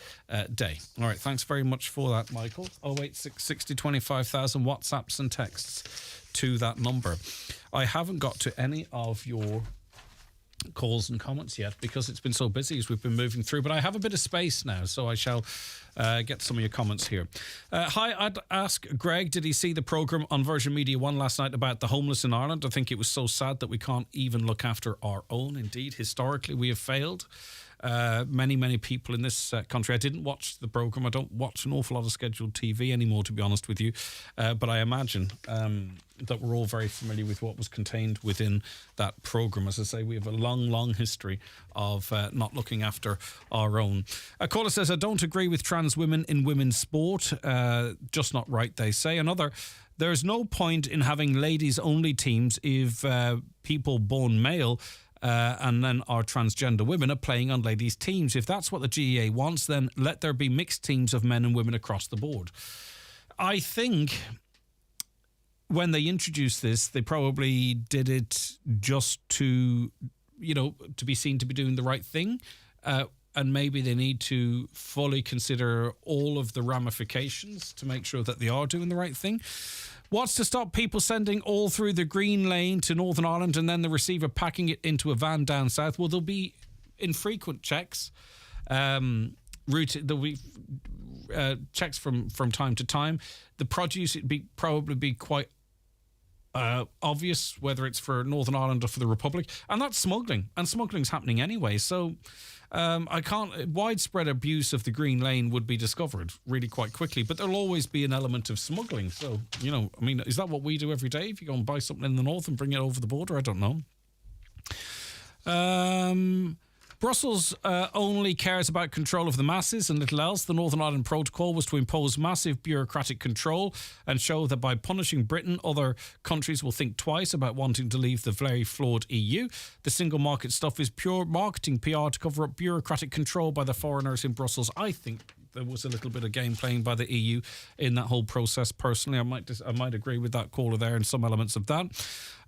Day. All right. Thanks very much for that, Michael. 086 60 25,000 WhatsApps and texts to that number. I haven't got to any of your calls and comments yet because it's been so busy as we've been moving through, but I have a bit of space now, so I shall get some of your comments here. Hi, I'd ask Greg, did he see the programme on Virgin Media 1 last night about the homeless in Ireland? I think it was so sad that we can't even look after our own. Indeed, historically, we have failed. Many people in this country. I didn't watch the programme. I don't watch an awful lot of scheduled TV anymore, to be honest with you. But I imagine that we're all very familiar with what was contained within that programme. As I say, we have a long history of not looking after our own. A caller says, I don't agree with trans women in women's sport. Just not right, they say. Another, there's no point in having ladies-only teams if people born male and then our transgender women are playing on ladies' teams. If that's what the GEA wants, then let there be mixed teams of men and women across the board. I think when they introduced this, they probably did it just to be seen to be doing the right thing. And maybe they need to fully consider all of the ramifications to make sure that they are doing the right thing. What's to stop people sending all through the green lane to Northern Ireland and then the receiver packing it into a van down south? Well, there'll be infrequent checks. There'll be checks from time to time. The produce, probably be quite obvious whether it's for Northern Ireland or for the Republic. And that's smuggling. And smuggling's happening anyway. So widespread abuse of the green lane would be discovered really quite quickly, but there'll always be an element of smuggling. So, is that what we do every day? If you go and buy something in the north and bring it over the border, I don't know. Brussels only cares about control of the masses and little else. The Northern Ireland Protocol was to impose massive bureaucratic control and show that by punishing Britain, other countries will think twice about wanting to leave the very flawed EU. The single market stuff is pure marketing PR to cover up bureaucratic control by the foreigners in Brussels. I think there was a little bit of game playing by the EU in that whole process. Personally, I might agree with that caller there in some elements of that.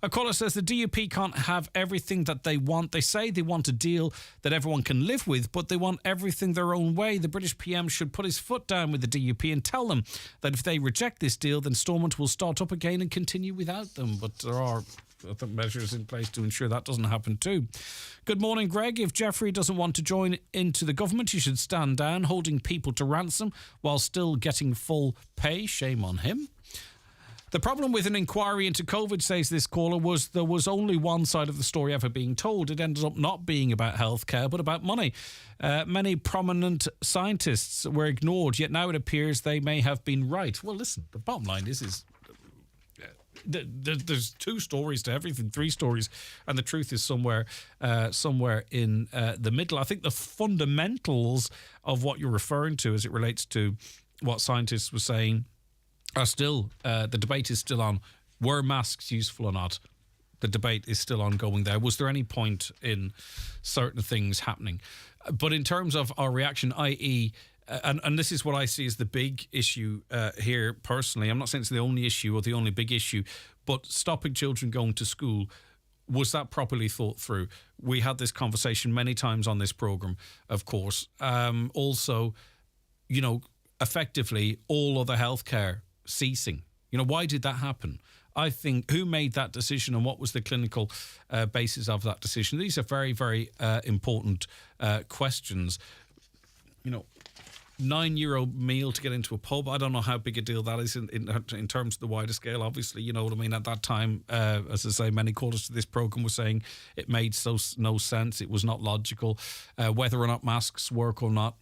A caller says the DUP can't have everything that they want. They say they want a deal that everyone can live with, but they want everything their own way. The British PM should put his foot down with the DUP and tell them that if they reject this deal, then Stormont will start up again and continue without them. But there are other measures in place to ensure that doesn't happen too. Good morning, Greg. If Jeffrey doesn't want to join into the government, he should stand down, holding people to ransom while still getting full pay. Shame on him. The problem with an inquiry into COVID, says this caller, was there was only one side of the story ever being told. It ended up not being about healthcare, but about money. Many prominent scientists were ignored, yet now it appears they may have been right. Well, listen, the bottom line is there's two stories to everything, three stories, and the truth is somewhere in the middle. I think the fundamentals of what you're referring to as it relates to what scientists were saying are still, the debate is still on. Were masks useful or not? The debate is still ongoing there. Was there any point in certain things happening? But in terms of our reaction, i.e., and this is what I see as the big issue here personally. I'm not saying it's the only issue or the only big issue, but stopping children going to school, was that properly thought through? We had this conversation many times on this programme, of course. Also, effectively all other healthcare ceasing. Why did that happen? I think who made that decision and what was the clinical basis of that decision? These are very, very important questions. €9 meal to get into a pub. I don't know how big a deal that is in terms of the wider scale. Obviously, you know what I mean. At that time, as I say, many callers to this programme were saying it made no sense. It was not logical. Whether or not masks work or not,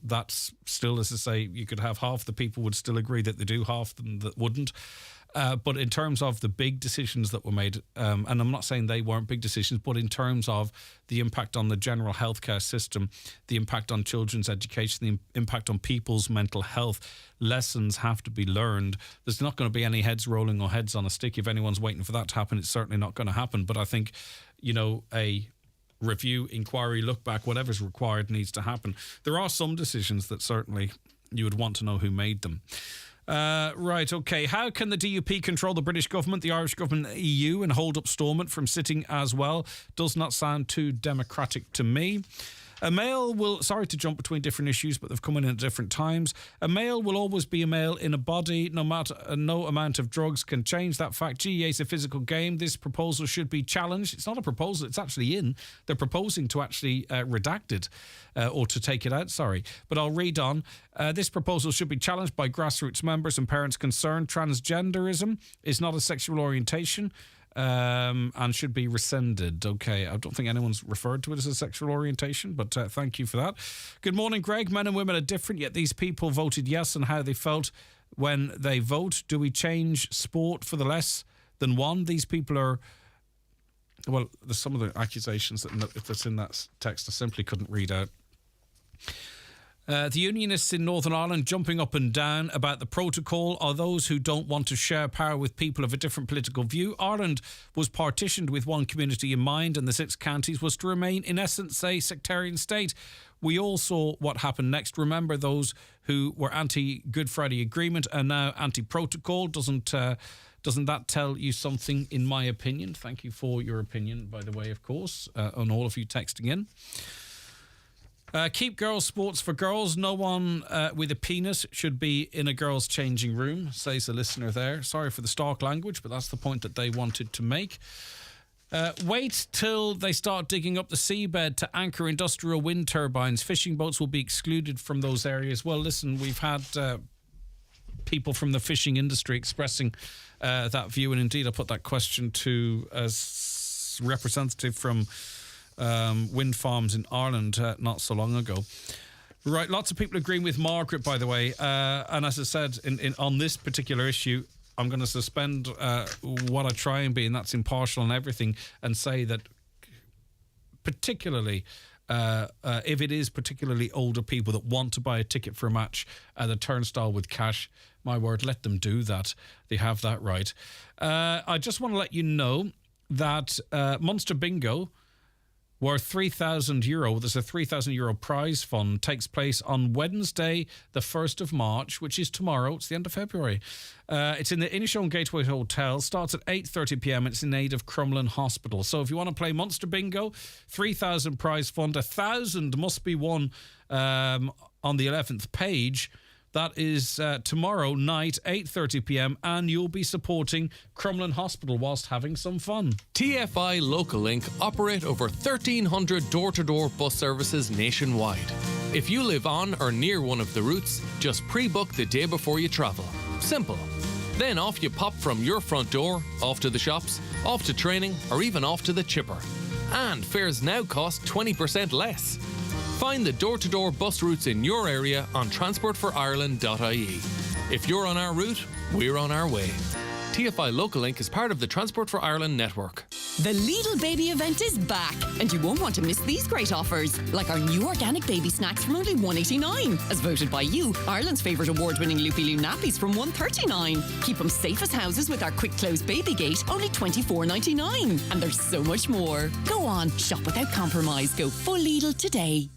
that's still, as I say, you could have half the people would still agree that they do, half them that wouldn't. But in terms of the big decisions that were made, and I'm not saying they weren't big decisions, but in terms of the impact on the general healthcare system, the impact on children's education, the impact on people's mental health, lessons have to be learned. There's not going to be any heads rolling or heads on a stick. If anyone's waiting for that to happen, it's certainly not going to happen. But I think, a review, inquiry, look back, whatever's required needs to happen. There are some decisions that certainly you would want to know who made them. Right, okay. How can the DUP control the British government, the Irish government, the EU, and hold up Stormont from sitting as well? Does not sound too democratic to me. A male will, sorry to jump between different issues, but they've come in at different times. A male will always be a male in a body. No amount of drugs can change that fact. GEA is a physical game. This proposal should be challenged. It's not a proposal, it's actually in. They're proposing to actually redact it, or to take it out, sorry. But I'll read on. This proposal should be challenged by grassroots members and parents concerned. Transgenderism is not a sexual orientation. And should be rescinded. Okay, I don't think anyone's referred to it as a sexual orientation, but thank you for that. Good morning, Greg. Men and women are different, yet these people voted yes on how they felt when they vote. Do we change sport for the less than one? These people are... Well, there's some of the accusations that's in that text I simply couldn't read out. The unionists in Northern Ireland jumping up and down about the protocol are those who don't want to share power with people of a different political view. Ireland was partitioned with one community in mind, and the 6 counties was to remain, in essence, a sectarian state. We all saw what happened next. Remember, those who were anti-Good Friday Agreement are now anti-protocol. Doesn't that tell you something, in my opinion? Thank you for your opinion, by the way, of course, on all of you texting in. Keep girls' sports for girls. No one with a penis should be in a girls' changing room, says a listener there. Sorry for the stark language, but that's the point that they wanted to make. Wait till they start digging up the seabed to anchor industrial wind turbines. Fishing boats will be excluded from those areas. Well, listen, we've had people from the fishing industry expressing that view, and indeed I put that question to a representative from wind farms in Ireland not so long ago. Right, lots of people agreeing with Margaret, by the way, and as I said, on this particular issue, I'm going to suspend what I try and be, and that's impartial and everything, and say that particularly if it is particularly older people that want to buy a ticket for a match at a turnstile with cash, my word, let them do that. They have that right. I just want to let you know that Munster Bingo worth €3,000. There's a €3,000 prize fund. Takes place on Wednesday, the 1st of March, which is tomorrow. It's the end of February. It's in the Inishowen Gateway Hotel. Starts at 8:30pm. It's in aid of Crumlin Hospital. So if you want to play Monster Bingo, 3,000 prize fund. 1,000 must be won on the 11th page. That is tomorrow night, 8:30pm, and you'll be supporting Crumlin Hospital whilst having some fun.
TFI Local Link operate over 1,300 door-to-door bus services nationwide. If you live on or near one of the routes, just pre-book the day before you travel. Simple. Then off you pop from your front door, off to the shops, off to training, or even off to the chipper. And fares now cost 20% less. Find the door-to-door bus routes in your area on transportforireland.ie. If you're on our route, we're on our way. TFI Local Link is part of the Transport for Ireland network.
The Lidl Baby event is back, and you won't want to miss these great offers, like our new organic baby snacks from only $1.89, as voted by you, Ireland's favourite award-winning Loopy Loo nappies from $1.39. Keep them safe as houses with our quick close baby gate, only $24.99. And there's so much more. Go on, shop without compromise. Go full Lidl today.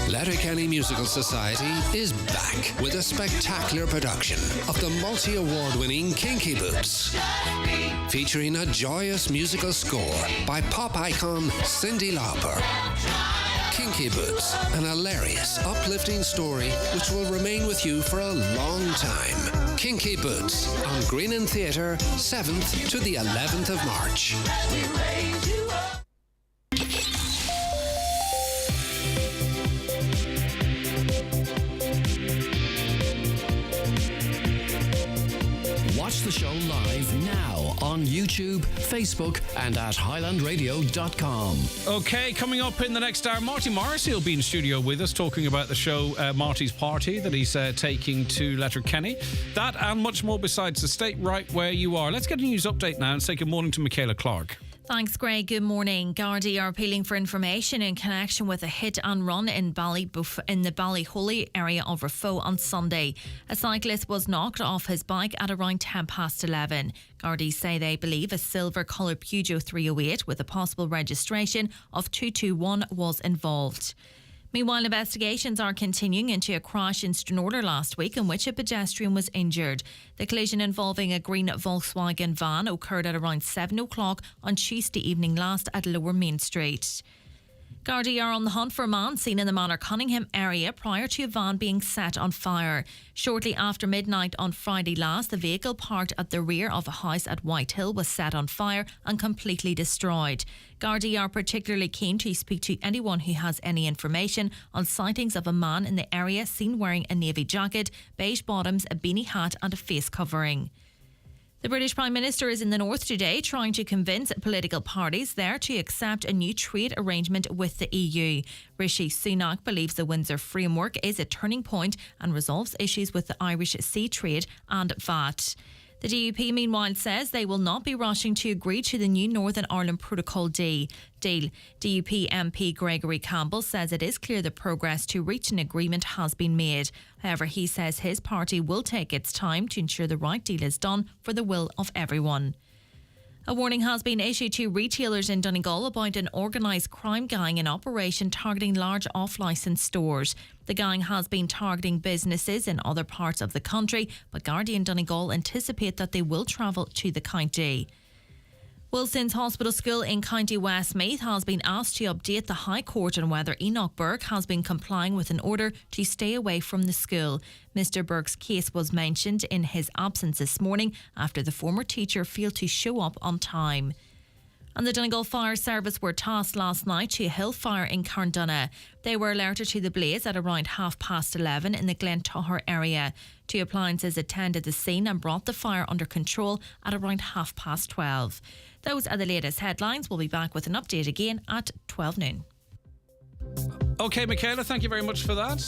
Letterkenny Musical Society is back with a spectacular production of the multi-award-winning Kinky Boots, featuring a joyous musical score by pop icon Cyndi Lauper. Kinky Boots, an hilarious, uplifting story which will remain with you for a long time. Kinky Boots on Green and Theatre, 7th to the 11th of March.
Watch the show live now on YouTube, Facebook, and at highlandradio.com.
Okay, coming up in the next hour, Marty Morrissey will be in studio with us talking about the show Marty's Party that he's taking to Letterkenny. That and much more besides the state right where you are. Let's get a news update now and say good morning to Michaela Clark.
Thanks, Greg. Good morning. Gardai are appealing for information in connection with a hit and run in the Ballyholly area of Rafo on Sunday. A cyclist was knocked off his bike at around 11:10. Gardai say they believe a silver coloured Peugeot 308 with a possible registration of 221 was involved. Meanwhile, investigations are continuing into a crash in Stranorlar last week in which a pedestrian was injured. The collision involving a green Volkswagen van occurred at around 7 o'clock on Tuesday evening last at Lower Main Street. Gardai are on the hunt for a man seen in the Manor Cunningham area prior to a van being set on fire. Shortly after midnight on Friday last, the vehicle parked at the rear of a house at Whitehill was set on fire and completely destroyed. Gardai are particularly keen to speak to anyone who has any information on sightings of a man in the area seen wearing a navy jacket, beige bottoms, a beanie hat and a face covering. The British Prime Minister is in the north today trying to convince political parties there to accept a new trade arrangement with the EU. Rishi Sunak believes the Windsor framework is a turning point and resolves issues with the Irish sea trade and VAT. The DUP, meanwhile, says they will not be rushing to agree to the new Northern Ireland Protocol deal. DUP MP Gregory Campbell says it is clear the progress to reach an agreement has been made. However, he says his party will take its time to ensure the right deal is done for the will of everyone. A warning has been issued to retailers in Donegal about an organised crime gang in operation targeting large off-licence stores. The gang has been targeting businesses in other parts of the country, but Gardai and Donegal anticipate that they will travel to the county. Wilson's Hospital School in County Westmeath has been asked to update the High Court on whether Enoch Burke has been complying with an order to stay away from the school. Mr Burke's case was mentioned in his absence this morning after the former teacher failed to show up on time. And the Donegal Fire Service were tasked last night to a hill fire in Carndonagh. They were alerted to the blaze at around 11:30 in the Glentower area. 2 appliances attended the scene and brought the fire under control at around 12:30. Those are the latest headlines. We'll be back with an update again at 12 noon.
Okay, Michaela, thank you very much for that.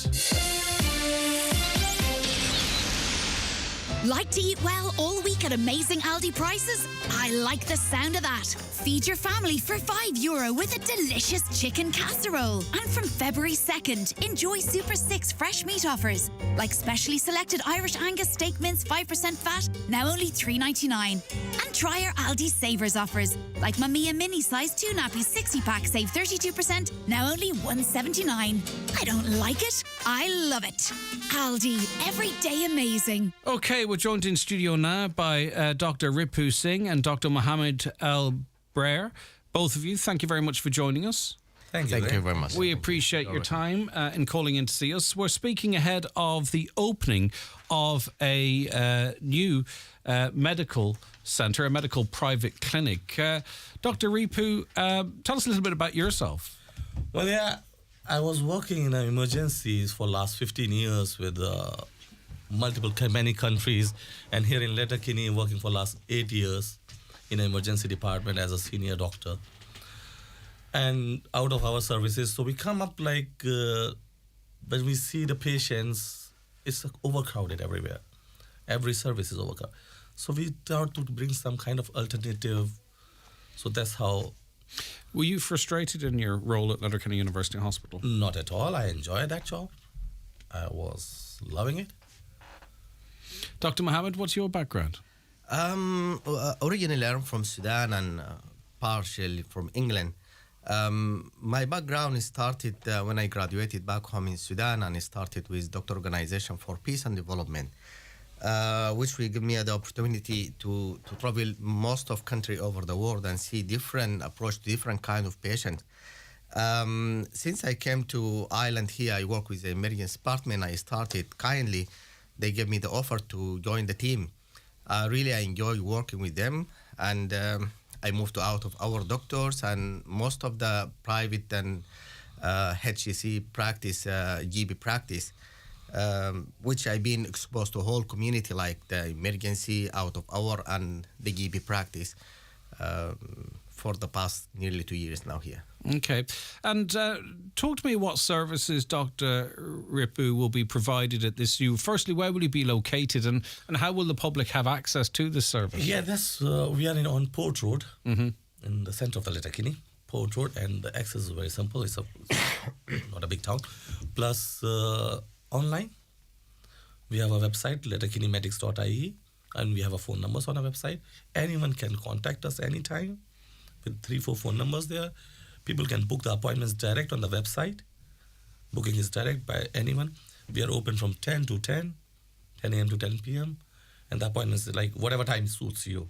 Like to eat well all week at amazing Aldi prices? I like the sound of that. Feed your family for €5 with a delicious chicken casserole. And from February 2nd, enjoy Super 6 fresh meat offers, like specially selected Irish Angus steak mince 5% fat, now only $3.99. And try our Aldi Savers offers, like Mamiya mini size 2 nappies 60-pack, save 32%, now only $1.79. I don't like it, I love it. Aldi, every day amazing.
Okay, we're joined in studio now by Dr. Ripu Singh and Dr. Mohammed Al-Braer. Both of you, thank you very much for joining us.
Thank you very much.
We appreciate your time in calling in to see us. We're speaking ahead of the opening of a new medical centre, a medical private clinic. Dr. Ripu, tell us a little bit about yourself.
Well, yeah, I was working in emergencies for last 15 years with many countries, and here in Letterkenny working for last 8 years in an emergency department as a senior doctor. And out of our services, so we come up like when we see the patients, it's overcrowded everywhere. Every service is overcrowded. So we thought to bring some kind of alternative. So that's how.
Were you frustrated in your role at Letterkenny University Hospital?
Not at all. I enjoyed that job. I was loving it.
Dr. Mohammed, what's your background?
Originally I'm from Sudan and partially from England. My background started when I graduated back home in Sudan, and I started with Doctor Organization for Peace and Development, which will give me the opportunity to travel most of country over the world and see different approach to different kind of patients. Since I came to Ireland here, I work with the emergency department. I started kindly. They gave me the offer to join the team. Really, I enjoy working with them, and I moved out of our doctors and most of the private and HCC practice, GB practice, which I've been exposed to whole community like the emergency, out of hour, and the GB practice for the past nearly 2 years now here.
Okay. And talk to me what services Dr. Ripu will be provided at this U. Firstly, where will he be located, and how will the public have access to this service?
Yeah, that's we are on Port Road, in the centre of the Letterkenny, Port Road, and the access is very simple. It's not a big town. Plus, online, we have a website, letterkennymedics.ie, and we have a phone numbers on our website. Anyone can contact us anytime with 3-4 phone numbers there. People can book the appointments direct on the website. Booking is direct by anyone. We are open from 10 a.m. to 10 p.m. And the appointments is like whatever time suits you.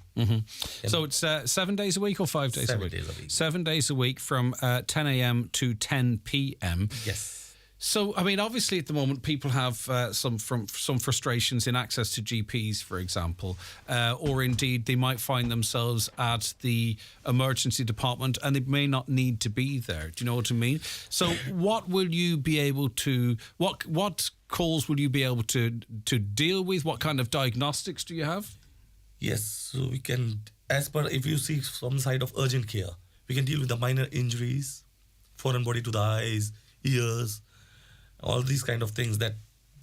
So it's 7 days a week or 5 days a week?
7 days a week.
7 days a week from 10 a.m. to 10 p.m.
Yes.
So, I mean, obviously at the moment people have some frustrations in access to GPs, for example, or indeed they might find themselves at the emergency department and they may not need to be there. Do you know what I mean? So what will you be able to, what calls will you be able to deal with? What kind of diagnostics do you have?
Yes, so we can, as per if you see some side of urgent care, we can deal with the minor injuries, foreign body to the eyes, ears, all these kind of things that,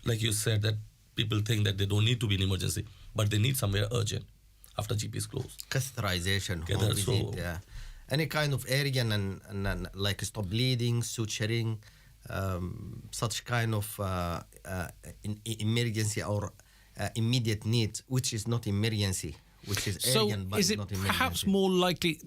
like you said, that people think that they don't need to be in emergency, but they need somewhere urgent after GP is closed.
Catheterization, home visit, yeah. Any kind of area and like stop bleeding, suturing, such kind of emergency or immediate needs, which is not emergency, which is urgent but
is it
not emergency.
Perhaps more likely...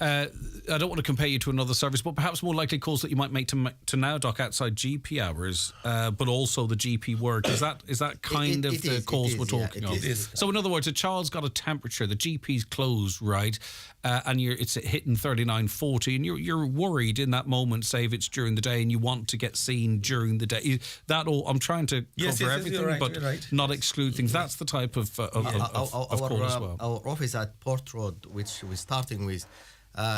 I don't want to compare you to another service, but perhaps more likely calls that you might make to now, Doc, outside GP hours, but also the GP work. Is that kind of the calls we're talking of? So in other words, a child's got a temperature, the GP's closed, right, and it's hitting 39-40, and you're worried in that moment, say if it's during the day and you want to get seen during the day. That all, I'm trying to cover everything,
right,
but not exclude things. That's the type of call as well.
Our office at Port Road, which we're starting with,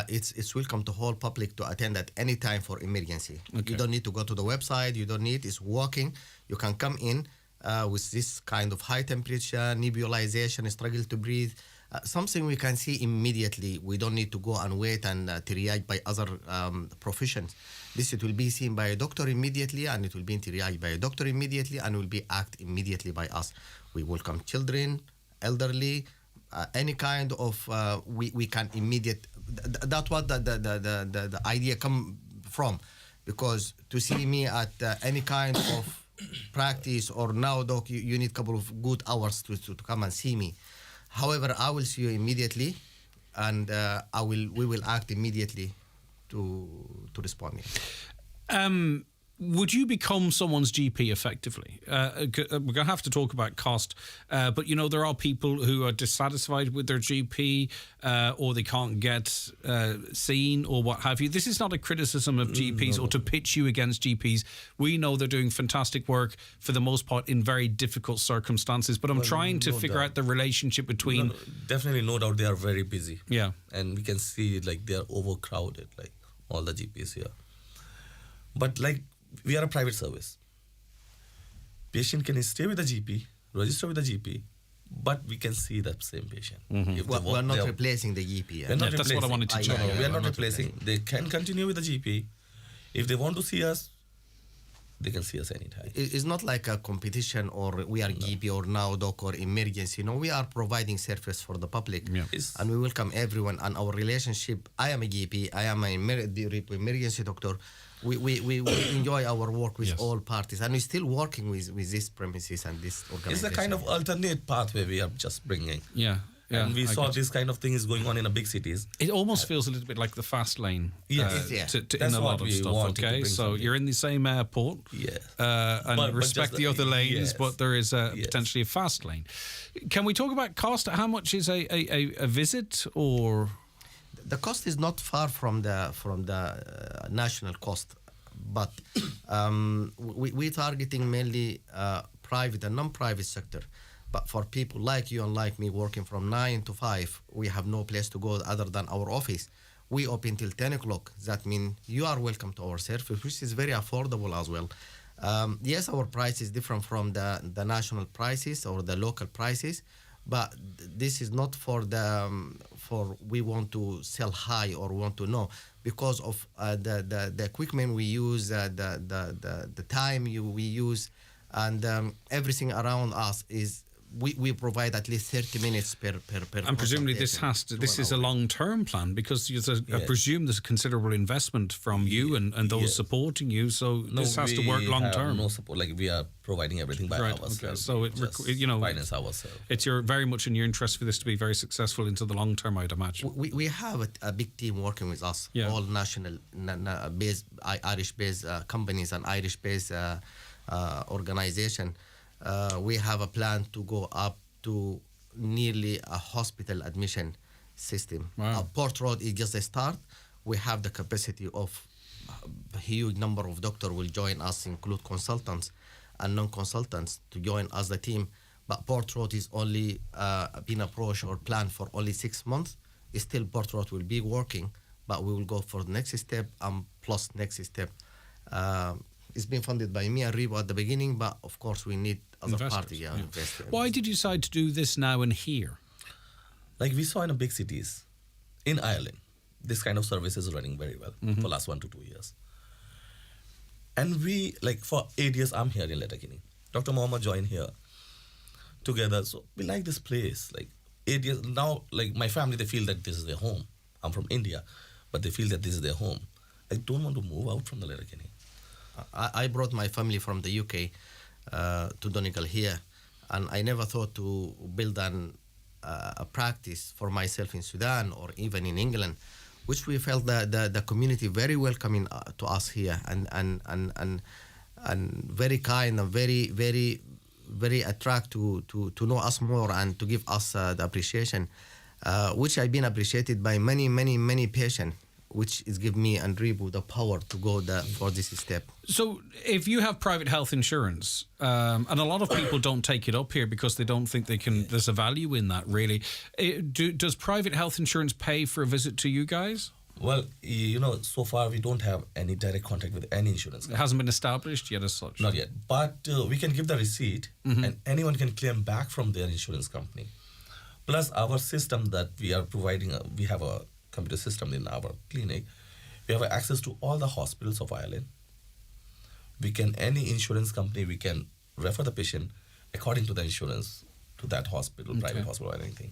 it's welcome to whole public to attend at any time for emergency. Okay. You don't need to go to the website. You don't need. It's walking. You can come in with this kind of high temperature, nebulization, struggle to breathe, Something we can see immediately. We don't need to go and wait and triage by other professions. It will be seen by a doctor immediately, and it will be triaged by a doctor immediately, and will be acted immediately by us. We welcome children, elderly, any kind of we can immediate. That's what the idea come from, because to see me at any kind of practice or now, doc, you need a couple of good hours to come and see me. However, I will see you immediately, and we will act immediately to respond.
Would you become someone's GP effectively? We're going to have to talk about cost, but there are people who are dissatisfied with their GP, or they can't get seen, or what have you. This is not a criticism of GPs or to pitch you against GPs. We know they're doing fantastic work for the most part in very difficult circumstances, but I'm trying to figure out the relationship between...
Definitely, no doubt, they are very busy.
Yeah.
And we can see they are overcrowded, all the GPs here. But we are a private service. Patient can stay with the GP, register with the GP, but we can see the same patient.
Mm-hmm. We're not replacing the GP.
That's what I wanted to check.
We are not replacing. They can continue with the GP. If they want to see us, they can see us anytime.
It's not like a competition, or we are GP or now doc or emergency. We are providing service for the public, and we welcome everyone. And our relationship, I am a GP, I am an emergency doctor. We enjoy our work with all parties, and we're still working with these premises and this organization.
It's a kind of alternate pathway we are just bringing.
Yeah.
And we saw this kind of thing is going on in the big cities.
It almost feels a little bit like the fast lane in
That's
a lot of stuff.
Okay,
so you're in the same airport, and respect the other lanes, but there is potentially a fast lane. Can we talk about cost? How much is a visit, or?
The cost is not far from the national cost, but we're targeting mainly private and non-private sector. But for people like you and like me working from 9 to 5, we have no place to go other than our office. We open till 10 o'clock. That means you are welcome to our service, which is very affordable as well. Yes, our price is different from the national prices or the local prices, but this is not for we want to sell high or want to know, because of the equipment we use, the time we use, and everything around us is we provide at least 30 minutes per
and presumably this is a long-term plan, because I presume there's a considerable investment from you and those supporting you, so this has to work long-term.
No support, we are providing everything by ourselves.
Okay. So
finance ourselves.
It's very much in your interest for this to be very successful into the long term, I'd imagine.
We have a big team working with us, all national based Irish-based companies and Irish-based organization. We have a plan to go up to nearly a hospital admission system.
Wow.
Port Road is just a start. We have the capacity of a huge number of doctors will join us, include consultants and non-consultants, to join us the team. But Port Road is only been approached or planned for only 6 months. Still, Port Road will be working, but we will go for the next step and plus next step. It's been funded by me and Rebo at the beginning, but of course we need other parties.
Why did you decide to do this now and here?
We saw in the big cities, in Ireland, this kind of service is running very well for the last 1 to 2 years. And we, for 8 years, I'm here in Letterkenny. Dr. Mohammed joined here together. So we like this place. 8 years now, my family, they feel that this is their home. I'm from India, but they feel that this is their home. I don't want to move out from the Letterkenny.
I brought my family from the UK to Donegal here, and I never thought to build a practice for myself in Sudan or even in England, which we felt the community very welcoming to us here, and very kind and very attract to know us more and to give us the appreciation, which I've been appreciated by many patients, which is give me and Rebu the power to go for this step.
So if you have private health insurance, and a lot of people don't take it up here because they don't think there's a value in that, really. Does private health insurance pay for a visit to you guys?
Well, so far we don't have any direct contact with any insurance company.
It hasn't been established yet as such?
Not yet. But we can give the receipt and anyone can claim back from their insurance company. Plus our system that we are providing, we have a computer system in our clinic. We have access to all the hospitals of Ireland. Any insurance company, we can refer the patient according to the insurance to that hospital, private hospital or anything.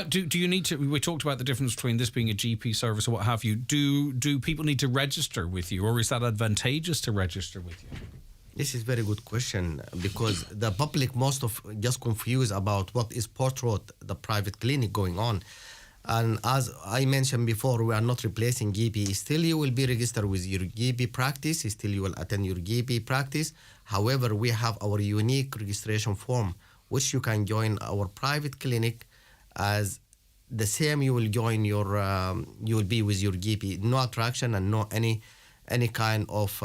Do you need to, we talked about the difference between this being a GP service or what have you. Do people need to register with you, or is that advantageous to register with you?
This is a very good question, because the public just confused about what is Port Road, the private clinic going on. And as I mentioned before, we are not replacing GP. Still, you will be registered with your GP practice. Still, you will attend your GP practice. However, we have our unique registration form, which you can join our private clinic as the same. You will join you will be with your GP. No attraction and no any kind of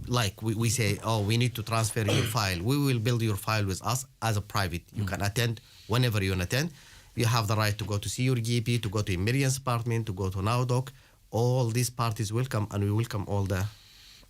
like we say, we need to transfer your file. We will build your file with us as a private. You can attend whenever you attend. You have the right to go to see your GP, to go to emergency department, to go to NAUDOC. All these parties welcome, and we welcome all the...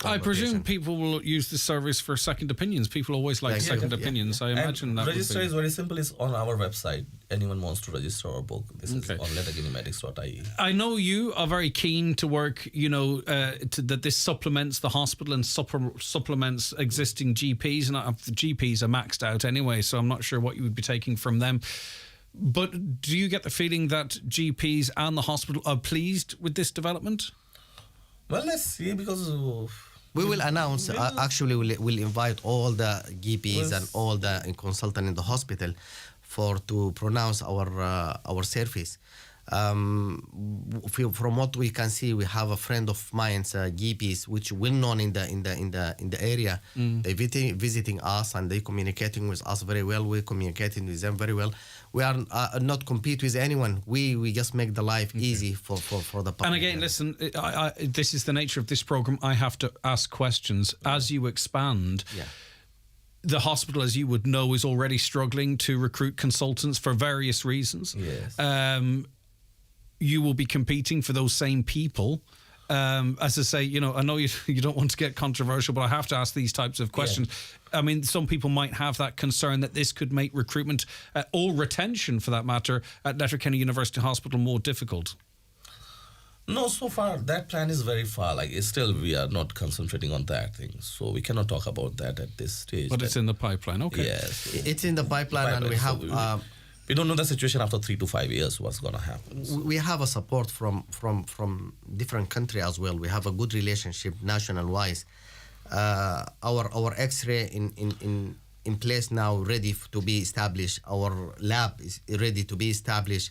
I presume people will use this service for second opinions. People always like second opinions. I imagine that
register is very simple. It's on our website. Anyone wants to register or book, this is on letterguineamedics.ie.
I know you are very keen to work, that this supplements the hospital and supplements existing GPs. And the GPs are maxed out anyway, so I'm not sure what you would be taking from them. But do you get the feeling that GPs and the hospital are pleased with this development?
Well, let's see, because...
we will announce, actually we'll invite all the GPs and all the consultants in the hospital to pronounce our service. From what we can see, we have a friend of mine's GPs, which well known in the area. They visiting us and they communicating with us very well. We're communicating with them very well. We are not compete with anyone. We just make the life easy for the public.
And again, listen, this is the nature of this program. I have to ask questions as you expand.
Yeah.
The hospital, as you would know, is already struggling to recruit consultants for various reasons.
Yes.
You will be competing for those same people. As I say, I know you don't want to get controversial, but I have to ask these types of questions. Yeah. I mean, some people might have that concern that this could make recruitment or retention, for that matter, at Letterkenny University Hospital more difficult.
No, so far that plan is very far. Still, we are not concentrating on that thing, so we cannot talk about that at this stage.
But it's in the pipeline, okay?
Yes,
it's in the pipeline, and we have.
We don't know the situation after 3 to 5 years what's going to happen.
So. We have a support from different countries as well. We have a good relationship national wise. Our X-ray in place now, ready to be established. Our lab is ready to be established.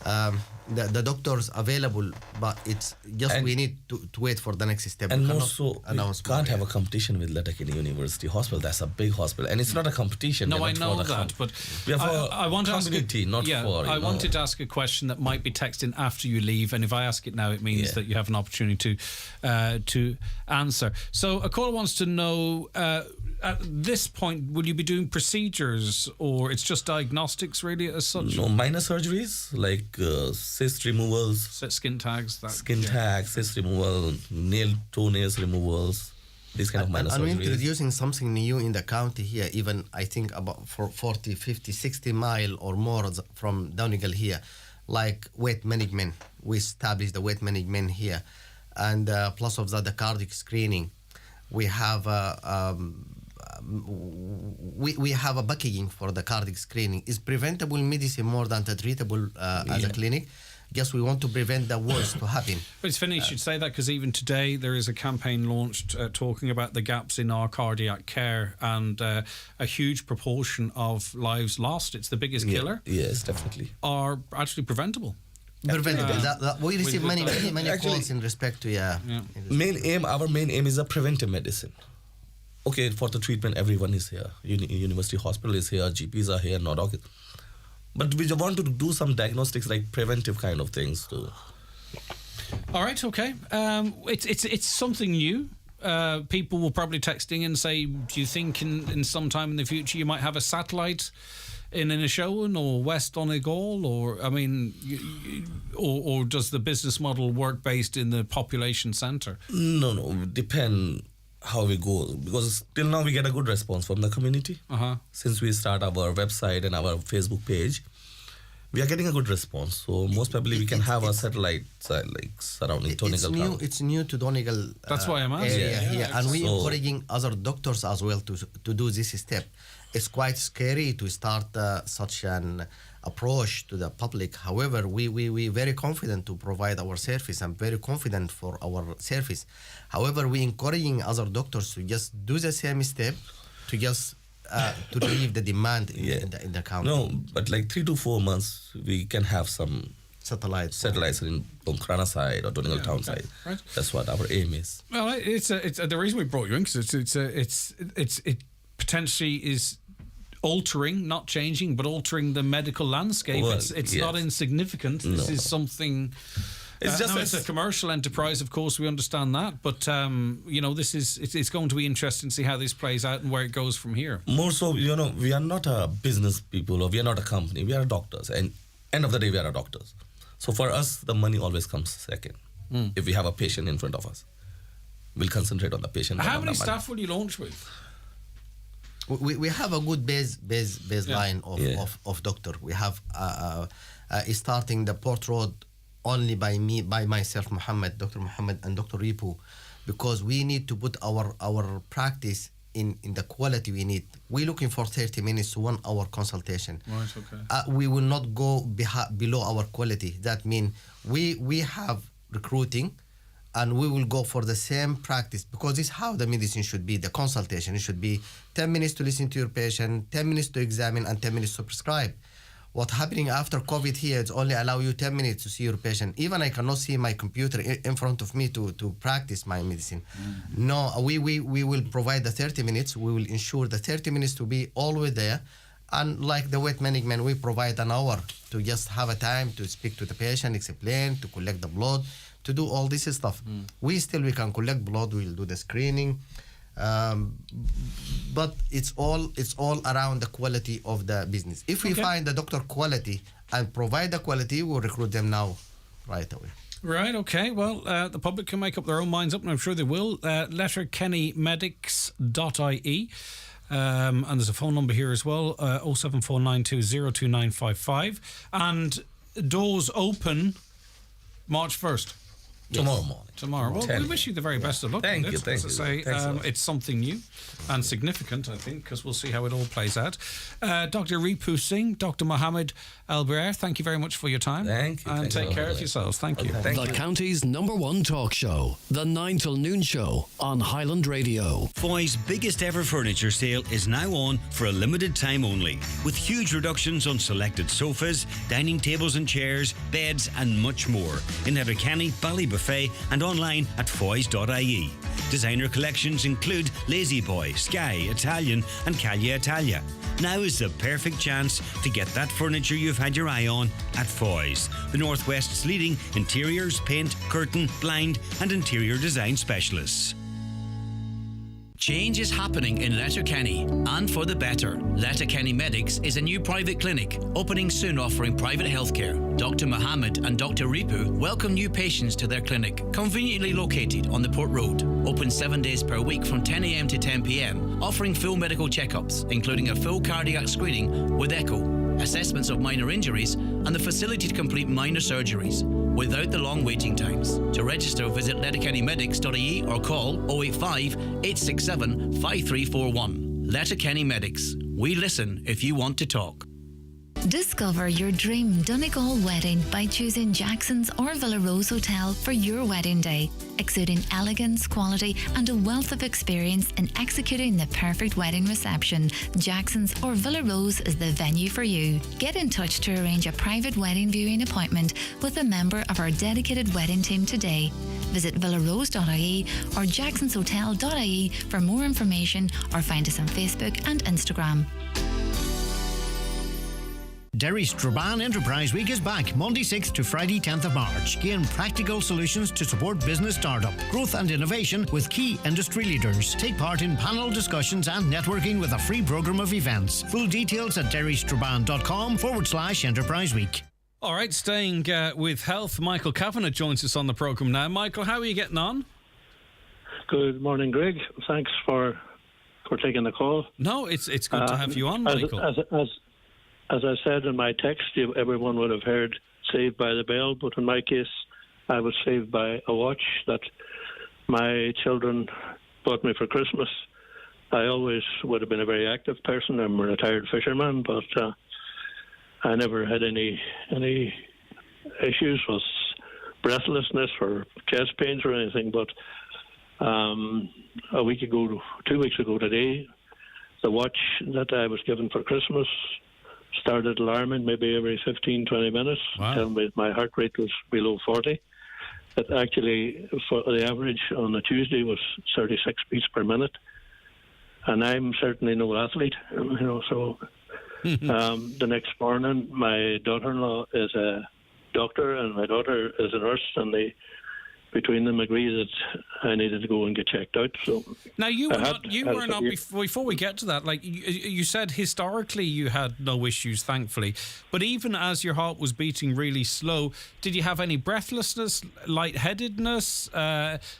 The doctors available, but it's just we need to wait for the next step.
And also, we can't have a competition with Letterkenny University Hospital. That's a big hospital, and it's not a competition.
No, I know that, but
we have
I want to ask
I
wanted to ask a question that might be texted after you leave, and if I ask it now, it means that you have an opportunity to answer. So a caller wants to know. At this point, will you be doing procedures, or it's just diagnostics really as such?
No, minor surgeries like cyst removals,
skin tags,
tags, cyst removal, toenails removals, these kind of minor surgeries.
I'm introducing something new in the county here, even I think about for 40, 50, 60 mile or more from Donegal here, like weight management. We established the weight management here, and plus of that, the cardiac screening. We have we have a packaging for the cardiac screening. It's preventable medicine more than the treatable as a clinic. Just we want to prevent the worst to happen.
But it's funny you should say that, because even today there is a campaign launched talking about the gaps in our cardiac care, and a huge proportion of lives lost. It's the biggest killer.
Yes, definitely.
Are actually preventable.
Preventable. We receive many calls in respect to
Our main aim is a preventive medicine. Okay, for the treatment, everyone is here. University Hospital is here, GPs are here, NAUDOC. But we want to do some diagnostics, like preventive kind of things too.
All right, okay. It's something new. People will probably texting and say, do you think in some time in the future you might have a satellite in Inishowen or West Donegal, or I mean, or does the business model work based in the population centre?
No, depend. how we go, because till now we get a good response from the community. Since we start our website and our Facebook page, we are getting a good response. So most probably we can have a satellite like surrounding Donegal town.
It's new to Donegal.
That's why I'm asking.
Area here, and we
So-
encouraging other doctors as well to do this step. It's quite scary to start such an approach to the public. However, we very confident to provide our service. I'm very confident for our service. However, we encouraging other doctors to just do the same step, to just to relieve the demand in the county.
No, but like 3 to 4 months, we can have some
satellites
in Donkrana side or Donegal town side.
Right.
That's what our aim is.
Well, it's the reason we brought you in, because it potentially is altering, not changing, but altering the medical landscape.
Well,
It's
yes.
not insignificant. This
No.
is something.
It's just
it's a commercial enterprise, of course. We understand that, but this is it's going to be interesting to see how this plays out and where it goes from here.
More so, we are not a business people or we are not a company. We are doctors, and end of the day, we are doctors. So for us, the money always comes second. If we have a patient in front of us, we'll concentrate on the patient.
How many staff will you launch with?
We have a good baseline of doctor. We have starting the Port Road only by myself, Dr. Muhammad and Dr. Ripu, because we need to put our practice in the quality we need. We're looking for 30 minutes to 1 hour consultation.
Right, okay.
We will not go below our quality. That means we have recruiting, and we will go for the same practice, because this is how the medicine should be. The consultation, it should be 10 minutes to listen to your patient, 10 minutes to examine, and 10 minutes to prescribe. What's happening after COVID here is only allow you 10 minutes to see your patient. Even I cannot see my computer in front of me to practice my medicine. No, we will provide the 30 minutes. We will ensure the 30 minutes to be always there. And like the weight management, we provide an hour to just have a time to speak to the patient, explain, to collect the blood, to do all this stuff. We can collect blood, we'll do the screening. But it's all around the quality of the business. If we find the doctor quality and provide the quality, we'll recruit them now right away.
Right, okay. Well, the public can make up their own minds up, and I'm sure they will. letterkennymedics.ie. And there's a phone number here as well, 07492029955. And doors open March 1st.
Tomorrow morning.
Tomorrow. Well, we wish you the very best of luck.
Thank
with
you,
it.
thank
As I
you.
say,
Thanks a lot.
it's something new and significant, I think, because we'll see how it all plays out. Dr. Ripu Singh, Dr. Mohammed Elbrer, thank you very much for your time.
Thank you.
And
Thank
take
you.
care of yourselves. Thank you.
The county's #1 talk show, the 9 till noon show on Highland Radio.
Foy's biggest ever furniture sale is now on for a limited time only, with huge reductions on selected sofas, dining tables and chairs, beds and much more in Letterkenny, Ballybuffet and online at foys.ie. Designer collections include Lazy Boy, Sky, Italian and Caglia Italia. Now is the perfect chance to get that furniture you've had your eye on at Foy's, the Northwest's leading interiors, paint, curtain, blind and interior design specialists.
Change is happening in Letterkenny, and for the better. Letterkenny Medics is a new private clinic, opening soon, offering private healthcare. Dr. Mohammed and Dr. Ripu welcome new patients to their clinic, conveniently located on the Port Road. Open 7 days per week from 10 a.m. to 10 p.m, offering full medical checkups, including a full cardiac screening with echo, assessments of minor injuries, and the facility to complete minor surgeries without the long waiting times. To register, visit letterkennymedics.ie or call 085 867 5341. Letterkenny Medics. We listen if you want to talk.
Discover your dream Donegal wedding by choosing Jackson's or Villa Rose Hotel for your wedding day, exuding elegance, quality and a wealth of experience in executing the perfect wedding reception. Jackson's or Villa Rose is the venue for you. Get in touch to arrange a private wedding viewing appointment with a member of our dedicated wedding team today. Visit villarose.ie or jacksonshotel.ie for more information, or find us on Facebook and Instagram.
Derry Strabane Enterprise Week is back Monday 6th to Friday 10th of March. Gain practical solutions to support business startup, growth and innovation with key industry leaders. Take part in panel discussions and networking with a free programme of events. Full details at derrystrabane.com/Enterprise Week.
All right, staying with health, Michael Kavanagh joins us on the programme now. Michael, how are you getting on?
Good morning, Greg. Thanks for taking the call.
No, it's good to have you on, Michael.
As I said in my text, everyone would have heard Saved by the Bell, but in my case, I was saved by a watch that my children bought me for Christmas. I always would have been a very active person. I'm a retired fisherman, but I never had any issues with breathlessness or chest pains or anything. But 2 weeks ago today, the watch that I was given for Christmas started alarming maybe every 15, 20 minutes, telling me my heart rate was below 40. It actually, for the average on a Tuesday, was 36 beats per minute. And I'm certainly no athlete, so the next morning, my daughter-in-law is a doctor and my daughter is a nurse, and they between them agree that I needed to go and get checked out. So
now before we get to that, like you said, historically you had no issues, thankfully. But even as your heart was beating really slow, did you have any breathlessness, lightheadedness,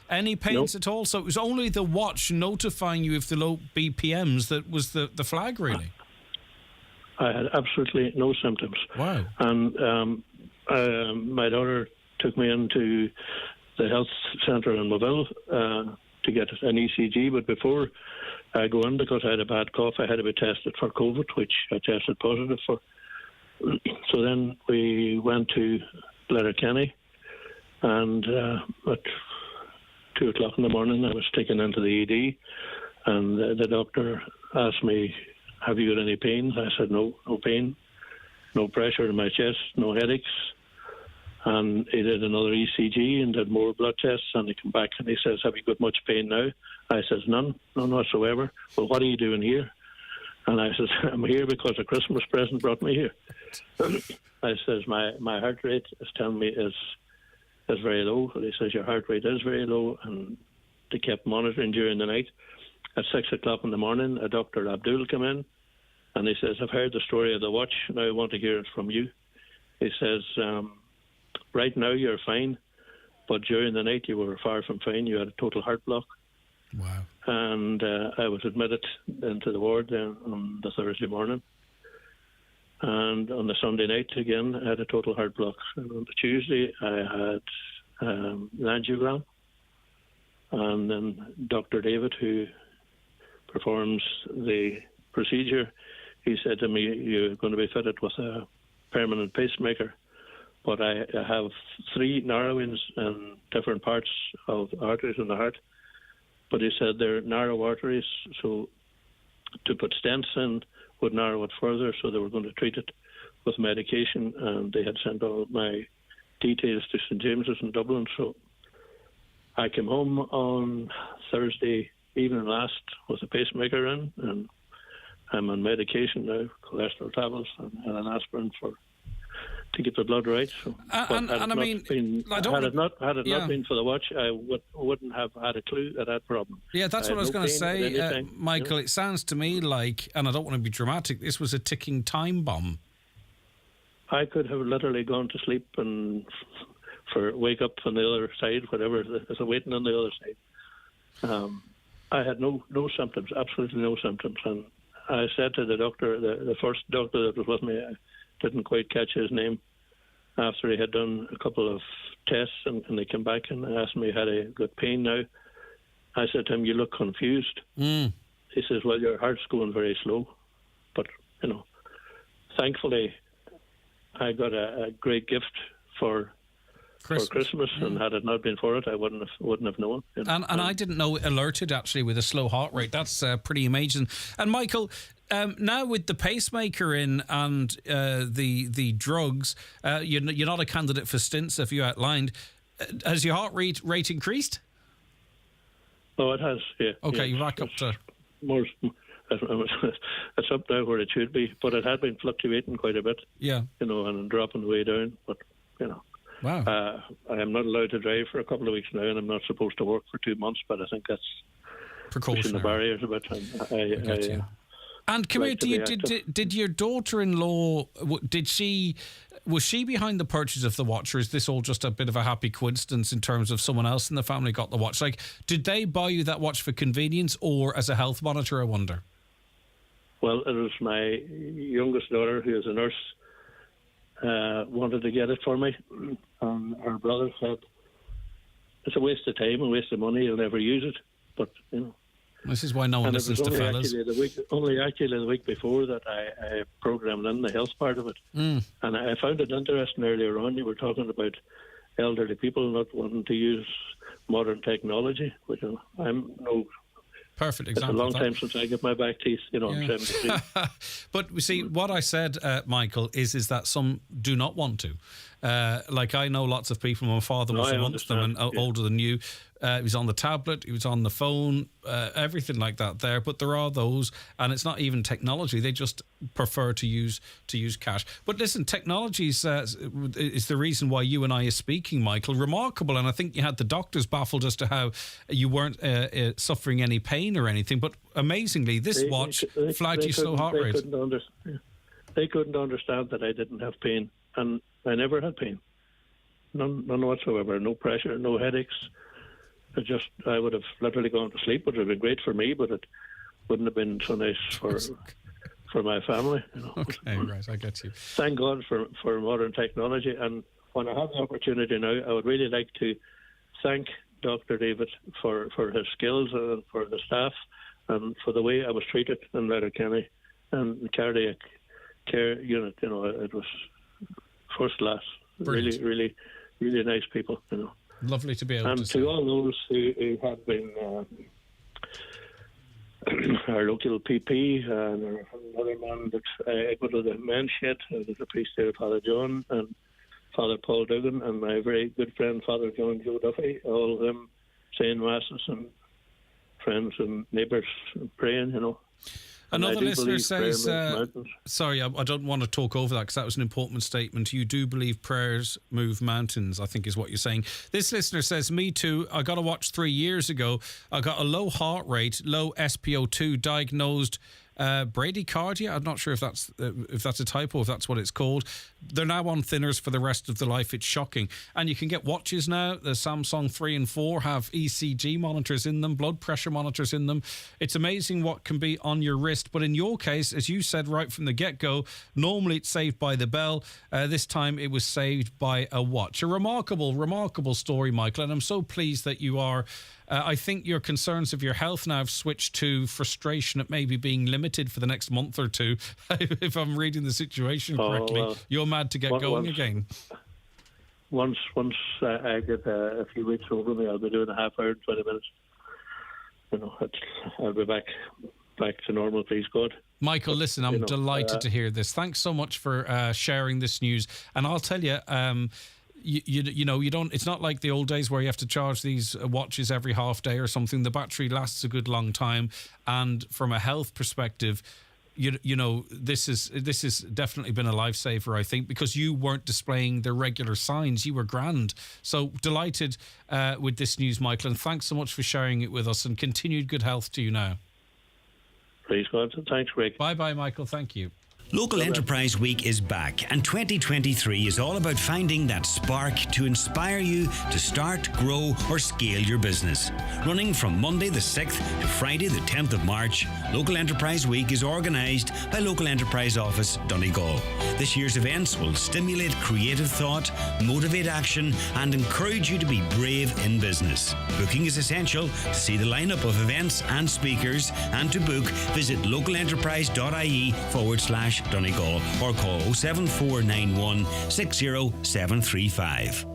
any pains at all? So it was only the watch notifying you of the low BPMs that was the flag, really.
I had absolutely no symptoms.
Wow.
And my daughter took me into the health centre in Moville to get an ECG, but before I go in, because I had a bad cough, I had to be tested for COVID, which I tested positive for. So then we went to Letterkenny, and at 2 o'clock in the morning I was taken into the ED, and the doctor asked me, "Have you got any pain?" I said, no pain, no pressure in my chest, no headaches. And he did another ECG and did more blood tests, and he came back and he says, "Have you got much pain now?" I says, none whatsoever. "Well, what are you doing here?" And I says, "I'm here because a Christmas present brought me here." I says, my heart rate is telling me is very low. And he says, "Your heart rate is very low," and they kept monitoring during the night. At 6 o'clock in the morning, a Dr. Abdul came in, and he says, "I've heard the story of the watch. Now I want to hear it from you." He says, "Right now you're fine, but during the night you were far from fine. You had a total heart block."
Wow.
And I was admitted into the ward then on the Thursday morning. And on the Sunday night, again, I had a total heart block. And on the Tuesday, I had an angiogram. And then Dr. David, who performs the procedure, he said to me, "You're going to be fitted with a permanent pacemaker." But I have 3 narrowings in different parts of the arteries in the heart. But he said they're narrow arteries, so to put stents in would narrow it further, so they were going to treat it with medication, and they had sent all my details to St. James's in Dublin. So I came home on Thursday evening last with a pacemaker in, and I'm on medication now, cholesterol tablets and an aspirin to get the blood right. So, had it not been for the watch, I wouldn't have had a clue at that problem.
Yeah, that's what I was going to say, Michael. It sounds to me like, and I don't want to be dramatic, this was a ticking time bomb.
I could have literally gone to sleep and wake up on the other side, whatever, as a waiting on the other side. I had no symptoms, absolutely no symptoms. And I said to the doctor, the first doctor that was with me, I didn't quite catch his name, after he had done a couple of tests, and they came back and asked me, had I got pain now? I said to him, "You look confused." He says, "Well, your heart's going very slow." But, thankfully, I got a great gift for Christmas, and had it not been for it, I wouldn't have known.
And I didn't know it alerted actually with a slow heart rate. That's pretty amazing. And Michael, now with the pacemaker in and the drugs, you're not a candidate for stints, if you outlined. Has your heart rate increased?
Oh, it has. Yeah.
Okay,
yeah.
You're back up to
more. It's up now where it should be, but it had been fluctuating quite a bit.
Yeah.
And dropping the way down, but
Wow.
I am not allowed to drive for a couple of weeks now, and I'm not supposed to work for 2 months, but I think that's pushing the barriers a bit.
And come here, did your daughter-in-law, did she Was she behind the purchase of the watch, or is this all just a bit of a happy coincidence in terms of someone else in the family got the watch? Like, did they buy you that watch for convenience or as a health monitor, I wonder?
Well, it was my youngest daughter, who is a nurse, wanted to get it for me. And her brother said, it's a waste of time and waste of money, you'll never use it. But, you know.
This is why no one listens to fellas.
Only the week before that I programmed in the health part of it.
Mm.
And I found it interesting earlier on. You were talking about elderly people not wanting to use modern technology, which I'm no...
Perfect
It's
example.
a long time since I get my back teeth, you know.
Yeah.
I'm 73.
But we see, what I said, Michael, is that some do not want to. Like, I know lots of people. My father was amongst them, and older than you. He was on the tablet, he was on the phone, everything like that there. But there are those, and it's not even technology. They just prefer to use cash. But listen, technology is the reason why you and I are speaking, Michael. Remarkable, and I think you had the doctors baffled as to how you weren't suffering any pain or anything. But amazingly, this watch flagged you slow heart rate.
They couldn't understand that I didn't have pain, and I never had pain. None whatsoever. No pressure, no headaches. I would have literally gone to sleep, which would have been great for me, but it wouldn't have been so nice for my family. You know.
Okay, right, I get you.
Thank God for modern technology. And when I have the opportunity now, I would really like to thank Dr. David for his skills and for the staff and for the way I was treated in Letterkenny and the cardiac care unit. You know, it was first class.
Brilliant.
Really, really nice people. You know.
Lovely to be able to
And
see.
to all those who have been our local PP and another man that I go to the men's shed, there's a priest there, Father John, and Father Paul Duggan, and my very good friend, Father John Joe Duffy, all of them saying masses and friends and neighbours praying, you know.
Another listener says, sorry, I don't want to talk over that because that was an important statement. You do believe prayers move mountains, I think is what you're saying. This listener says, me too. I got a watch 3 years ago. I got a low heart rate, low SpO2, diagnosed bradycardia. I'm not sure if that's a typo, if that's what it's called. They're now on thinners for the rest of their life. It's shocking. And you can get watches now. The Samsung 3 and 4 have ECG monitors in them, blood pressure monitors in them. It's amazing what can be on your wrist. But in your case, as you said right from the get-go, normally it's saved by the bell. This time it was saved by a watch. A remarkable story, Michael. And I'm so pleased that you are... I think your concerns of your health now have switched to frustration at maybe being limited for the next month or two, if I'm reading the situation correctly.
Well,
you're mad to get going again.
Once I get a few weeks over me, I'll be doing a half hour, 20 minutes. You know, I'll be back to normal, please God.
Michael, listen, I'm delighted to hear this. Thanks so much for sharing this news. And I'll tell you... You know, you don't. It's not like the old days where you have to charge these watches every half day or something. The battery lasts a good long time, and from a health perspective, you know, this is definitely been a lifesaver, I think, because you weren't displaying the regular signs. You were grand. So delighted with this news, Michael, and thanks so much for sharing it with us. And continued good health to you now.
Praise God. Thanks, Greg.
Bye, Michael. Thank you.
Local Enterprise Week is back, and 2023 is all about finding that spark to inspire you to start, grow, or scale your business. Running from Monday the 6th to Friday the 10th of March, Local Enterprise Week is organised by Local Enterprise Office, Donegal. This year's events will stimulate creative thought, motivate action, and encourage you to be brave in business. Booking is essential. To see the lineup of events and speakers and to book, visit localenterprise.ie/Donegal or call 07491 60735.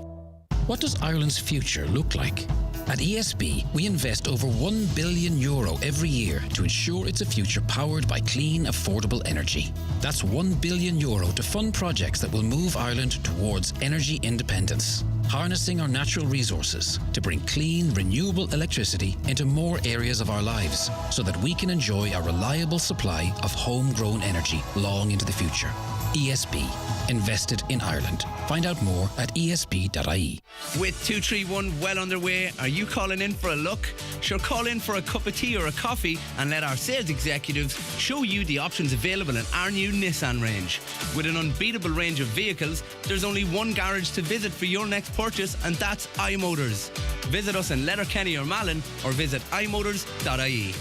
What does Ireland's future look like? At ESB, we invest over €1 billion every year to ensure it's a future powered by clean, affordable energy. That's €1 billion to fund projects that will move Ireland towards energy independence, harnessing our natural resources to bring clean, renewable electricity into more areas of our lives so that we can enjoy a reliable supply of homegrown energy long into the future. ESB. Invested in Ireland. Find out more at esb.ie.
With 231 well underway, are you calling in for a look? Sure, call in for a cup of tea or a coffee and let our sales executives show you the options available in our new Nissan range. With an unbeatable range of vehicles, there's only one garage to visit for your next purchase, and that's iMotors. Visit us in Letterkenny or Malin, or visit imotors.ie.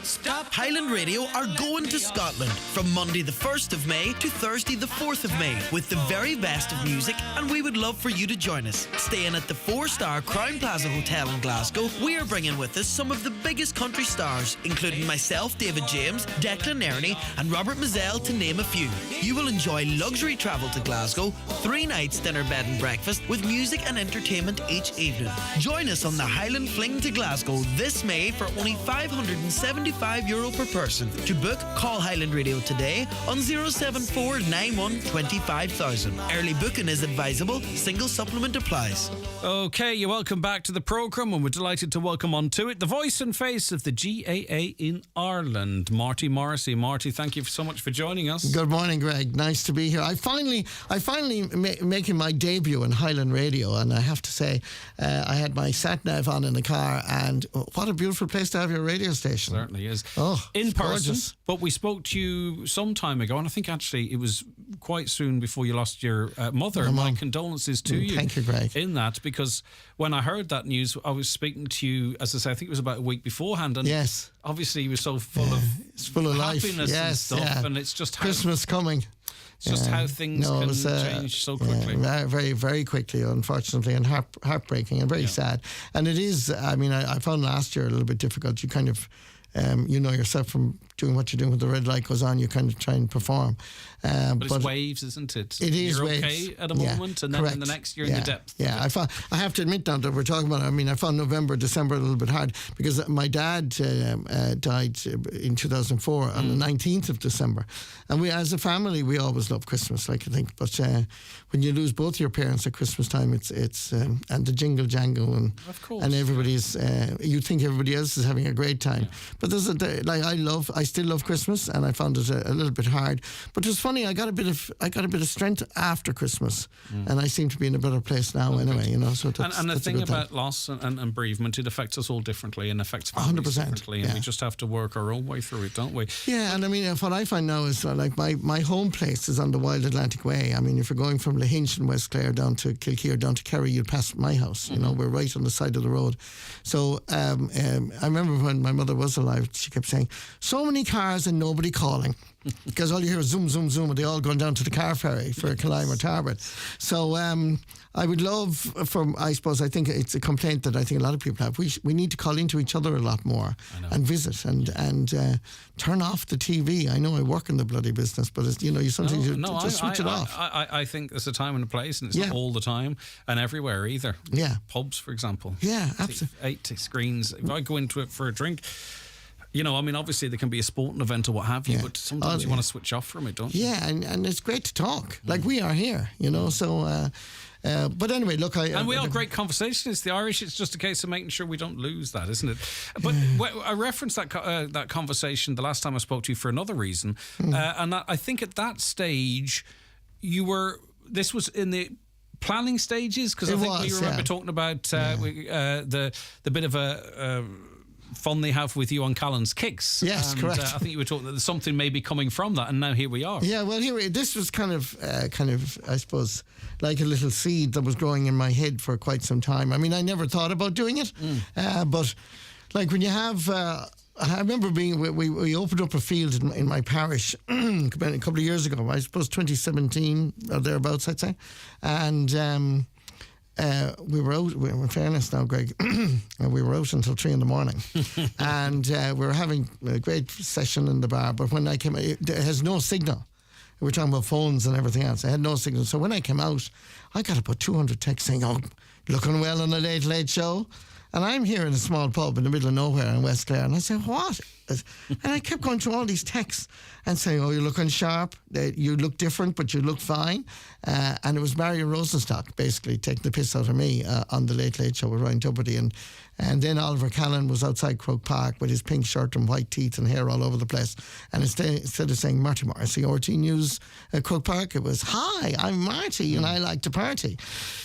Stop Highland Radio are going to Scotland from Monday the 1st of May to Thursday the 4th of May with the very best of music, and we would love for you to join us. Staying at the 4-star Crown Plaza Hotel in Glasgow, we are bringing with us some of the biggest country stars, including myself, David James, Declan Ernie and Robert Mazzell, to name a few. You will enjoy luxury travel to Glasgow, 3 nights dinner, bed and breakfast with music and entertainment each evening. Join us on the Highland Fling to Glasgow this May for only €575 per person. To book, call Highland Radio today on 074 91 25,000. Early booking is advisable. Single supplement applies.
Okay, you're welcome back to the programme, and we're delighted to welcome onto it the voice and face of the GAA in Ireland, Marty Morrissey. Marty, thank you so much for joining us.
Good morning, Greg. Nice to be here. I finally making my debut in Highland Radio, and I have to say, I had my sat-nav on in the car, and what a beautiful place to have your radio station.
Certainly is.
Oh,
in person,
gorgeous.
But we spoke to you some time ago, and I think actually it was quite soon before you lost your mother. My condolences to you.
Thank you, Greg.
In that, because when I heard that news, I was speaking to you, as I say, I think it was about a week beforehand, and
yes,
obviously you were so full of happiness and stuff, and it's just how
Christmas coming.
It's just how things can change so quickly.
Very, very quickly, unfortunately, and heartbreaking and very sad. And it is, I mean, I found last year a little bit difficult. You kind of, you know yourself from doing what you're doing when the red light goes on, you kind of try and perform.
But it's waves, isn't it?
It is
you're
waves.
Okay at a moment, and then in the next you're in the depth.
Yeah, I have to admit now that we're talking about it, I mean, I found November, December a little bit hard because my dad died in 2004 on the 19th of December. And we, as a family, we always love Christmas, like I think. But when you lose both your parents at Christmas time, it's and the jingle jangle and everybody's, you think everybody else is having a great time. But there's I still love Christmas, and I found it a little bit hard. But it was funny. I got a bit of strength after Christmas, and I seem to be in a better place now. Anyway, you know. So that's,
and the
that's
thing
a good
about
thing.
loss and bereavement, it affects us all differently, and affects families
100%,
differently, and we just have to work our own way through it, don't we?
Yeah, and I mean, what I find now is like my home place is on the Wild Atlantic Way. I mean, if you're going from Lahinch in West Clare down to Kilkere down to Kerry, you'll pass my house. You know, we're right on the side of the road. So I remember when my mother was alive, she kept saying, "So many cars and nobody calling." Because all you hear is zoom, zoom, zoom, and they all going down to the car ferry for Killyme or Tarbert. So I would love, I suppose, I think it's a complaint that I think a lot of people have. We need to call into each other a lot more and visit and turn off the TV. I know I work in the bloody business, but it's, you know, you sometimes just switch it off.
I think there's a time and a place, and it's not all the time and everywhere either.
Yeah.
Pubs, for example.
Yeah, absolutely.
8 screens. If I go into it for a drink, you know, I mean, obviously there can be a sporting event or what have you, but sometimes you want to switch off from it, don't you?
Yeah, and it's great to talk, like we are here, you know, so... but anyway, look,
and we are great conversationists. The Irish, it's just a case of making sure we don't lose that, isn't it? But I referenced that conversation the last time I spoke to you for another reason, and I think at that stage this was in the planning stages, because I think we remember talking about the bit of a fun they have with you on Callan's Kicks.
Yes, correct.
I think you were talking that there's something maybe coming from that, and now here we are.
Yeah, well, this was kind of, I suppose, like a little seed that was growing in my head for quite some time. I mean, I never thought about doing it, but like when you have... I remember we opened up a field in my parish a couple of years ago, I suppose 2017 or thereabouts, I'd say, and... we were out, in fairness now, Greg, we were out until 3 a.m. and we were having a great session in the bar, but when I came out, it has no signal. We were talking about phones and everything else. I had no signal. So when I came out, I got about 200 texts saying, "Oh, looking well on the Late Late Show." And I'm here in a small pub in the middle of nowhere in West Clare, and I said, "What And I kept going through all these texts and saying, oh, you're looking sharp, you look different, but you look fine. And it was Mario Rosenstock basically taking the piss out of me on the Late Late Show with Ryan Tubridy. And then Oliver Callan was outside Croke Park with his pink shirt and white teeth and hair all over the place. And instead of saying Marty Morrissey, RT News Croke Park, it was, hi, I'm Marty and I like to party.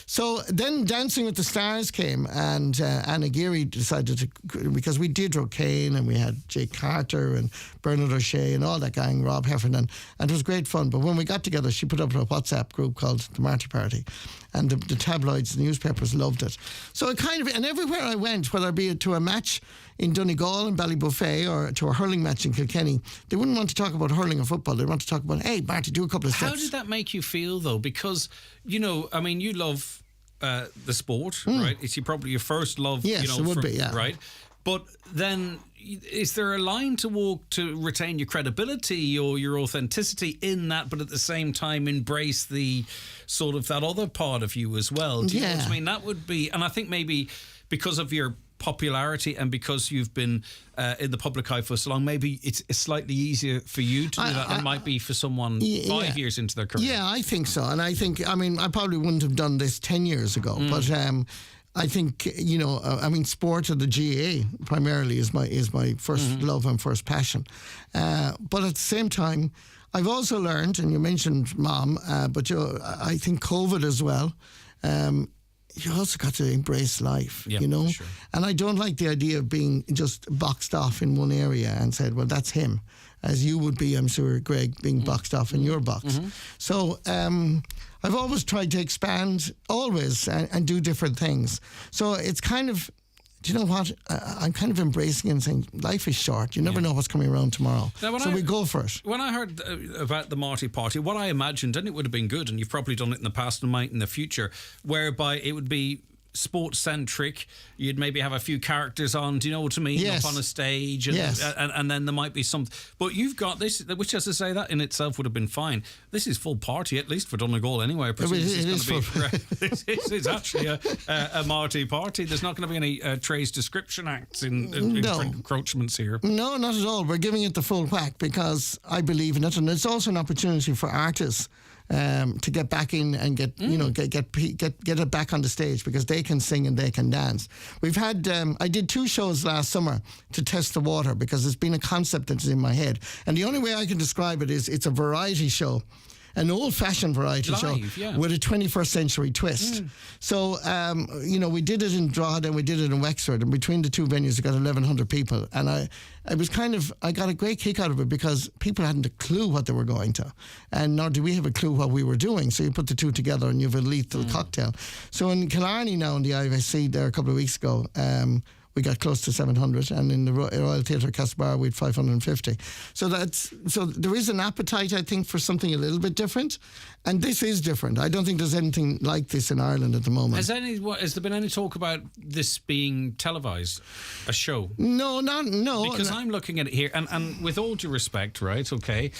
So then Dancing with the Stars came, and Anna Geary decided to, because we did Kane and we had Jake Carter and Bernard O'Shea and all that gang, Rob Heffernan, and it was great fun. But when we got together, she put up a WhatsApp group called the Marty Party, and the tabloids, the newspapers loved it. So it kind of, and everywhere I went, whether it be to a match in Donegal and Ballybuffet or to a hurling match in Kilkenny, they wouldn't want to talk about hurling or football. They want to talk about, hey, Marty, do a couple of steps.
How did that make you feel, though? Because, you know, I mean, you love the sport, right? It's probably your first love.
Yes,
you know,
it would be, yeah.
Right? But then, is there a line to walk to retain your credibility or your authenticity in that, but at the same time embrace the sort of that other part of you as well? Do you know what I mean? That would be, and I think maybe because of your popularity and because you've been in the public eye for so long, maybe it's slightly easier for you to do that than it might be for someone 5 years into their career.
Yeah, I think so. And I think, I mean, I probably wouldn't have done this 10 years ago, but I think, you know, I mean, sport of the GAA primarily is my first love and first passion. But at the same time, I've also learned, and you mentioned Mom, but I think COVID as well, you also got to embrace life, you know? Sure. And I don't like the idea of being just boxed off in one area and said, well, that's him. As you would be, I'm sure, Greg, being boxed off in your box. So I've always tried to expand, always, and do different things. So it's kind of, do you know what? I'm kind of embracing it and saying, life is short. You never know what's coming around tomorrow. Now, so we go for it.
When I heard about the Marty Party, what I imagined, and it would have been good, and you've probably done it in the past and might in the future, whereby it would be sports-centric. You'd maybe have a few characters on, do you know what I mean?
Yes.
Up on a stage, and, and then there might be some. But you've got this, which, as I say, that in itself would have been fine. This is full party, at least for Donegal anyway. I presume it's actually a Marty Party. There's not going to be any Trey's Description Acts in encroachments here.
No, not at all. We're giving it the full whack because I believe in it, and it's also an opportunity for artists to get back in and get you know get it back on the stage, because they can sing and they can dance. We've had I did 2 shows last summer to test the water, because it's been a concept that's in my head, and the only way I can describe it is it's a variety show. An old-fashioned variety show with a 21st century twist. So, you know, we did it in Drogheda and we did it in Wexford, and between the two venues, it got 1,100 people. And I got a great kick out of it, because people hadn't a clue what they were going to, and nor do we have a clue what we were doing. So you put the two together and you have a lethal cocktail. So in Killarney now, in the IVC there a couple of weeks ago, we got close to 700, and in the Royal Theatre Castlebar we had 550. So there is an appetite, I think, for something a little bit different, and this is different. I don't think there's anything like this in Ireland at the moment.
Has there been any talk about this being televised, a show?
No.
Because I'm looking at it here, and with all due respect, right? Okay.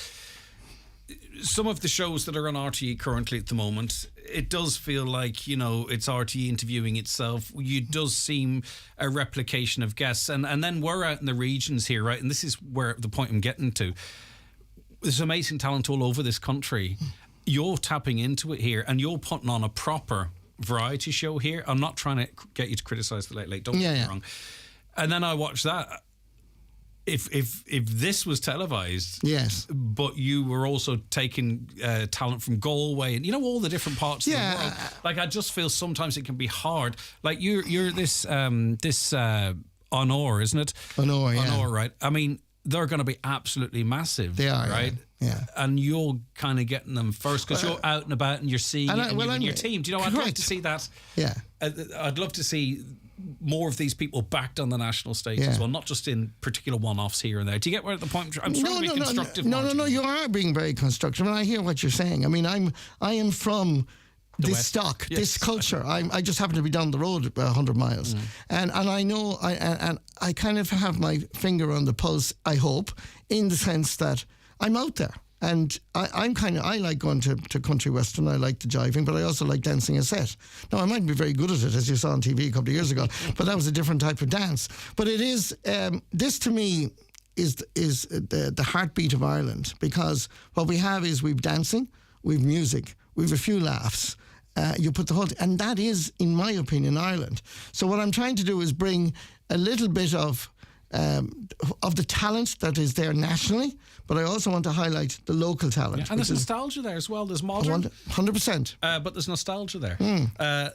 Some of the shows that are on RTE currently at the moment, it does feel like, you know, it's RTE interviewing itself. It does seem a replication of guests. And then we're out in the regions here, right? And this is where the point I'm getting to. There's amazing talent all over this country. You're tapping into it here, and you're putting on a proper variety show here. I'm not trying to get you to criticise the Late Late. Don't get me wrong. And then I watched that. If this was televised,
yes,
but you were also taking talent from Galway and, you know, all the different parts of the world, like, I just feel sometimes it can be hard. Like you're this Honor, isn't it?
Honor, yeah.
Honor, right? I mean, they're going to be absolutely massive.
They are,
right?
Yeah.
And you're kind of getting them first, because you're out and about and you're seeing it, and your team. Do you know? I'd love to see that.
Yeah.
I'd love to see more of these people backed on the national stage as well, not just in particular one-offs here and there. Do you get where at the point? I'm trying to be constructive.
No, you are being very constructive, and I hear what you're saying. I mean, I am from this stock, this culture. I just happen to be down the road 100 miles, and I know I kind of have my finger on the pulse, I hope, in the sense that I'm out there. And I like going to country western. I like the jiving, but I also like dancing a set. Now, I might be very good at it, as you saw on TV a couple of years ago, but that was a different type of dance. But it is, this to me is the heartbeat of Ireland, because what we have is we've dancing, we've music, we've a few laughs. You put the whole, and that is, in my opinion, Ireland. So what I'm trying to do is bring a little bit of the talent that is there nationally, but I also want to highlight the local talent.
Yeah, and there's nostalgia there as well. There's modern.
100%.
But there's nostalgia there.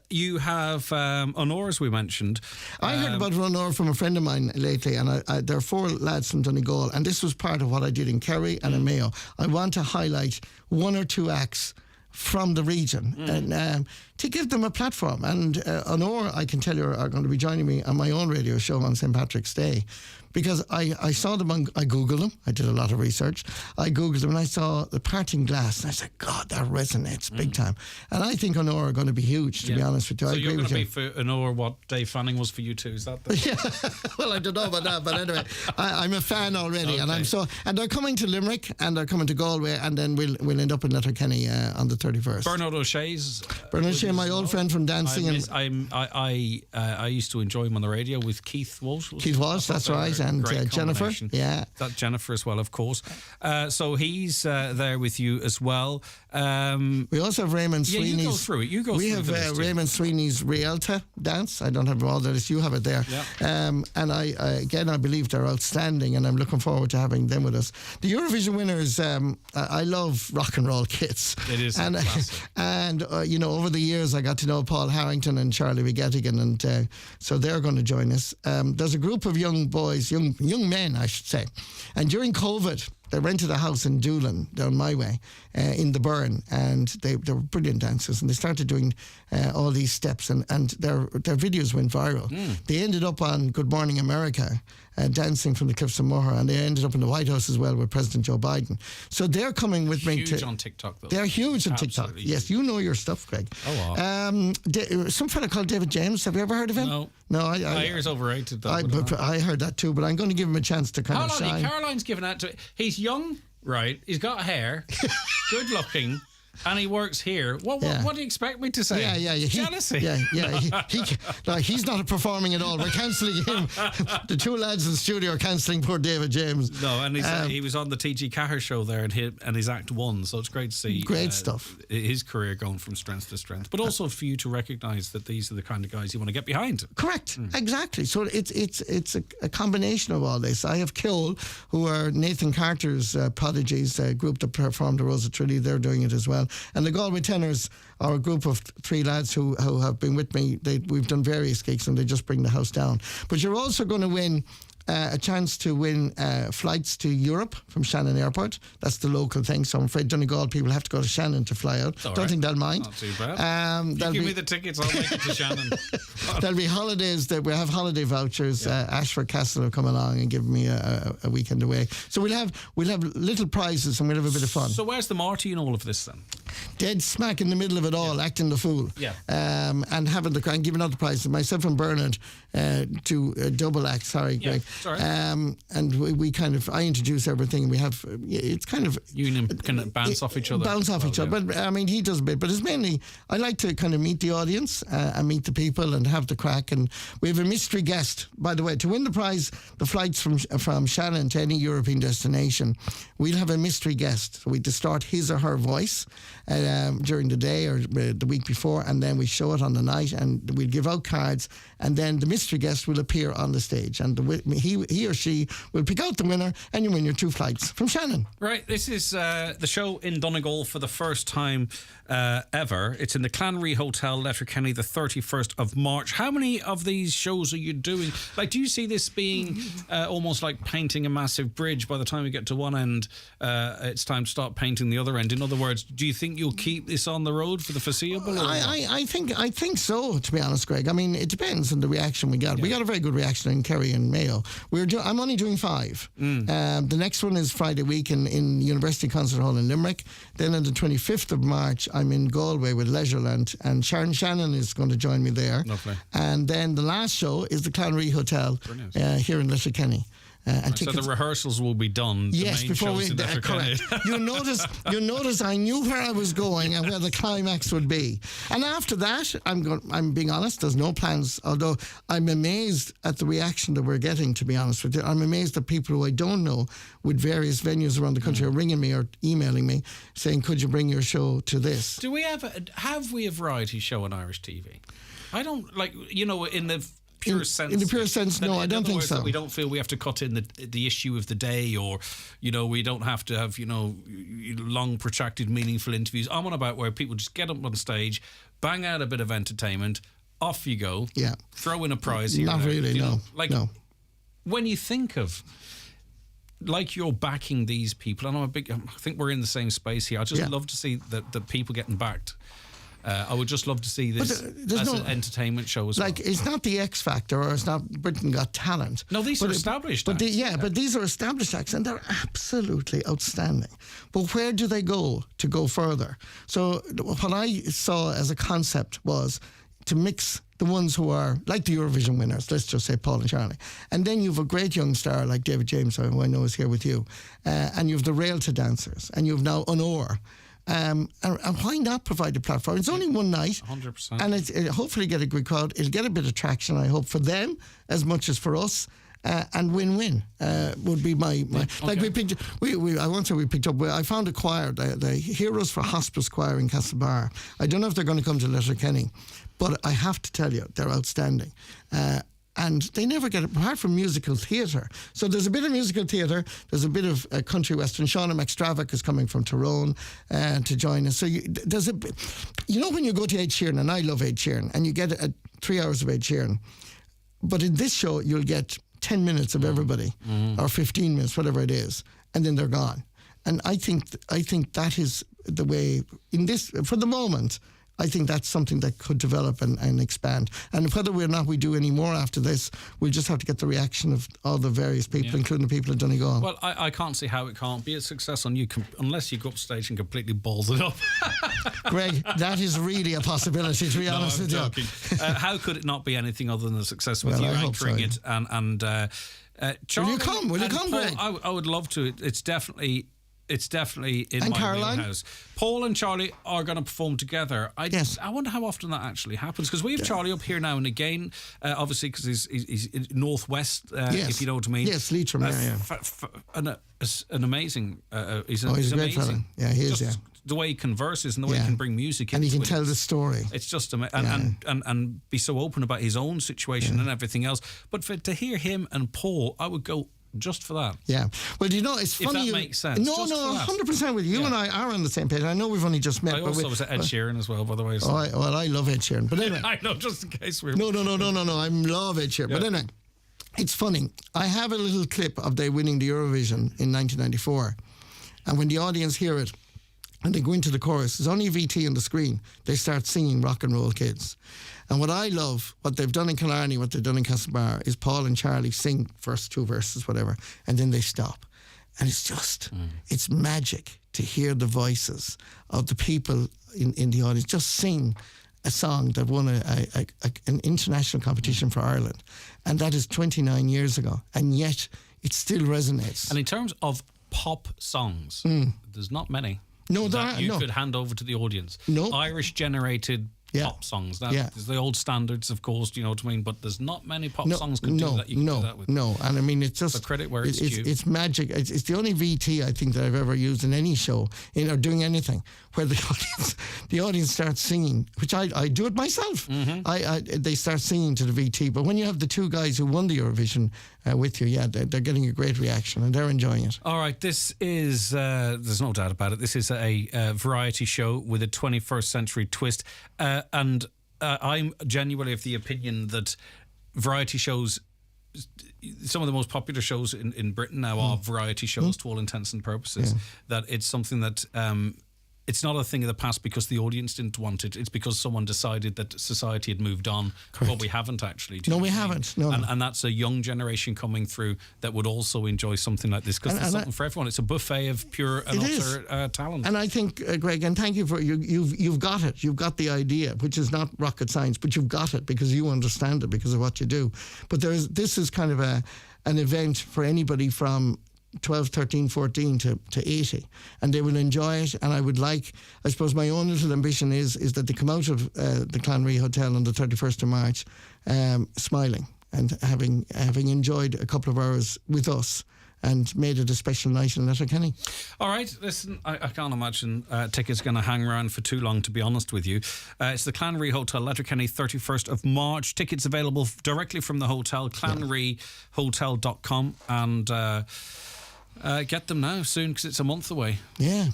You have Honor, as we mentioned.
I heard about Honor from a friend of mine lately, and there are 4 lads from Donegal, and this was part of what I did in Kerry and in Mayo. I want to highlight 1 or 2 acts from the region and to give them a platform. And Honor, I can tell you, are going to be joining me on my own radio show on St. Patrick's Day, because I saw them I Googled them. I did a lot of research. I Googled them and I saw the Parting Glass, and I said, God, that resonates big time. And I think Honor are going to be huge, to be honest with you.
So
I agree
you're going to be
with
for Honor what Dave Fanning was for you two, is that
Yeah, well, I don't know about that, but anyway, I'm a fan already, and and they're coming to Limerick, and they're coming to Galway, and then we'll end up in Letterkenny on the 31st.
Bernard O'Shea's.
Bernard O'Shea, my old friend from dancing.
I used to enjoy him on the radio with Keith Walsh.
Keith Walsh, that's right, and Jennifer. Yeah,
that Jennifer as well, of course. So he's there with you as well.
We also have Raymond Sweeney's.
You go through it. You go
we
through
have Raymond Sweeney's Rialta dance. I don't have all the list. You have it there.
Yeah.
And I believe they're outstanding, and I'm looking forward to having them with us. The Eurovision winners. I love rock and roll kits.
It is classic.
And over the years I got to know Paul Harrington and Charlie Wigettigan, and so they're going to join us. There's a group of young boys, young men, I should say, and during COVID they rented a house in Doolin down my way in the Burn, and they were brilliant dancers, and they started doing all these steps, and their videos went viral. They ended up on Good Morning America dancing from the cliffs of Moher, and they ended up in the White House as well with President Joe Biden. So they're coming with me
huge on TikTok, though.
They're huge on
Absolutely.
TikTok. Yes, you know your stuff, Greg.
Oh, wow.
Some fella called David James. Have you ever heard of him?
No,
I
hear he's overrated, though.
I heard that too, but I'm going to give him a chance to kind of shine.
Caroline's given out to it. He's young, right? He's got hair, good looking, and he works here. What do you expect me to say?
Yeah.
Jealousy.
He's not performing at all. We're cancelling him. The 2 lads in the studio are cancelling poor David James.
No, and he was on the TG Caher show there, and his act won. So it's great to see.
Great stuff.
His career going from strength to strength, but also for you to recognise that these are the kind of guys you want to get behind.
Correct. Exactly. So it's a combination of all this. I have Kill, who are Nathan Carter's prodigies, a group that performed the Rose of Trinity. They're doing it as well. And the Galway Tenors are a group of 3 lads who have been with me. We've done various gigs, and they just bring the house down. But you're also going to win a chance to win flights to Europe from Shannon Airport. That's the local thing. So I'm afraid Donegal people have to go to Shannon to fly out. Don't think they'll mind.
Not too bad. Give me the tickets, I'll make it to Shannon.
There'll be holidays. We have holiday vouchers. Ashford Castle will come along and give me a weekend away. So we'll have little prizes, and we'll have a bit of fun.
So where's the Marty in all of this then?
Dead smack in the middle of it all, acting the fool.
Yeah.
And having and giving out the prizes. Myself and Bernard do a double act. Sorry, Greg.
Sorry.
And we I introduce everything. We have it's kind of
you kind of bounce off each other.
But I mean, he does a bit. But it's mainly I like to kind of meet the audience and meet the people and have the crack. And we have a mystery guest, by the way, to win the prize, the flights from Shannon to any European destination. We'll have a mystery guest. So we distort his or her voice during the day or the week before, and then we show it on the night, and we'll give out cards, and then the mystery guest will appear on the stage, and he or she will pick out the winner, and you win your 2 flights from Shannon.
Right, this is the show in Donegal for the first time ever. It's in the Clanry Hotel, Letterkenny, the 31st of March. How many of these shows are you doing? Like, do you see this being almost like painting a massive bridge? By the time we get to one end, it's time to start painting the other end. In other words, do you think you'll keep this on the road for the foreseeable?
I think so, to be honest, Greg. I mean, it depends on the reaction we got. We got a very good reaction in Kerry and Mayo. I'm only doing 5. The next one is Friday week in University Concert Hall in Limerick. Then on the 25th of March, I'm in Galway with Leisureland, and Sharon Shannon is going to join me there.
Lovely.
And then the last show is the Clanry Hotel here in Letterkenny.
So the rehearsals will be done.
Yes, before we correct. You'll notice I knew where I was going and where the climax would be. And after that, I'm being honest, there's no plans, although I'm amazed at the reaction that we're getting, to be honest with you. I'm amazed that people who I don't know with various venues around the country are ringing me or emailing me saying, could you bring your show to this?
Do we have we a variety show on Irish TV? I don't, in the pure sense.
In the pure sense, no, I don't think so.
We don't feel we have to cut in the issue of the day, or we don't have to have long, protracted, meaningful interviews. I'm on about where people just get up on stage, bang out a bit of entertainment, off you go.
Yeah.
Throw in a prize here.
Not really, no. No.
When you think of, you're backing these people, and I think we're in the same space here. I just love to see the people getting backed. I would just love to see this as an entertainment show as well.
It's not the X Factor, or it's not Britain Got Talent.
No, these are established acts.
But these are established acts, and they're absolutely outstanding. But where do they go to go further? So what I saw as a concept was to mix the ones who are like the Eurovision winners, let's just say Paul and Charlie, and then you've a great young star like David James, who I know is here with you, and you've the Railta dancers, and you've now Honor. And why not provide a platform? It's only one night,
100%, and
it'll hopefully get a good crowd. It'll get a bit of traction, I hope, for them as much as for us. And win-win would be my like we picked. I won't say we picked up. I found a choir, the Heroes for Hospice Choir in Castlebar. I don't know if they're going to come to Letterkenny, but I have to tell you, they're outstanding. And they never get it, apart from musical theatre. So there's a bit of musical theatre, there's a bit of country western. Shauna McStravick is coming from Tyrone to join us. So there's a bit, when you go to Ed Sheeran, and I love Ed Sheeran, and you get 3 hours of Ed Sheeran, but in this show you'll get 10 minutes of everybody, or 15 minutes, whatever it is, and then they're gone. And I think that is the way, in this, for the moment, I think that's something that could develop and expand. And whether or not we do any more after this, we'll just have to get the reaction of all the various people, including the people in Donegal.
Well, I can't see how it can't be a success on you unless you go up stage and completely balls it up.
Greg, that is really a possibility, to be honest with you.
How could it not be anything other than a success with you anchoring it? And Charlie,
will you come,
Paul,
Greg?
I would love to. It's definitely in
and
my
Caroline?
wheelhouse. Paul and Charlie are going to perform together. I wonder how often that actually happens, because we have Charlie up here now and again, obviously because he's northwest, if you know what I mean.
Yes, Leitrim,
an amazing. He's
a
amazing.
great fella. Yeah, he is.
Just the way he converses and the way he can bring music
and
into
he can
it.
tell the story.
It's just amazing, and be so open about his own situation and everything else. But to hear him and Paul, I would go just for that.
Yeah. Well, it's funny.
If that makes sense.
No, 100% with you. You and I are on the same page. I know we've only just met.
I also was at Ed Sheeran as well, by the way. So.
I love Ed Sheeran. But anyway.
I know, just in case we're...
No. I love Ed Sheeran. Yeah. But anyway, it's funny. I have a little clip of they winning the Eurovision in 1994. And when the audience hear it, and they go into the chorus, there's only VT on the screen. They start singing Rock and Roll Kids. And what I love, what they've done in Killarney, what they've done in Castlebar, is Paul and Charlie sing first 2 verses, whatever, and then they stop. And it's just, it's magic to hear the voices of the people in the audience just sing a song that won an international competition for Ireland. And that is 29 years ago. And yet, it still resonates.
And in terms of pop songs, there's not many.
No,
that you could hand over to the audience.
No.
Irish-generated pop songs. There's the old standards, of course, do you know what I mean? But there's not many pop songs can do that. You can do that with.
No, and I mean, it's just...
So credit where it's due.
It's magic. It's the only VT, I think, that I've ever used in any show, or doing anything, where the audience starts singing, which I do it myself. They start singing to the VT. But when you have the 2 guys who won the Eurovision with you, they're getting a great reaction, and they're enjoying it.
All right, this is, there's no doubt about it, this is a variety show with a 21st century twist. And I'm genuinely of the opinion that variety shows, some of the most popular shows in Britain now are variety shows to all intents and purposes. That it's something that it's not a thing of the past because the audience didn't want it. It's because someone decided that society had moved on.
Correct.
But we haven't actually.
No, we haven't. No.
And that's a young generation coming through that would also enjoy something like this, because there's something for everyone. It's a buffet of pure and utter talent.
And I think, Greg, and thank you for you've got it. You've got the idea, which is not rocket science, but you've got it because you understand it because of what you do. But this is kind of an event for anybody from 12, 13, 14 to 80, and they will enjoy it. And I would like, I suppose my own little ambition is that they come out of the Clanry Hotel on the 31st of March smiling and having enjoyed a couple of hours with us and made it a special night in Letterkenny.
All right, listen, I can't imagine tickets going to hang around for too long, to be honest with you. It's the Clanry Hotel, Letterkenny, 31st of March. Tickets available directly from the hotel, clanryhotel.com, and get them now soon, because it's a month away.
Yeah.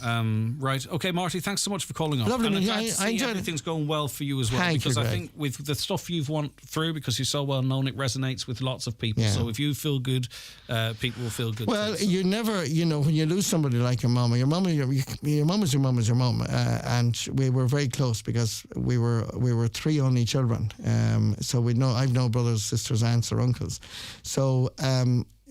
Right. Okay, Marty, thanks so much for calling up.
Lovely.
And
I enjoyed
everything's going well for you as well.
Thank
because
you,
I
Greg.
think with the stuff you've went through, because you're so well known, it resonates with lots of people.
Yeah.
So if you feel good, people will feel good
Well,
too.
you never, when you lose somebody like your mum is your mum is your mum, and we were very close because we were three only children. So I've no brothers, sisters, aunts, or uncles. So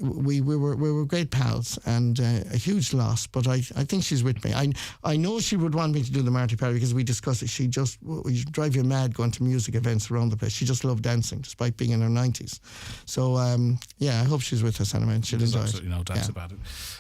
we were great pals, and a huge loss. But I think she's with me. I know she would want me to do the Marty Party because we discussed it. She would drive you mad going to music events around the place. She just loved dancing, despite being in her 90s. So I hope she's with us anyway. She'll
There's
enjoy
absolutely
it.
no doubt about it.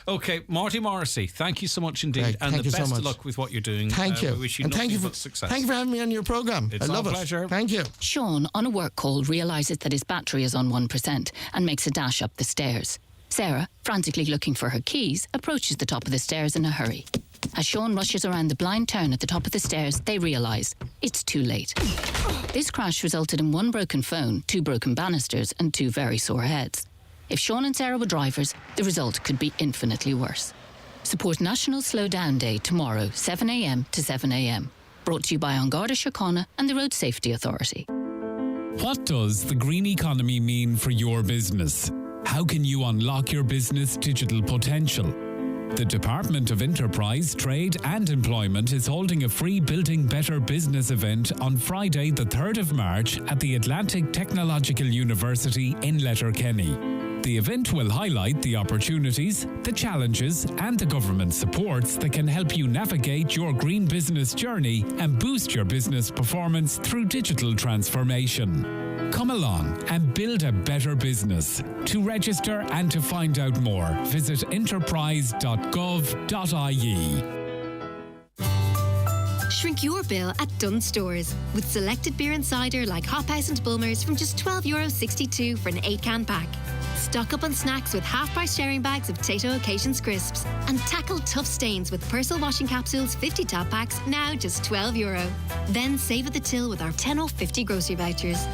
Okay, Marty Morrissey, thank you so much indeed,
Greg,
and
thank
the
you so
best of
much.
luck with what you're doing.
Thank you,
We wish you
and
nothing
thank you
but success.
Thank you for having me on your programme.
It's
I love
our
it.
pleasure.
Thank you.
Sean, on a work call, realises that his battery is on 1% and makes a dash up the stairs. Sarah, frantically looking for her keys, approaches the top of the stairs in a hurry. As Sean rushes around the blind turn at the top of the stairs, they realise it's too late. This crash resulted in 1 broken phone, 2 broken banisters and 2 very sore heads. If Sean and Sarah were drivers, the result could be infinitely worse. Support National Slow Down Day tomorrow, 7 a.m. to 7 a.m. Brought to you by An Garda Síochána and the Road Safety Authority.
What does the green economy mean for your business? How can you unlock your business digital potential? The Department of Enterprise, Trade and Employment is holding a free Building Better Business event on Friday the 3rd of March at the Atlantic Technological University in Letterkenny. The event will highlight the opportunities, the challenges and the government supports that can help you navigate your green business journey and boost your business performance through digital transformation. Come along and build a better business. To register and to find out more, visit enterprise.gov.ie.
Shrink your bill at Dunnes Stores with selected beer and cider like Hop House and Bulmers from just €12.62 for an 8-can pack. Stock up on snacks with half-price sharing bags of Tato Occasions crisps, and tackle tough stains with Persil washing capsules 50 top packs, now just €12. Then save at the till with our 10 off 50 grocery vouchers.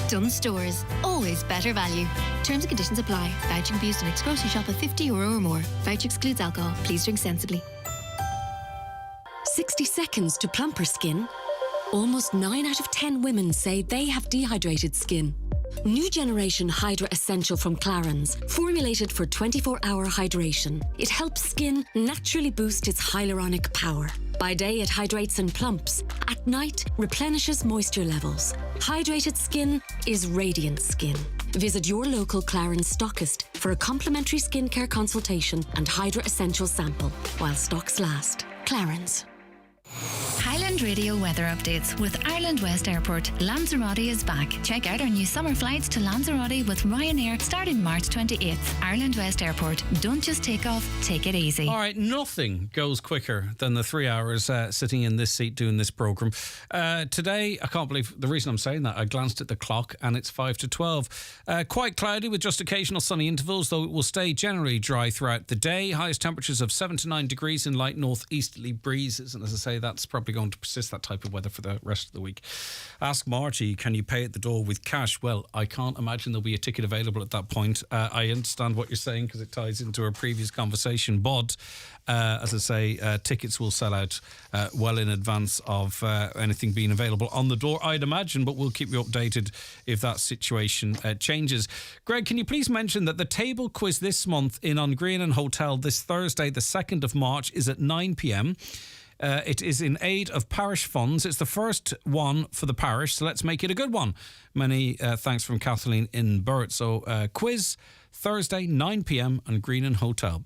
Dunnes Stores, always better value. Terms and conditions apply. Voucher can be used in next grocery shop of €50 or more. Voucher excludes alcohol. Please drink sensibly.
60 seconds to plumper skin. Almost 9 out of 10 women say they have dehydrated skin. New generation Hydra Essential from Clarins, formulated for 24-hour hydration. It helps skin naturally boost its hyaluronic power. By day, it hydrates and plumps. At night, replenishes moisture levels. Hydrated skin is radiant skin. Visit your local Clarins stockist for a complimentary skincare consultation and Hydra Essential sample while stocks last. Clarins.
Highland Radio weather updates with Ireland West Airport. Lanzarote is back. Check out our new summer flights to Lanzarote with Ryanair starting March 28th. Ireland West Airport. Don't just take off, take it easy.
All right, nothing goes quicker than the 3 hours sitting in this seat doing this programme. Today, I can't believe the reason I'm saying that. I glanced at the clock and it's 5 to 12. Quite cloudy with just occasional sunny intervals, though it will stay generally dry throughout the day. Highest temperatures of 7 to 9 degrees in light northeasterly breezes. And as I say, that's probably going to persist, that type of weather, for the rest of the week. Ask Marty, can you pay at the door with cash? Well, I can't imagine there'll be a ticket available at that point. I understand what you're saying because it ties into a previous conversation, but as I say, tickets will sell out well in advance of anything being available on the door, I'd imagine, but we'll keep you updated if that situation changes. Greg, can you please mention that the table quiz this month in On Green and Hotel this Thursday, the 2nd of March, is at 9 p.m. It is in aid of parish funds. It's the first one for the parish, so let's make it a good one. Many thanks from Kathleen in Burt. So quiz Thursday, 9 p.m. on Green and Hotel.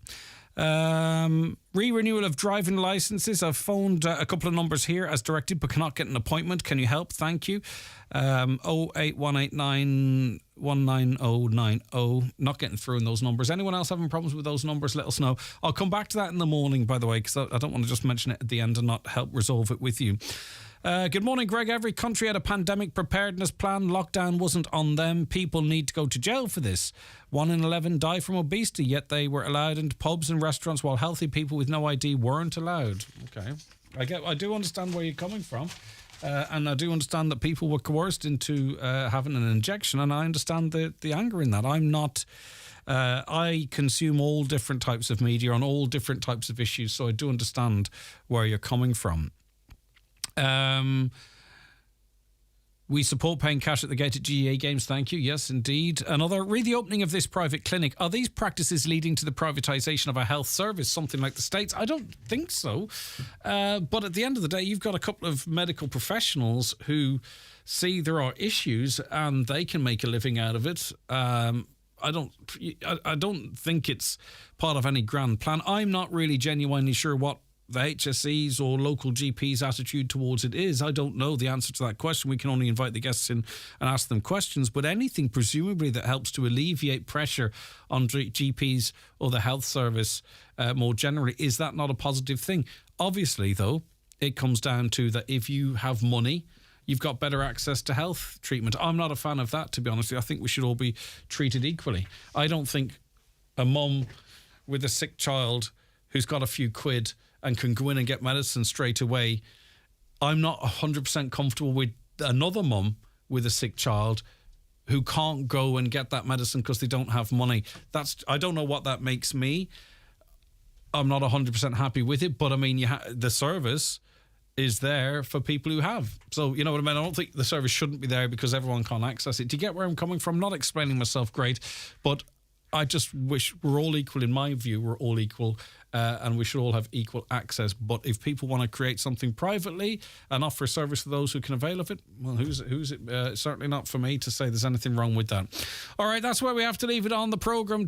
Re-renewal of driving licences. I've phoned a couple of numbers here as directed, but cannot get an appointment. Can you help? Thank you. 08189 19090. Not getting through in those numbers. Anyone else having problems with those numbers, let us know. I'll come back to that in the morning, by the way, because I don't want to just mention it at the end and not help resolve it with you. Good morning, Greg. Every country had a pandemic preparedness plan. Lockdown wasn't on them. People need to go to jail for this. 1 in 11 die from obesity, yet they were allowed into pubs and restaurants while healthy people with no ID weren't allowed. Okay. I do understand where you're coming from. And I do understand that people were coerced into having an injection, and I understand the anger in that. I'm not... I consume all different types of media on all different types of issues, so I do understand where you're coming from. We support paying cash at the gate at GEA games. Thank you. Yes, indeed. Another, read the opening of this private clinic. Are these practices leading to the privatisation of a health service, something like the States? I don't think so. But at the end of the day, you've got a couple of medical professionals who see there are issues and they can make a living out of it. I don't think it's part of any grand plan. I'm not really genuinely sure what the HSE's or local GP's attitude towards it is. I don't know the answer to that question. We can only invite the guests in and ask them questions. But anything presumably that helps to alleviate pressure on GPs or the health service more generally, is that not a positive thing? Obviously, though, it comes down to that if you have money, you've got better access to health treatment. I'm not a fan of that, to be honest with you. I think we should all be treated equally. I don't think a mum with a sick child who's got a few quid and can go in and get medicine straight away. I'm not 100% comfortable with another mum with a sick child who can't go and get that medicine because they don't have money. I don't know what that makes me. I'm not 100% happy with it, but I mean, the service is there for people who have. So, you know what I mean? I don't think the service shouldn't be there because everyone can't access it. Do you get where I'm coming from? Not explaining myself great, but I just wish we're all equal. In my view, we're all equal and we should all have equal access. But if people want to create something privately and offer a service to those who can avail of it, well, who's it? Certainly not for me to say there's anything wrong with that. All right, that's where we have to leave it on the programme.